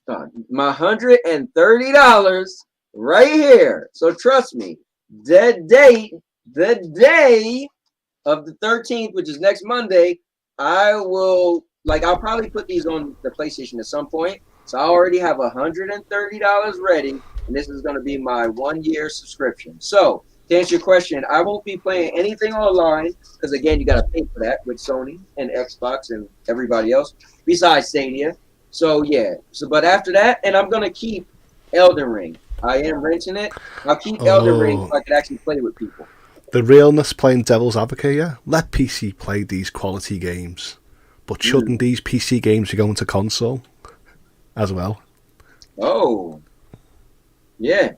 S1: $130 right here. So trust me, the day of the 13th, which is next Monday, I'll probably put these on the PlayStation at some point. So I already have $130 ready, and this is going to be my 1-year subscription. So to answer your question, I won't be playing anything online because, again, you got to pay for that with Sony and Xbox and everybody else besides Stadia. So, yeah. But after that, and I'm going to keep Elden Ring. I am renting it. I'll keep Elden Ring so I can actually play with people.
S5: The realness playing devil's advocate, yeah? Let PC play these quality games. But shouldn't these PC games be going to console as well?
S1: Oh. Yeah.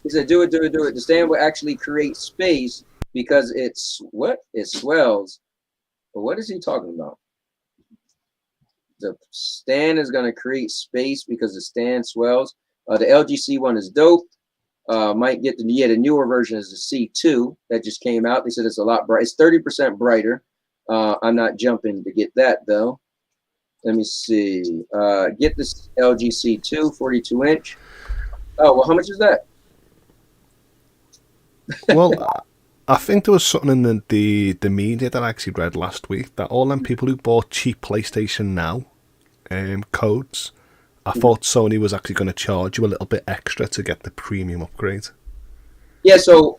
S1: He said, do it. The stand will actually create space because it swells. But what is he talking about? The stand is going to create space because the stand swells. The LGC one is dope. Might get the newer version is the C2 that just came out. They said it's a lot bright. It's 30% brighter. I'm not jumping to get that though. Let me see. Get this LG C2 42-inch. Oh, well, how much is that?
S5: Well, I think there was something in the media that I actually read last week that all them people who bought cheap PlayStation Now codes, I thought Sony was actually going to charge you a little bit extra to get the premium upgrade. Yeah, so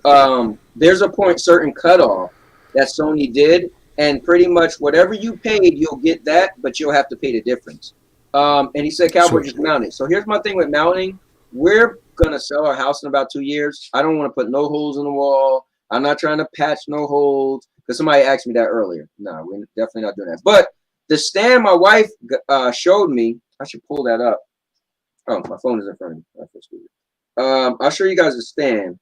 S1: there's a certain cutoff that Sony did, and pretty much whatever you paid, you'll get that, but you'll have to pay the difference. And he said, Cowboy just mounted. So here's my thing with mounting. We're going to sell our house in about 2 years. I don't want to put no holes in the wall. I'm not trying to patch no holes because somebody asked me that earlier. No, we're definitely not doing that. But the stand my wife showed me, I should pull that up. Oh, my phone is in front of me. I'll show you guys the stand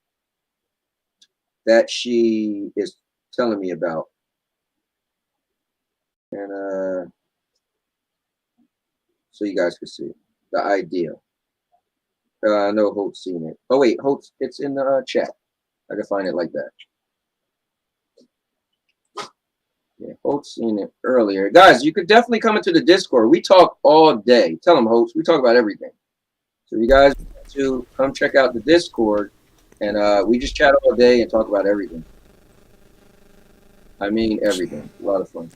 S1: that she is telling me about. And so you guys can see the idea. I know Holt's seen it. Oh, wait, Holt, it's in the chat. I can find it like that. Yeah, Holt's seen it earlier. Guys, you could definitely come into the Discord. We talk all day. Tell them, Holt's. We talk about everything. So you guys to come check out the Discord, and we just chat all day and talk about everything. I mean everything. A lot of fun.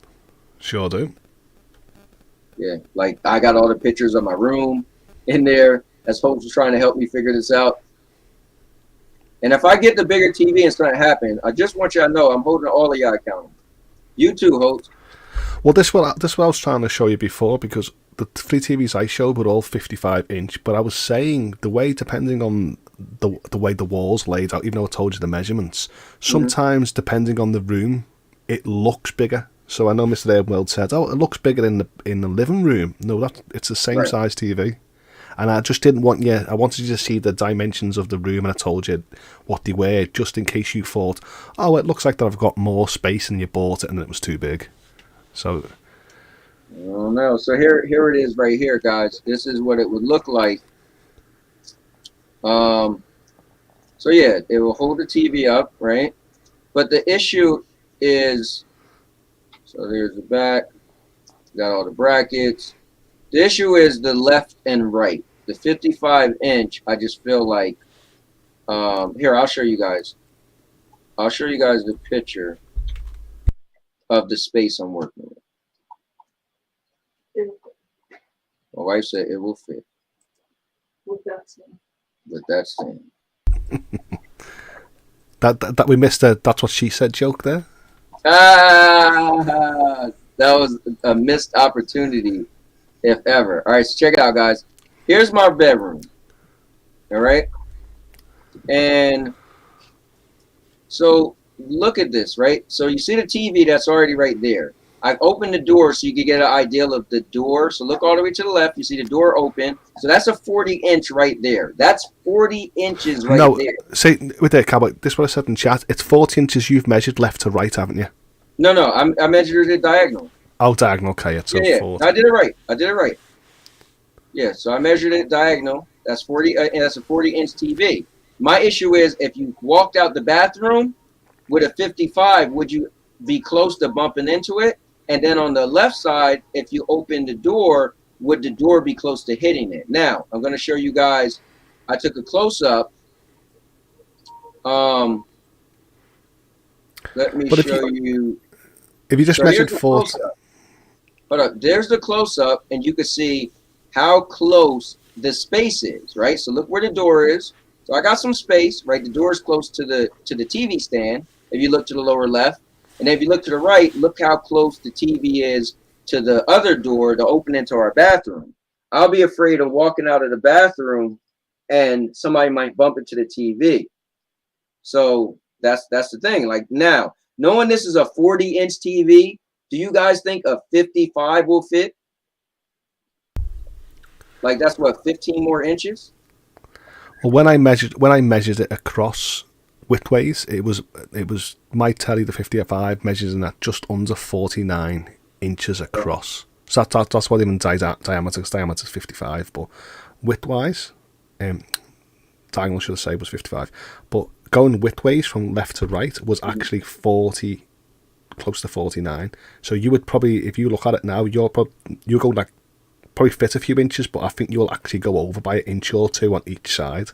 S5: Sure do.
S1: Yeah, like I got all the pictures of my room in there as Holt's was trying to help me figure this out. And if I get the bigger TV and something happen, I just want you to know I'm holding all of y'all accountable. You too, Holt.
S5: Well, this what I was trying to show you before, because the 3 TVs I showed were all 55-inch, but I was saying the way, depending on the way the walls laid out, even though I told you the measurements, sometimes depending on the room, it looks bigger. So I know Mr. Airworld said, "Oh, it looks bigger in the living room." No, it's the same size TV. And I just didn't want you. I wanted you to see the dimensions of the room, and I told you what they were, just in case you thought, "Oh, it looks like that I've got more space," and you bought it and it was too big. So,
S1: oh no! So here it is, right here, guys. This is what it would look like. So yeah, it will hold the TV up, right? But the issue is, so there's the back. Got all the brackets. The issue is the left and right. The 55-inch, I just feel like, here, I'll show you guys. I'll show you guys the picture of the space I'm working with. My wife said it will fit.
S9: With that saying.
S1: With that saying.
S5: that we missed a "that's what she said" joke there.
S1: Ah, that was a missed opportunity, if ever. All right, so check it out, guys. Here's my bedroom. All right, and so look at this, right? So you see the TV that's already right there. I've opened the door so you can get an idea of the door. So look all the way to the left. You see the door open. So that's a 40-inch right there. That's 40 inches right there.
S5: See, with that, Cowboy, this is what I said in chat. It's 40 inches you've measured left to right, haven't you?
S1: No, I measured it diagonal.
S5: Oh, diagonal, okay. It's
S1: yeah,
S5: 40.
S1: I did it right. Yeah, so I measured it diagonal. That's 40, and that's a 40-inch TV. My issue is if you walked out the bathroom with a 55, would you be close to bumping into it? And then on the left side, if you open the door, would the door be close to hitting it? Now, I'm going to show you guys. I took a close-up. Let me show you.
S5: If you just measured 40.
S1: Hold up. There's the close-up, and you can see how close the space is, right? So look where the door is. So I got some space, right? The door is close to the TV stand. If you look to the lower left. And if you look to the right, look how close the TV is to the other door, the opening to our bathroom. I'll be afraid of walking out of the bathroom and somebody might bump into the TV. So that's the thing. Like now, knowing this is a 40-inch TV, do you guys think a 55 will fit? Like that's what, 15 more inches?
S5: Well, when I measured it across widthways, it was my telly, the 55, measures in that just under 49 inches across. So that's what even diameter is 55, but widthwise, diagonal should I say was 55, but going widthways from left to right was actually 40, close to 49. So you would probably, if you look at it now, you'll go like probably fit a few inches, but I think you'll actually go over by an inch or two on each side.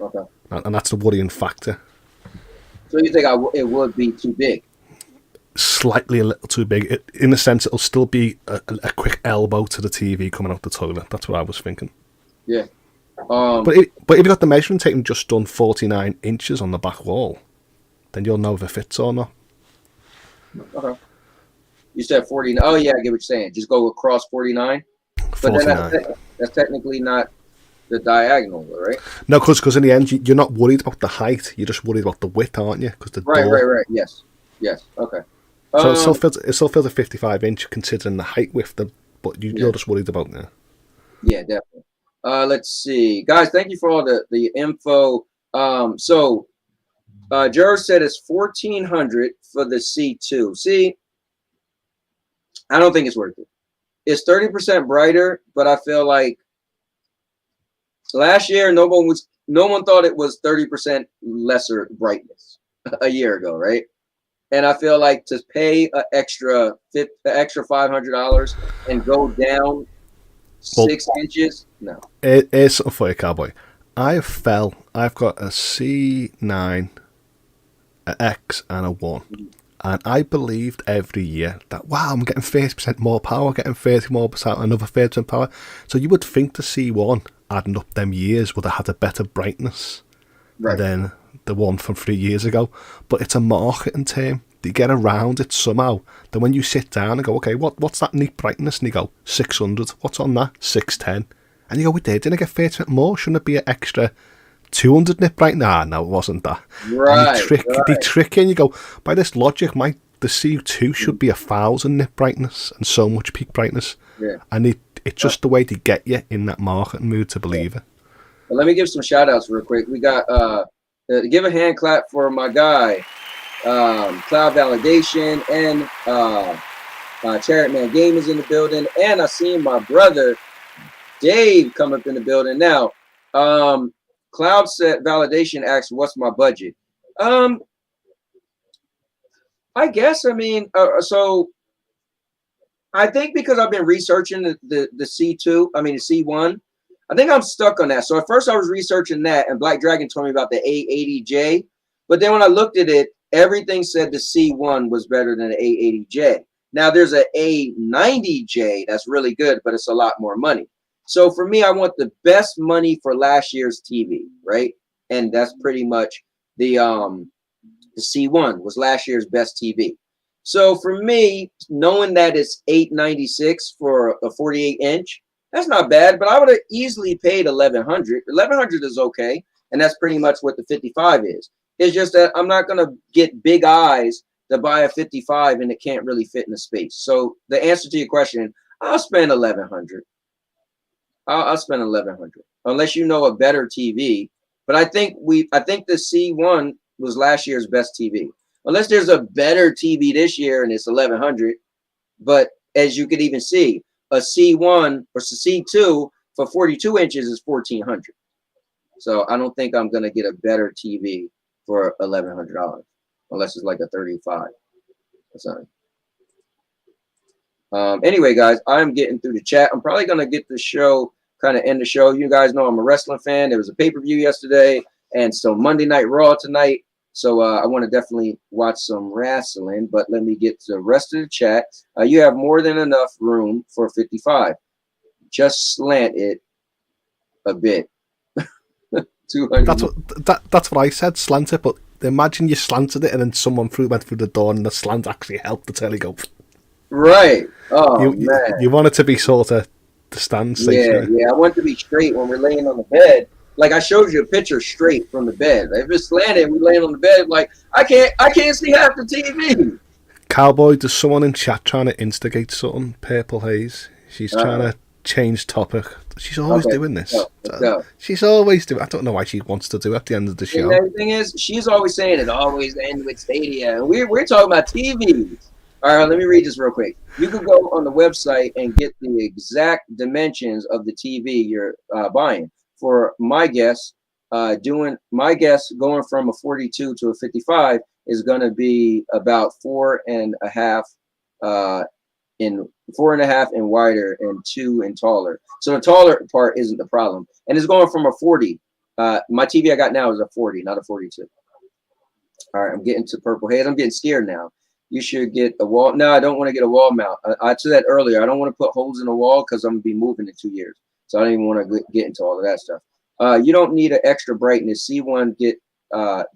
S1: Okay.
S5: And that's the worrying factor.
S1: So you think it would be too big?
S5: Slightly a little too big. In a sense, it'll still be a quick elbow to the TV coming out the toilet. That's what I was thinking.
S1: Yeah.
S5: But if you got the measuring tape and just done 49 inches on the back wall, then you'll know if it fits or not.
S1: Okay. You said 49. Oh, yeah, I get what you're saying. Just go across 49?
S5: 49.
S1: But then that's technically not the diagonal, right?
S5: No, because in the end, you're not worried about the height. You're just worried about the width, aren't you? Because the
S1: Right. Yes. Okay.
S5: So it still feels a 55-inch considering the height width, but you're just worried about that.
S1: Yeah, definitely. Let's see. Guys, thank you for all the info. So Jared said it's $1,400 for the C2. See, I don't think it's worth it. It's 30% brighter, but I feel like last year no one thought it was 30% lesser brightness a year ago, right? And I feel like to pay an extra $500 and go down 6 inches, no.
S5: Here's something for you, Cowboy. I've got a C9, an X, and a 1. And I believed every year that, wow, I'm getting 30% more power, getting 30% more, another 30% power. So you would think the C1, adding up them years, would have had a better brightness than the one from 3 years ago. But it's a marketing term. They get around it somehow. Then when you sit down and go, okay, what's that neat brightness? And you go, 600. What's on that? 610. And you go, we didn't I get 30% more? Shouldn't it be an extra 200 nit bright? Nah, no, it wasn't that.
S1: Right.
S5: They trick you and you go, by this logic, the C2 should be 1,000 nit brightness and so much peak brightness. Yeah. And it's just the way to get you in that marketing mood to believe it.
S1: Well, let me give some shout outs real quick. We got give a hand clap for my guy, Cloud Validation, and Chariot Man Game is in the building. And I seen my brother Dave come up in the building. Now, Cloud said Validation asked, what's my budget? I guess, I mean, so I think because I've been researching the C2, I mean the C1, I think I'm stuck on that. So at first I was researching that, and Black Dragon told me about the A80J, but then when I looked at it, everything said the C1 was better than the A80J. Now there's an A90J that's really good, but it's a lot more money. So for me, I want the best money for last year's TV, right? And that's pretty much the C1 was last year's best TV. So for me, knowing that it's $896 for a 48-inch, that's not bad. But I would have easily paid $1,100. $1,100 is okay, and that's pretty much what the 55 is. It's just that I'm not gonna get big eyes to buy a 55 and it can't really fit in the space. So the answer to your question, I'll spend $1,100. I'll spend $1,100 unless you know a better TV. But I think the C1 was last year's best TV. Unless there's a better TV this year and it's $1,100. But as you could even see, a C1 or C2 for 42 inches is $1,400. So I don't think I'm gonna get a better TV for $1,100 unless it's like a 35 or something. Anyway, guys, I'm getting through the chat. I'm probably gonna get the show end the show. You guys know I'm a wrestling fan. There was a pay-per-view yesterday, and so Monday Night Raw tonight. So I want to definitely watch some wrestling. But let me get to the rest of the chat. You have more than enough room for 55. Just slant it a bit. 200.
S5: That's what I said. Slant it, but imagine you slanted it and then someone went through the door and the slant actually helped the telly go.
S1: Right. Oh man.
S5: You want it to be sort of the stand station.
S1: Yeah. I want it to be straight when we're laying on the bed. Like I showed you a picture straight from the bed. If it's slanted, we laying on the bed. Like I can't see half the TV.
S5: Cowboy, there's someone in chat trying to instigate something. Purple Haze. She's trying to change topic. She's always doing this.
S1: Let's go.
S5: She's always doing. I don't know why she wants to do it at the end of the show.
S1: And the thing is, she's always saying it always ends with Stadia. And we're talking about TVs. All right, let me read this real quick. You can go on the website and get the exact dimensions of the TV you're buying. For my guess, going from a 42 to a 55 is going to be about 4.5 in wider and 2 in taller. So the taller part isn't the problem, and it's going from a 40. My TV I got now is a 40, not a 42. All right, I'm getting to Purple Haze. I'm getting scared now. You should get a wall. No, I don't want to get a wall mount. I said that earlier. I don't want to put holes in the wall because I'm going to be moving in 2 years. So I don't even want to get into all of that stuff. You don't need an extra brightness. C1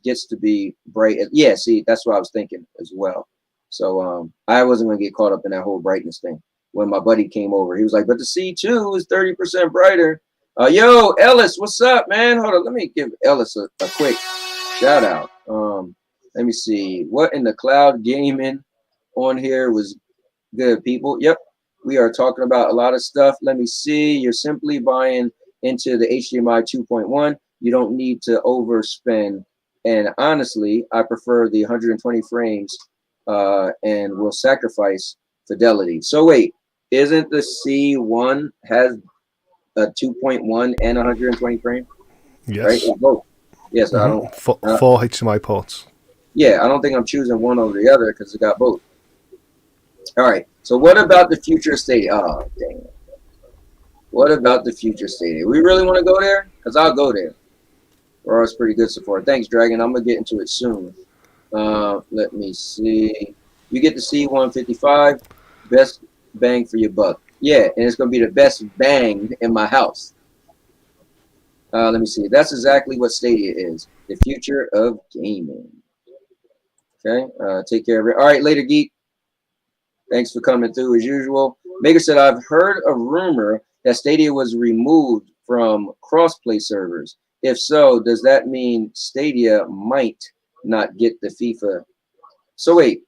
S1: gets to be bright. Yeah, see, that's what I was thinking as well. So I wasn't going to get caught up in that whole brightness thing. When my buddy came over, he was like, but the C2 is 30% brighter. Yo, Ellis, what's up, man? Hold on. Let me give Ellis a quick shout out. Let me see. What in the cloud gaming on here was good, people? Yep. We are talking about a lot of stuff. Let me see. You're simply buying into the HDMI 2.1. You don't need to overspend. And honestly, I prefer the 120 frames and will sacrifice fidelity. So wait, isn't the C1 has a 2.1 and 120 frame?
S5: Yes.
S1: Right? It's both. Yes, I don't.
S5: Four HDMI ports.
S1: Yeah, I don't think I'm choosing one over the other because it got both. All right. So what about the future Stadia? Oh, dang it. What about the future Stadia? We really want to go there? Because I'll go there. Or it's pretty good so far. Thanks, Dragon. I'm going to get into it soon. Let me see. You get the C155. Best bang for your buck. Yeah, and it's going to be the best bang in my house. Let me see. That's exactly what Stadia is. The future of gaming. Okay. Take care of it. All right, later, geek. Thanks for coming through as usual. Maker said, I've heard a rumor that Stadia was removed from crossplay servers. If so, does that mean Stadia might not get the FIFA? So wait,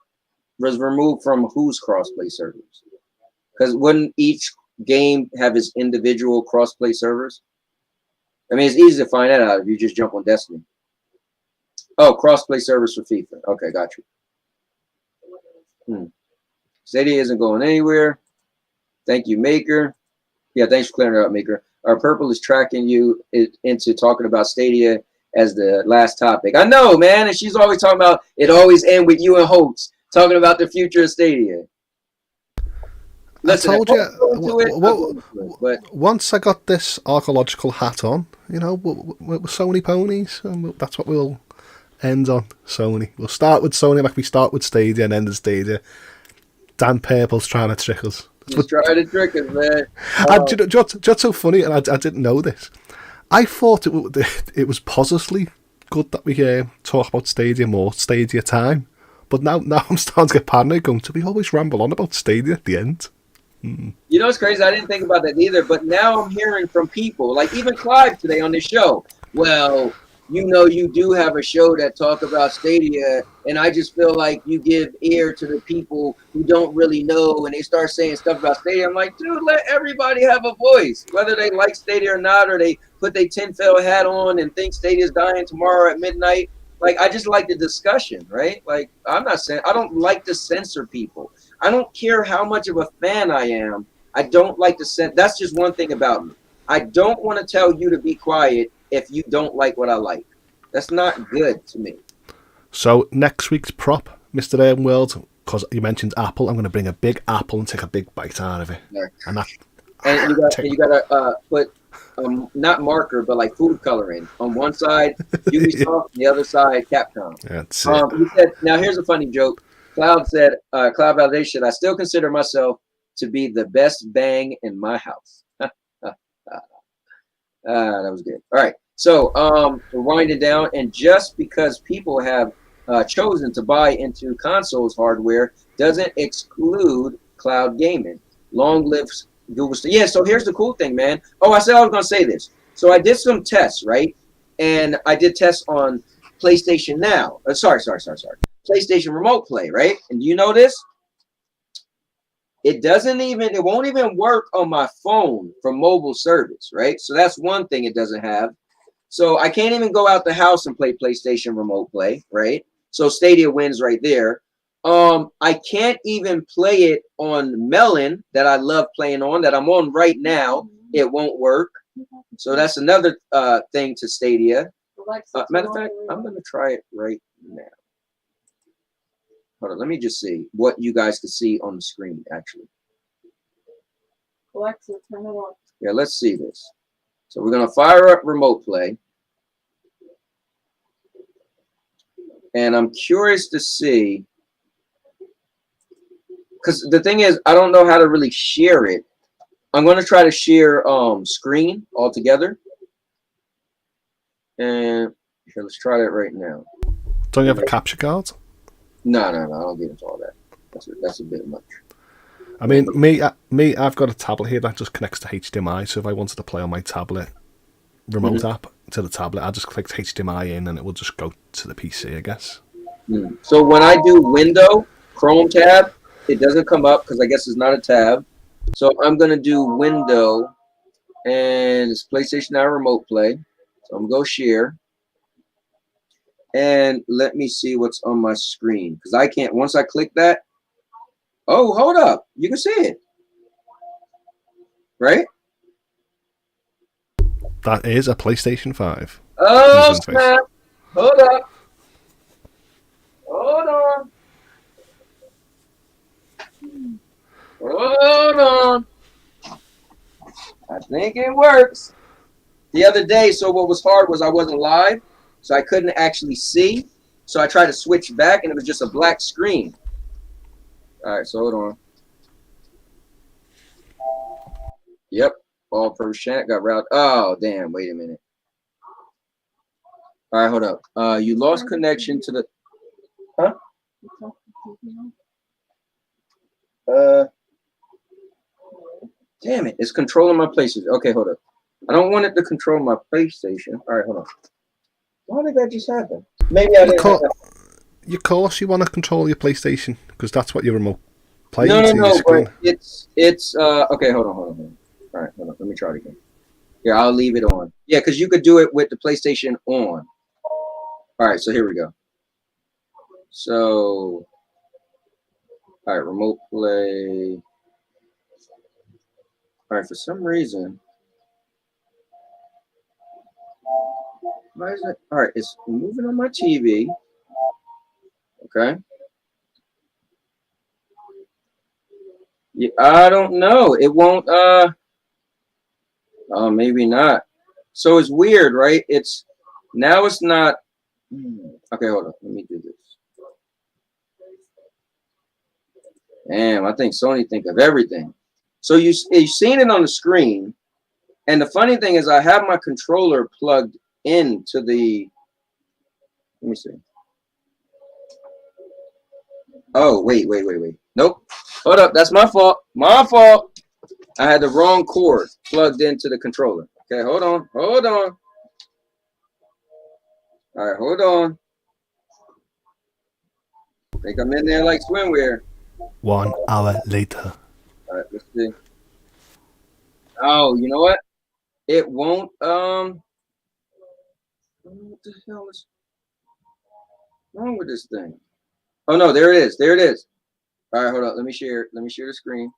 S1: was removed from whose crossplay servers? Because wouldn't each game have its individual crossplay servers? I mean, it's easy to find that out if you just jump on Destiny. Oh, crossplay servers for FIFA. Okay, got you. Stadia isn't going anywhere. Thank you, Maker. Yeah, thanks for clearing it up, Maker. Our Purple is tracking you into talking about Stadia as the last topic. I know, man, and she's always talking about it always end with you and Holtz talking about the future of Stadia. Listen,
S5: I told you.
S1: but
S5: Once I got this archaeological hat on, you know, we're Sony ponies, and that's what we'll end on. Sony. We'll start with Sony, like we start with Stadia and end with Stadia. Dan Purple's trying to trick us.
S1: he's trying to trick us, man.
S5: And do you know what's so funny? And I didn't know this. I thought it was positively good that we talk about Stadia more, Stadia time. But now I'm starting to get paranoid. Going to we always ramble on about Stadia at the end.
S1: You know, it's crazy. I didn't think about that either. But now I'm hearing from people, like even Clive today on this show. Well, you know, you do have a show that talk about Stadia, and I just feel like you give ear to the people who don't really know, and they start saying stuff about Stadia. I'm like, dude, let everybody have a voice, whether they like Stadia or not, or they put their tinfoil hat on and think Stadia's dying tomorrow at midnight. Like, I just like the discussion, right? Like, I don't like to censor people. I don't care how much of a fan I am. I don't like to censor. That's just one thing about me. I don't want to tell you to be quiet if you don't like what I like. That's not good to me.
S5: So next week's prop, Mr. AM World, because you mentioned apple, I'm going to bring a big apple and take a big bite out of it. Yeah.
S1: And you got to put not marker, but like food coloring on one side, Ubisoft, on the other side, Capcom.
S5: That's it.
S1: He said, now here's a funny joke. Cloud said, Cloud Validation, I still consider myself to be the best bang in my house. That was good. All right. So we're winding down. And just because people have chosen to buy into consoles hardware doesn't exclude cloud gaming. Long live Google Store. Yeah, so here's the cool thing, man. Oh, I said I was going to say this. So I did some tests, right? And I did tests on PlayStation Now. Sorry. PlayStation Remote Play, right? And do you know this? It won't even work on my phone for mobile service, right? So that's one thing it doesn't have. So I can't even go out the house and play PlayStation Remote Play, right? So Stadia wins right there. I can't even play it on Melon that I love playing on, that I'm on right now. It won't work. So that's another thing to Stadia. Matter of fact, I'm going to try it right now. Hold on, let me just see what you guys can see on the screen, actually.
S9: Alexa, turn it on.
S1: Yeah, let's see this. So we're going to fire up Remote Play. And I'm curious to see, because the thing is, I don't know how to really share it. I'm going to try to share screen altogether. And here, let's try that right now.
S5: Don't you have a capture card?
S1: No, I don't get into all that. That's a bit much.
S5: I mean, me, I've got a tablet here that just connects to HDMI. So if I wanted to play on my tablet remote app to the tablet, I'll just click HDMI in, and it will just go to the PC, I guess.
S1: So when I do Window Chrome tab, it doesn't come up because I guess it's not a tab. So I'm gonna do Window, and it's PlayStation Now Remote Play. So I'm gonna go share. And let me see what's on my screen, because I can't, once I click that, oh, hold up, you can see it, right?
S5: That is a PlayStation 5.
S1: Oh, snap. Hold up. Hold on. I think it works. The other day, so what was hard was I wasn't live, so I couldn't actually see. So I tried to switch back, and it was just a black screen. All right, so hold on. Yep, all first chat got routed. Oh, damn, wait a minute. All right, hold up. You lost connection to the... Huh? Damn it, it's controlling my PlayStation. Okay, hold up. I don't want it to control my PlayStation. All right, hold on. Why did that just happen? Maybe I didn't have that.
S5: Of course you want to control your PlayStation, because that's what your remote plays.
S1: No, but it's okay, hold on. All right, hold on. Let me try it again. Here, I'll leave it on. Yeah, because you could do it with the PlayStation on. All right, so here we go. So, all right, Remote Play. All right, for some reason, why is it? All right, it's moving on my TV. Okay. Yeah, I don't know. It won't. Oh, maybe not. So it's weird, right? It's now. It's not. Okay, hold on. Let me do this. Damn, I think Sony think of everything. So you've seen it on the screen, and the funny thing is, I have my controller plugged into the. Let me see. Oh, wait. Nope. Hold up. That's my fault. My fault. I had the wrong cord plugged into the controller. Okay, hold on. All right, hold on. I think I'm in there like swimwear.
S5: 1 hour later.
S1: All right, let's see. Oh, you know what? It won't. What the hell is wrong with this thing? Oh no, there it is. There it is. All right, hold on. Let me share. Let me share the screen.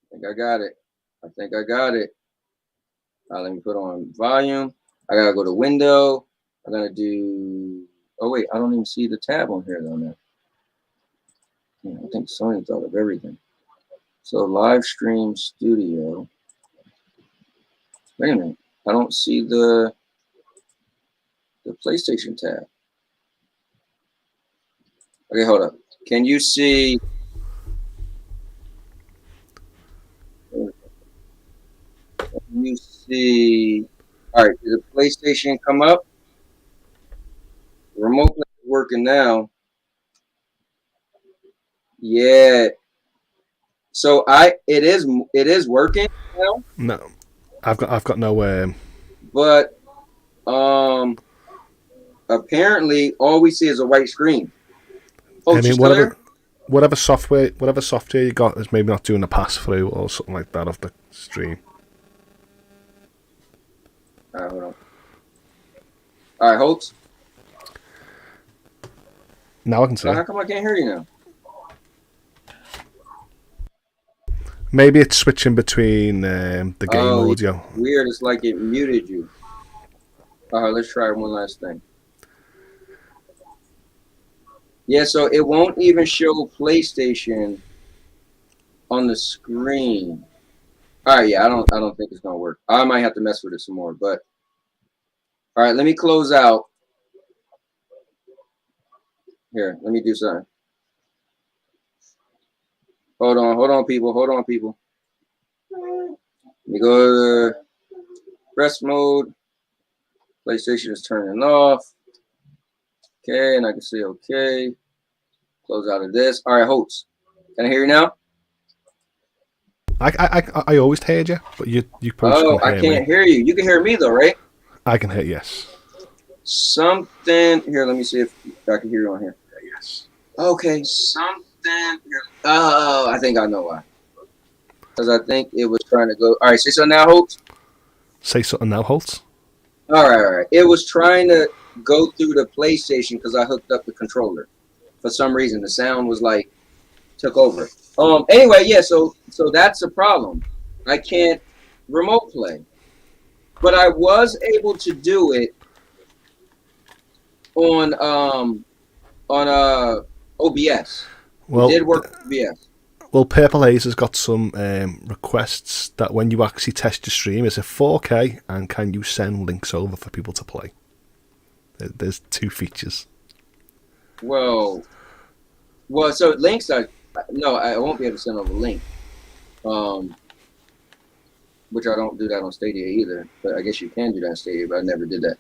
S1: I think I got it. Let me put on volume. I gotta go to window. I'm gonna do. Oh wait, I don't even see the tab on here though now. Yeah, I think Sony thought of everything. So live stream studio. Wait a minute. I don't see the PlayStation tab. Okay, hold up. Can you see? Can you see? All right, did the PlayStation come up? The remote play is working now. Yeah. So it is working now,
S5: No, I've got no.
S1: but apparently all we see is a white screen. Oh,
S5: I mean,
S1: still there?
S5: whatever software you got is maybe not doing a pass through or something like that of the stream.
S1: All right, hold on. All right, Holtz.
S5: Now I can see.
S1: How come I can't hear you now?
S5: Maybe it's switching between the game audio.
S1: Weird. It's like it muted you. All right, let's try one last thing. Yeah, so it won't even show PlayStation on the screen. All right, yeah, I don't think it's gonna work. I might have to mess with it some more, but all right, let me close out. Here, let me do something. Hold on, people. Let me go to rest mode. PlayStation is turning off. Okay, and I can say okay. Close out of this. All right, Holtz. Can I hear you now?
S5: I always heard you, but you probably
S1: Oh, I can't hear you. You can hear me though, right?
S5: I can hear, yes.
S1: Something here. Let me see if I can hear you on here. Yes. Okay. Something here. Oh, I think I know why. Because I think it was trying to go. All right. Say something now, Holtz.
S5: Say something now, Holtz.
S1: All right. It was trying to go through the PlayStation because I hooked up the controller. For some reason, the sound was like took over. Anyway, yeah. So that's a problem. I can't remote play, but I was able to do it on OBS.
S5: Well,
S1: it did work on OBS.
S5: Well, Purple Haze has got some requests that when you actually test your stream, is it 4K and can you send links over for people to play? There's two features.
S1: Well, so links are no, I won't be able to send over a link. Which I don't do that on Stadia either. But I guess you can do that on Stadia, but I never did that.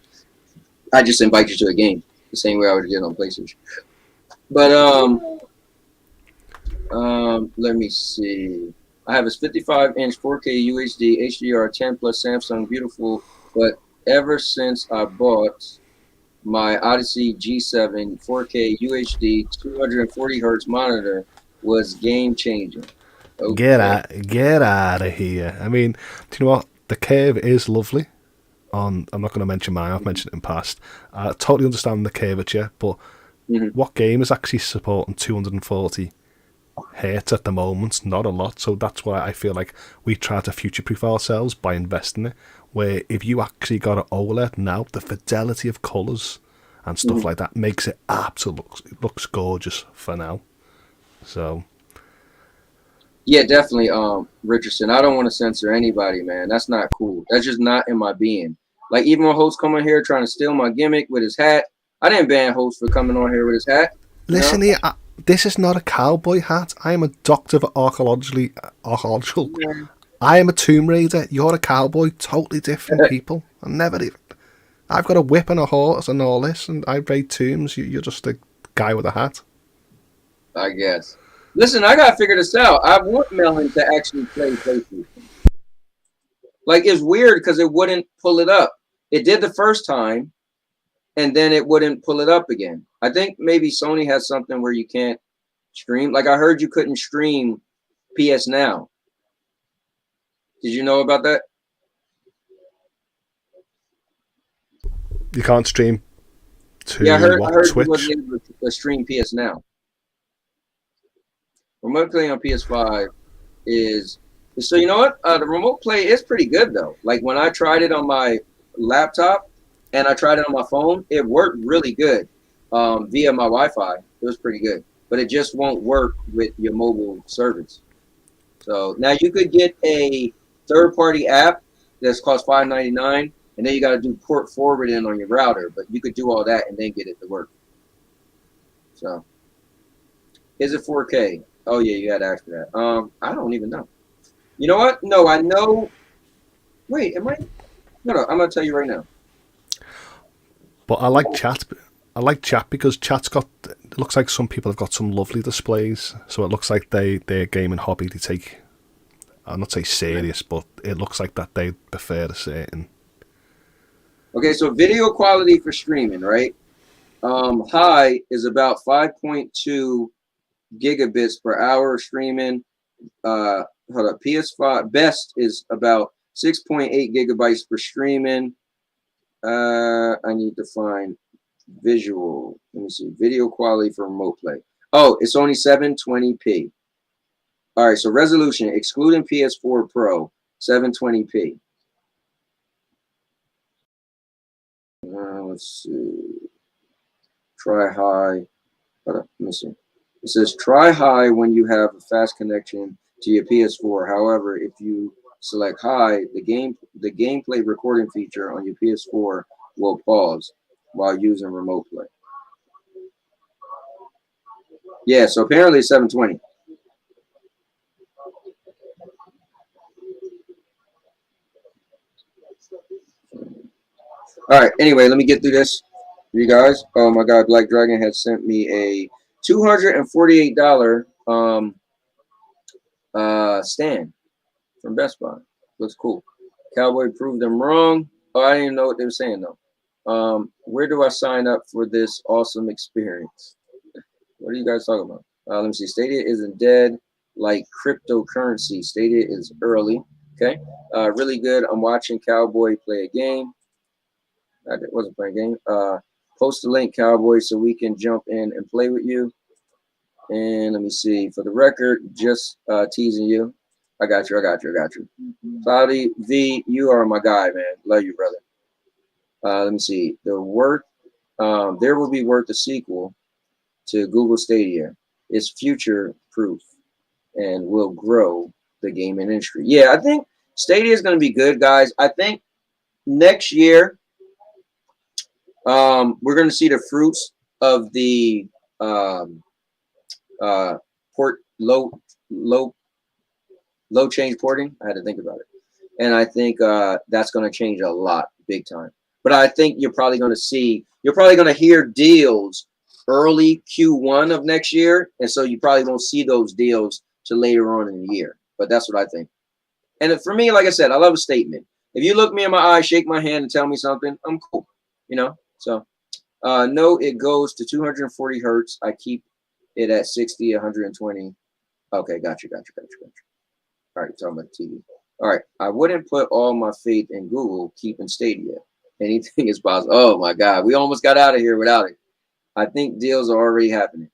S1: I just invite you to a game the same way I would have did on PlayStation. But let me see. I have this 55-inch 4K UHD HDR 10 plus Samsung, beautiful. But ever since I bought my Odyssey G7 4K UHD 240 hertz monitor, was game changing. Okay.
S5: Get out of here. I mean, do you know what? The curve is lovely. I'm not going to mention mine. I've mentioned it in past. I totally understand the curvature, but what game is actually supporting 240 hertz at the moment? Not a lot. So that's why I feel like we try to future-proof ourselves by investing in it. Where if you actually got an OLED now, the fidelity of colours and stuff like that makes it absolutely looks gorgeous for now. So
S1: Yeah, definitely, Richardson. I don't want to censor anybody, man. That's not cool. That's just not in my being. Like, even when host come on here trying to steal my gimmick with his hat, I didn't ban host for coming on here with his hat.
S5: Listen here, this is not a cowboy hat. I am a doctor of archaeological.
S1: Yeah.
S5: I am a Tomb Raider. You're a cowboy. Totally different people. I've got a whip and a horse and all this, and I raid tombs. You're just a guy with a hat.
S1: I guess. Listen, I gotta figure this out. I want Melon to actually play PlayStation. Like, it's weird because it wouldn't pull it up. It did the first time, and then it wouldn't pull it up again. I think maybe Sony has something where you can't stream. Like, I heard you couldn't stream PS Now. Did you know about that?
S5: You can't stream to
S1: Yeah, I heard
S5: Twitch.
S1: you wasn't able to stream PS Now. Remote play on PS5 is so, you know what? The remote play is pretty good though. Like, when I tried it on my laptop and I tried it on my phone, it worked really good via my Wi-Fi. It was pretty good, but it just won't work with your mobile service. So now you could get a third-party app that's cost $5.99, and then you got to do port forwarding on your router. But you could do all that and then get it to work. So, is it 4K? Oh yeah, you had to ask for that. I don't even know. You know what? No, I know. Wait, am I? No, I'm gonna tell you right now.
S5: But I like chat. I like chat because chat's got. It looks like some people have got some lovely displays. So it looks like their gaming hobby they take. I'll not say serious, but it looks like that they prefer a certain.
S1: Okay, so video quality for streaming, right? High is about 5.2 gigabits per hour streaming. Hold up, PS5 best is about 6.8 gigabytes per streaming. I need to find visual. Let me see, video quality for remote play. Oh, it's only 720p. All right, so resolution excluding PS4 Pro, 720p. Let's see. Try high. Hold up, let me see. It says try high when you have a fast connection to your PS4. However, if you select high, the gameplay recording feature on your PS4 will pause while using remote play. Yeah, so apparently it's 720. All right, anyway, let me get through this for you guys. Oh my God, Black Dragon had sent me a $248 stand from Best Buy. Looks cool. Cowboy proved them wrong. Oh, I didn't even know what they were saying though. Where do I sign up for this awesome experience? What are you guys talking about? Let me see. Stadia isn't dead like cryptocurrency. Stadia is early. Okay. Really good. I'm watching Cowboy play a game. I wasn't playing a game. Post the link, Cowboy, so we can jump in and play with you. And let me see. For the record, just teasing you. I got you. Cloudy V, you are my guy, man. Love you, brother. Let me see. There will be worth a sequel to Google Stadia. It's future proof and will grow the gaming industry. Yeah, I think Stadia is going to be good, guys. I think next year we're going to see the fruits of the low change porting. I had to think about it, and I think that's going to change a lot, big time. But I think you're probably going to hear deals early Q1 of next year, and so you probably won't see those deals till later on in the year. But that's what I think. And for me, like I said, I love a statement. If you look me in my eye, shake my hand, and tell me something, I'm cool. You know. So no, it goes to 240 hertz. I keep it at 60, 120. Okay, got you. All right, talking about TV. All right, I wouldn't put all my faith in Google keeping Stadia. Anything is possible. Oh my God, we almost got out of here without it. I think deals are already happening.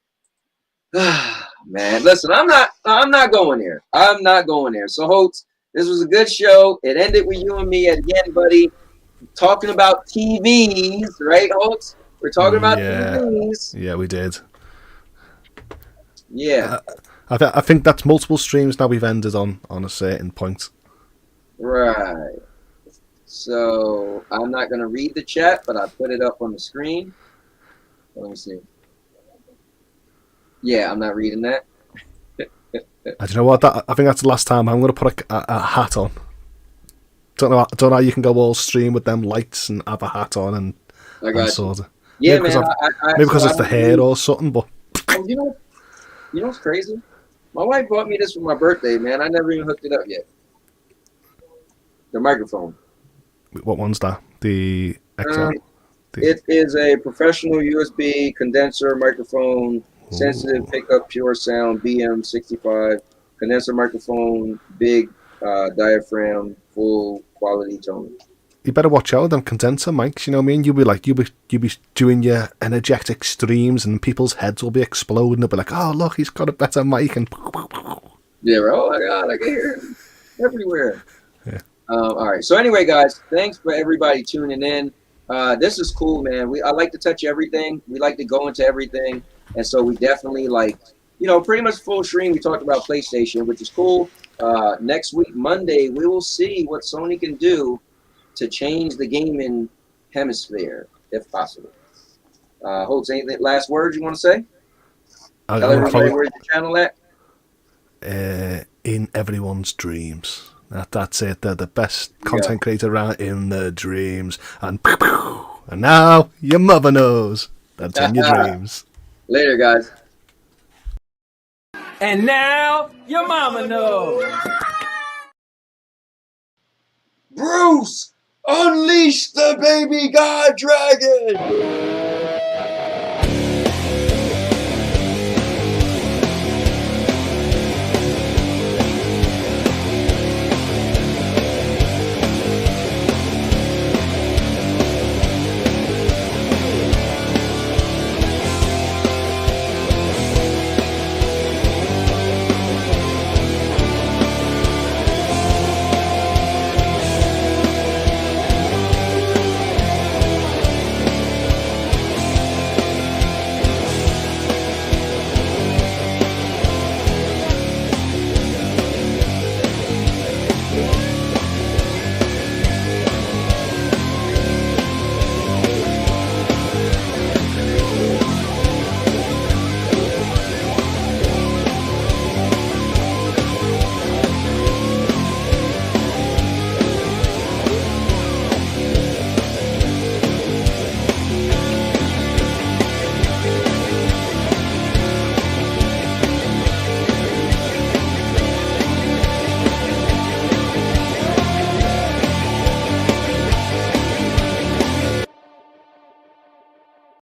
S1: Man, listen, I'm not going there. I'm not going there. So, Holtz, this was a good show. It ended with you and me again, buddy, talking about TVs, right, Holtz? We're talking about TVs.
S5: Yeah, we did.
S1: Yeah.
S5: I think that's multiple streams now we've ended on a certain point.
S1: Right. So I'm not going to read the chat, but I put it up on the screen. Let me see. Yeah, I'm not reading that.
S5: I don't know what that. I think that's the last time I'm going to put a hat on. Don't know how you can go all stream with them lights and have a hat on and
S1: I got
S5: sort of.
S1: Yeah,
S5: maybe
S1: man.
S5: Maybe because it's the hair or something, but.
S1: Oh, you know what's crazy? My wife bought me this for my birthday, man. I never even hooked it up yet. The microphone.
S5: What one's that? The XL?
S1: It is a professional USB condenser microphone, sensitive pickup, pure sound, BM65, condenser microphone, big diaphragm, full quality tone.
S5: You better watch out with them condenser mics. You know what I mean? You'll be doing your energetic streams, and people's heads will be exploding. They'll be like, "Oh, look, he's got a better mic!" And
S1: yeah, oh my God, I can hear him everywhere.
S5: Yeah.
S1: All right. So anyway, guys, thanks for everybody tuning in. This is cool, man. I like to touch everything. We like to go into everything, and so we definitely pretty much full stream. We talked about PlayStation, which is cool. Next week, Monday, we will see what Sony can do to change the gaming hemisphere, if possible. Holtz, any last words you want to say? Tell everybody where's your channel at?
S5: In everyone's dreams. That's it. They're the best content creator around in the dreams. And now your mother knows. That's in your dreams.
S1: Later, guys.
S3: And now your mama knows.
S1: Bruce, unleash the baby god dragon!